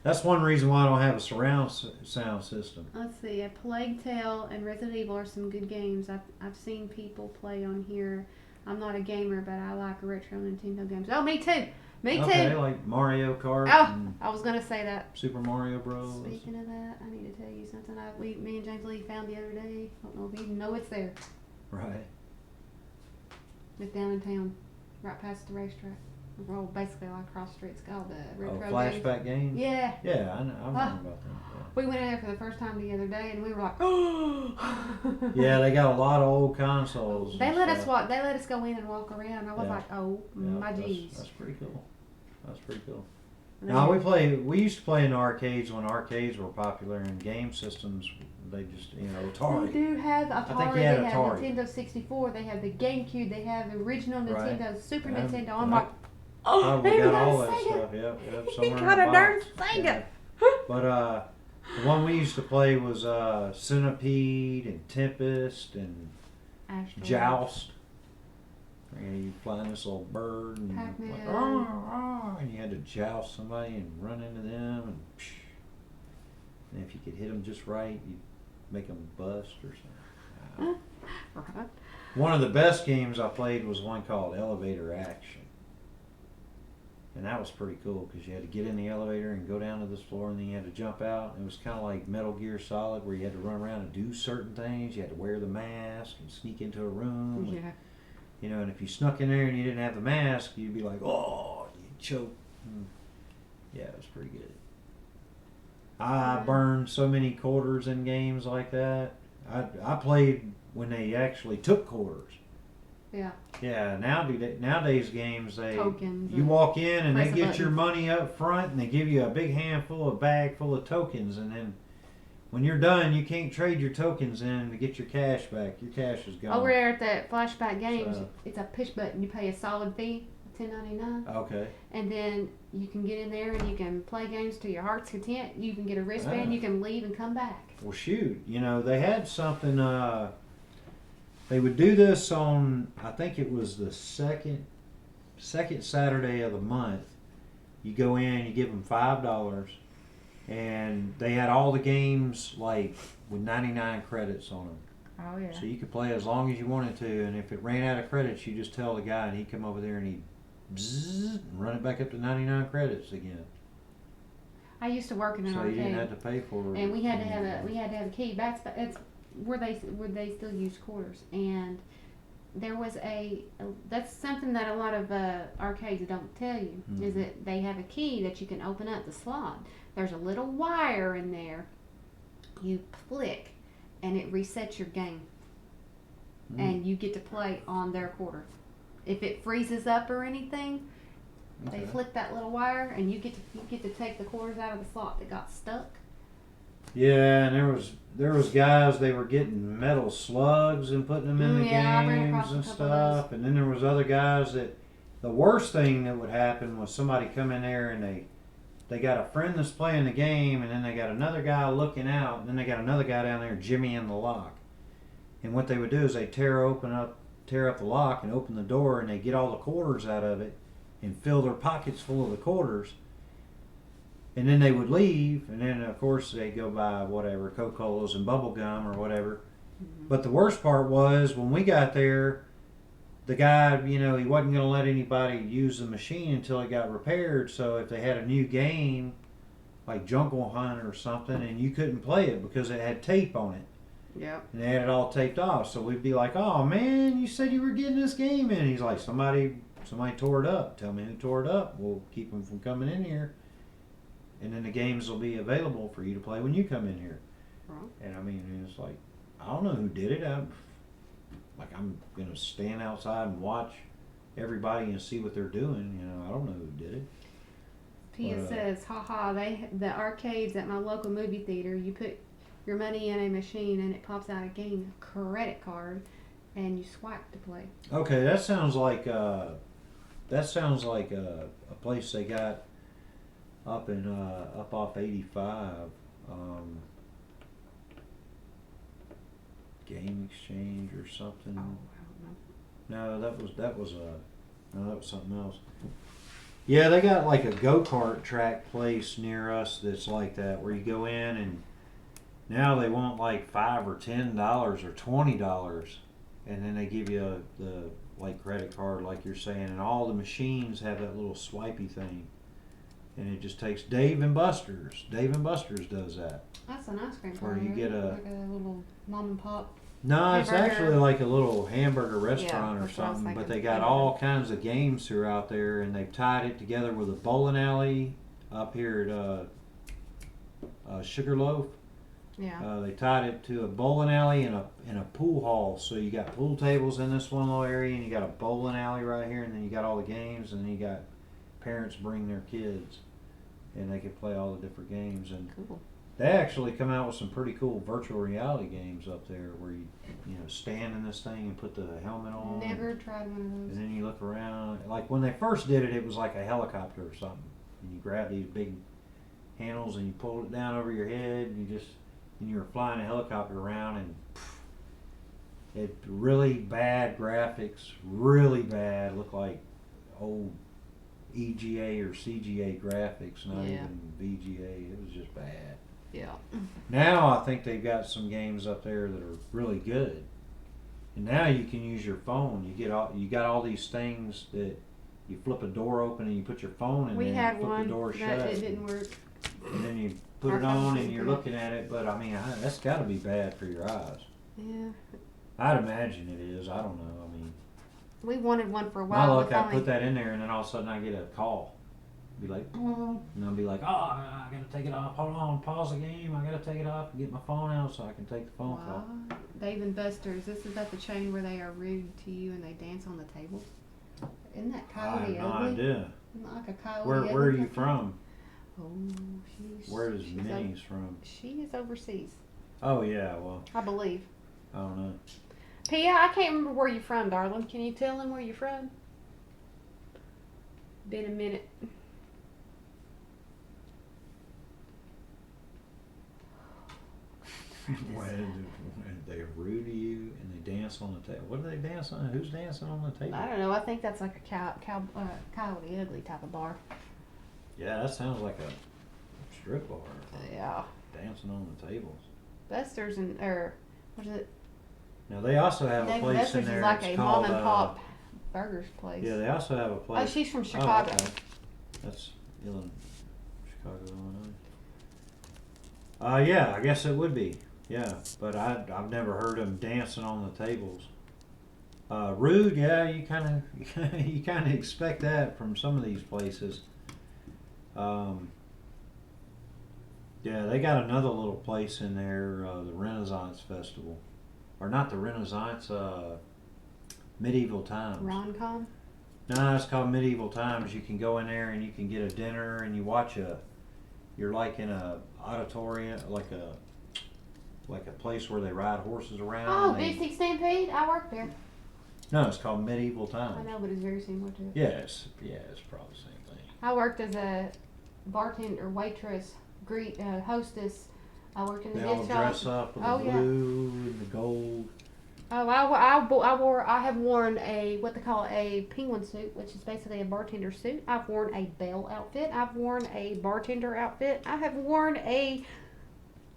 That's one reason why I don't have a surround sound system. Let's see. A Plague Tale and Resident Evil are some good games. I've seen people play on here. I'm not a gamer, but I like retro Nintendo games. Oh, me too. Me Okay, too. like Mario Kart Oh, and I was gonna say that. Super Mario Bros. Speaking of that, I need to tell you something. Me and James Lee found the other day. I don't know if you know it's there. Right. It's down in town, right past the racetrack. Well, basically like across the street. It's called Retro Games. Flashback games? Yeah. Yeah, I know. I remember about that. We went in there for the first time the other day, and we were like, oh. Yeah, they got a lot of old consoles. They and let us stuff. walk. They let us go in and walk around. I was Yeah. like, oh Yeah, my that's jeez. pretty cool. That's pretty cool. And Now then- we used to play in arcades when arcades were popular, and game systems, they just, They Atari. do have Atari. think They you had have Atari. Nintendo 64. They have the GameCube. They have the original Right. Nintendo, Super Yeah. Nintendo. I'm Yeah. like, oh, Probably they got even got all a that Sega. stuff. Yep, He somewhere in got the a darn box. Sega. Yeah. But the one we used to play was Centipede and Tempest and Asteroid. Joust. And you flying this little bird, and, Pac-Man. like, "Rah, rah," and you had to joust somebody and run into them, and if you could hit them just right, you'd make them bust or something. Right. One of the best games I played was one called Elevator Action. And that was pretty cool because you had to get in the elevator and go down to this floor and then you had to jump out. It was kind of like Metal Gear Solid where you had to run around and do certain things. You had to wear the mask and sneak into a room. And, Yeah. you know, and if you snuck in there and you didn't have the mask, you'd be like, oh, you'd choke. And yeah, it was pretty good. I burned so many quarters in games like that. I played when they actually took quarters. Yeah. Yeah, nowadays games Tokens you and walk in and they press a get your button. money up front and they give you a big bag full of tokens, and then when you're done you can't trade your tokens in to get your cash back. Your cash is gone. Over there at that Flashback Games, So- it's a push button. You pay a solid fee, $10.99, Okay. and then you can get in there and you can play games to your heart's content. You can get a wristband. Ah. You can leave and come back. Well, shoot, you know they had something. They would do this on, I think it was the second Saturday of the month. You go in, you give them $5, and they had all the games like with 99 credits on them. Oh yeah. So you could play as long as you wanted to, and if it ran out of credits, you just tell the guy, and he'd come over there and he'd bzzz, and run it back up to 99 credits again. I used to work in an So you didn't arcade, have to pay for it. and we had to have a key. That's where they still use quarters, and there was that's something that a lot of arcades don't tell you is Mhm. that they have a key that you can open up the slot. There's a little wire in there. You click, and it resets your game, Mm. and you get to play on their quarter. If it freezes up or anything, they Okay. flick that little wire, and you get to take the quarters out of the slot that got stuck. Yeah, and there was guys, they were getting metal slugs and putting them in the Yeah, I ran across games a and couple of those. stuff, and then there was other guys that the worst thing that would happen was somebody come in there and they got a friend that's playing the game, and then they got another guy looking out, and then they got another guy down there jimmying the lock. And what they would do is they tear up the lock and open the door, and they get all the quarters out of it and fill their pockets full of the quarters. And then they would leave, and then of course they go buy whatever, Coca-Colas and bubble gum or whatever. But the worst part was when we got there, the guy, you know, he wasn't going to let anybody use the machine until it got repaired. So if they had a new game, like Jungle Hunt or something, and you couldn't play it because it had tape on it, Yep. and they had it all taped off. So we'd be like, "Oh man, you said you were getting this game in." He's like, "Somebody tore it up. Tell me who tore it up. We'll keep them from coming in here, and then the games will be available for you to play when you come in here." Right. And I mean, it's like, I don't know who did it. I'm gonna stand outside and watch everybody and see what they're doing. You know, I don't know who did it. Pia says, haha, the arcades at my local movie theater, you put your money in a machine and it pops out a game credit card and you swipe to play. Okay, that sounds like a place they got up off 85. Game Exchange or something. Oh, I don't know. No, that was something else. Yeah, they got like a go-kart track place near us that's like that, where you go in and now they want like $5 or $10 or $20, and then they give you the like credit card, like you're saying, and all the machines have that little swipey thing, and it just takes Dave and Buster's. Dave and Buster's does that. That's an ice cream Or parlor. you get a- like a little mom and pop. No, it's Hamburger. actually like a little hamburger restaurant or that's what I was something, but thinking. they got all kinds of games throughout there, and they've tied it together with a bowling alley up here at Sugarloaf. Yeah. They tied it to a bowling alley and a pool hall, so you got pool tables in this one little area, and you got a bowling alley right here, and then you got all the games, and then you got parents bring their kids, and they can play all the different games. And Cool. they actually come out with some pretty cool virtual reality games up there where you stand in this thing and put the helmet on. Never tried one of And those. then you look around. Like when they first did it, it was like a helicopter or something. And you grab these big handles and you pull it down over your head and you were flying a helicopter around, and It really bad graphics, really bad. Look like old EGA or CGA graphics, not Yeah. even VGA. It was just bad. Yeah. Now I think they've got some games up there that are really good. And now you can use your phone. You got all these things that you flip a door open and you put your phone in We there had and flip one the door that shut. it didn't work. And then you put Our it on phone and you're didn't. looking at it, but I mean, that's got to be bad for your eyes. Yeah. I'd imagine it is. I don't know. I mean, We wanted one for a my while. luck, We I finally- put that in there and then all of a sudden I get a call. Be like, and I'll be like, oh, I gotta take it off. Hold on, pause the game. I gotta take it off and get my phone out so I can take the phone call. Wow. Dave and Buster's. Isn't that the chain where they are rude to you and they dance on the tables? Isn't that I have Coyote no Ugly? idea. Isn't that like a Coyote Where Ugly are you company? from? Oh, she's. Where is she's Minnie's from? She is overseas, Oh yeah, well, I believe. I don't know. Pia, I can't remember where you're from, darling. Can you tell them where you're from? Been a minute. When they're rude to you and they dance on the table. What do they dance on? Who's dancing on the table? I don't know. I think that's like a Coyote Ugly type of bar. Yeah, that sounds like a strip bar. Yeah. Dancing on the tables. Buster's and what is it? Now they also have a Dave and place Buster's in there. is like it's a called, mom and pop burgers place. Yeah, they also have a place. Oh, she's from Oh, Chicago. okay. That's Chicago, Illinois. Yeah, I guess it would be. Yeah, but I've never heard them dancing on the tables. Rude, yeah, you kind of expect that from some of these places. Yeah, they got another little place in there, the Renaissance Festival, or not the Renaissance, Medieval Times. Roncom. No, it's called Medieval Times. You can go in there and you can get a dinner and you watch you're like in a auditorium, like a place where they ride horses around. Oh, and they- Big Six Stampede. I worked there. No, it's called Medieval I Times. know, but it's very similar to it. Yes, yeah, it's probably the same thing. I worked as a bartender, waitress, hostess. I worked in the They all gift shop. dress up with Oh, the yeah. blue and the gold. Oh, I have worn what they call a penguin suit, which is basically a bartender suit. I've worn a belle outfit. I've worn a bartender outfit. I have worn a,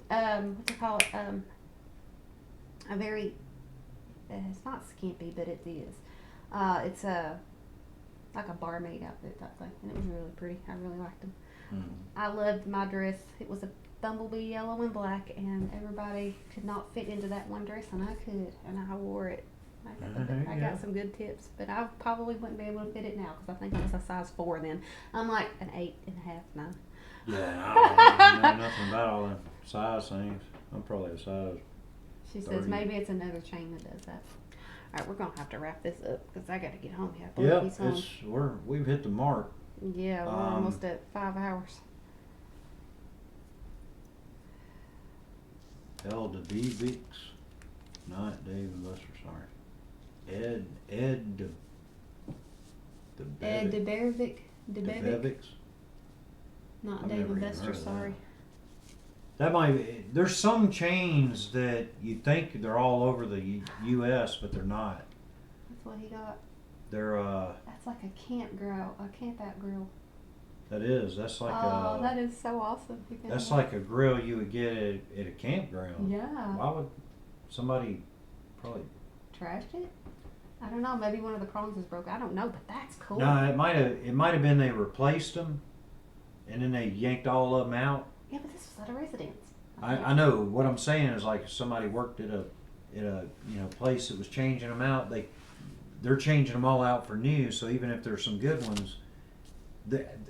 what they call it, a very, it's not skimpy, but it is. It's like a barmaid outfit type thing, and it was really pretty. I really liked them. Mm. I loved my dress. It was a bumblebee yellow and black, and everybody could not fit into that one dress, and I could, and I wore it. I Yeah. got some good tips, but I probably wouldn't be able to fit it now because I think I was a size 4 then. I'm like an 8.5 now. Yeah, I don't know nothing about all them size things. I'm probably a size. She says 30. maybe it's another chain that does that. All right, we're gonna have to wrap this up because I got to get home. Yep, we've hit the mark. Yeah, we're almost at 5 hours. Welda-Creative, not Dave and Buster, sorry. Ed DeBevic, DeBevics. not I've Dave never and even Buster. heard of Sorry. That might be, there's some chains that you think they're all over the U.S., but they're not. That's what he got. They're That's like a camp out grill. that's like That is so awesome. You can that's have- like a grill you would get at a campground. Yeah. Why would somebody probably? Trashed it? I don't know. Maybe one of the prongs is broke. I don't know, but that's cool. No, it might have been they replaced them, and then they yanked all of them out. Yeah, but this was at a residence. I know what I'm saying is like if somebody worked at a place that was changing them out, they're changing them all out for new. So even if there's some good ones,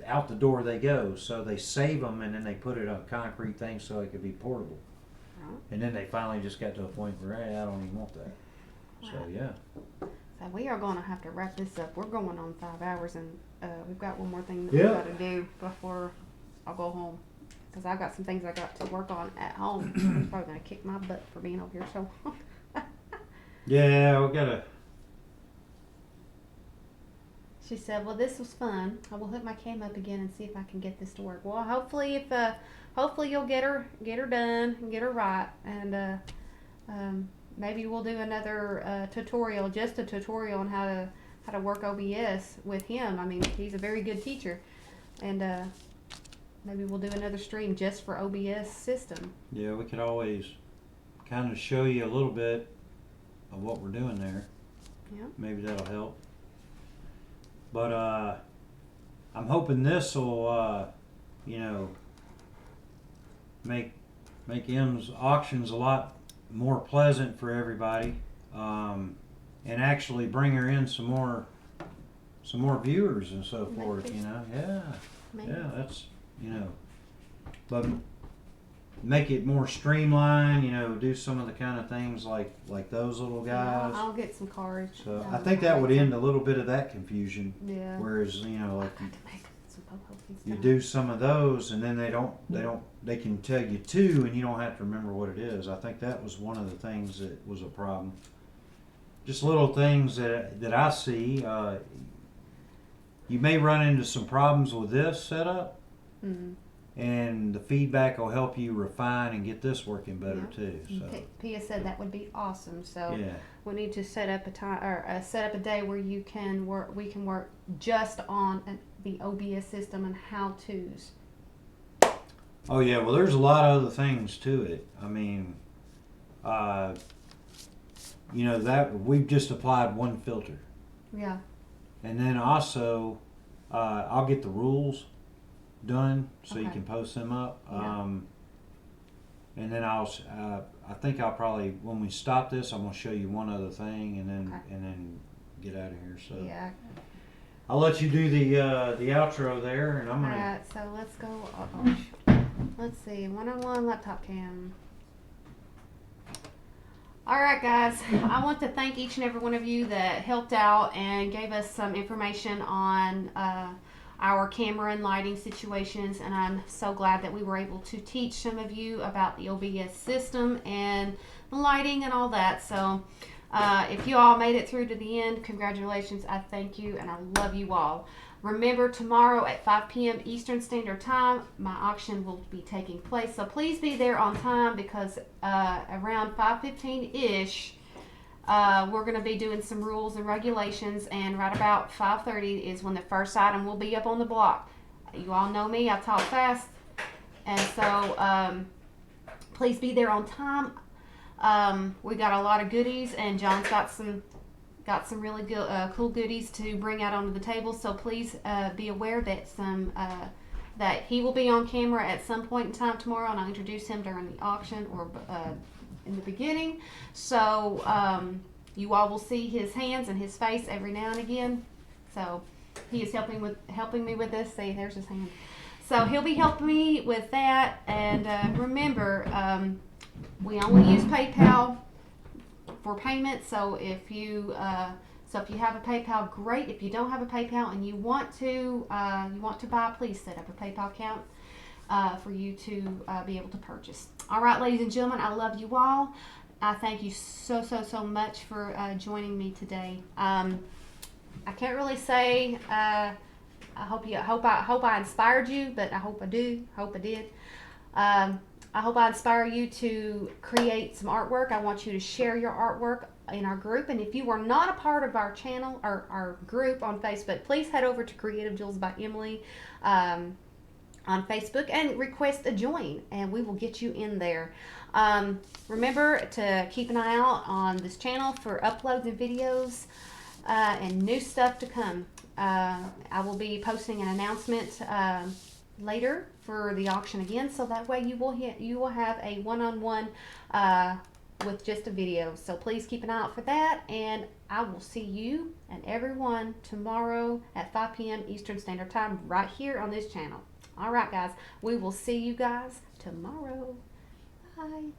out the door they go. So they save them and then they put it on a concrete thing so it could be portable. Right. And then they finally just got to a point where hey, I don't even want that. So Right. yeah. So we are going to have to wrap this up. We're going on 5 hours, and we've got one more thing that Yeah. we got to do before I go home. Because I got some things I got to work on at home. I'm probably going to kick my butt for being over here. So Yeah, we gotta. she said, "Well, this was fun. I will hook my cam up again and see if I can get this to work." Well, hopefully, hopefully you'll get her done and get her right, and maybe we'll do another tutorial, just a tutorial on how to work OBS with him. I mean, he's a very good teacher, and maybe we'll do another stream just for OBS system. Yeah, we could always kind of show you a little bit of what we're doing there. Yeah. Maybe that'll help. But I'm hoping this will, you know, make M's auctions a lot more pleasant for everybody, and actually bring her in some more viewers and so forth. Maybe. You know, yeah, Maybe. yeah, that's, you know, but make it more streamlined. You know, do some of the kind of things like those little guys. Yeah, I'll get some cards. So I think that would end a little bit of that confusion. Yeah. Whereas, you know, like I've got to make some po-po piece you stuff. do some of those, and then they can tell you two, and you don't have to remember what it is. I think that was one of the things that was a problem. Just little things that I see. You may run into some problems with this setup, Mhm. and the feedback will help you refine and get this working better too. So Pia said that would be awesome. So yeah. we need to set up a time or set up a day where you can work. We can work just on the OBS system and how tos. Oh yeah, well there's a lot of other things to it. I mean, you know, that we've just applied one filter. Yeah. And then also, I'll get the rules done so you Okay. can post them up. Yeah. And then I think I'll probably, when we stop this, I'm gonna show you one other thing, and then Okay. and then get out of here. So Yeah. I'll let you do the outro there, and I'm All gonna. right. So let's go. Let's see. One-on-one laptop cam. All right, guys. I want to thank each and every one of you that helped out and gave us some information on our camera and lighting situations, and I'm so glad that we were able to teach some of you about the OBS system and the lighting and all that. So if you all made it through to the end, congratulations. I thank you, and I love you all. Remember, tomorrow at 5 p.m. Eastern Standard Time, my auction will be taking place. So please be there on time, because around 5:15-ish, we're going to be doing some rules and regulations. And right about 5:30 is when the first item will be up on the block. You all know me. I talk fast. And so please be there on time. We got a lot of goodies, and John's got some really good, cool goodies to bring out onto the table. So please be aware that that he will be on camera at some point in time tomorrow, and I'll introduce him during the auction or in the beginning. So you all will see his hands and his face every now and again. So he is helping me with this. See, there's his hand. So he'll be helping me with that. And remember, we only use PayPal for payment. So if you have a PayPal, great. If you don't have a PayPal and you want to buy, please set up a PayPal account for you to be able to purchase. All right, ladies and gentlemen, I love you all. I thank you so much for joining me today. I can't really say. I hope I inspired you, but I hope I did. I hope I inspire you to create some artwork. I want you to share your artwork in our group. And if you are not a part of our channel or our group on Facebook, please head over to Creative Jewels by Emily on Facebook and request a join, and we will get you in there. Remember to keep an eye out on this channel for uploads and videos and new stuff to come. I will be posting an announcement later for the auction again, so that way you will have a one-on-one with just a video. So please keep an eye out for that, and I will see you and everyone tomorrow at 5 p.m. Eastern Standard Time right here on this channel. All right, guys, we will see you guys tomorrow. Bye.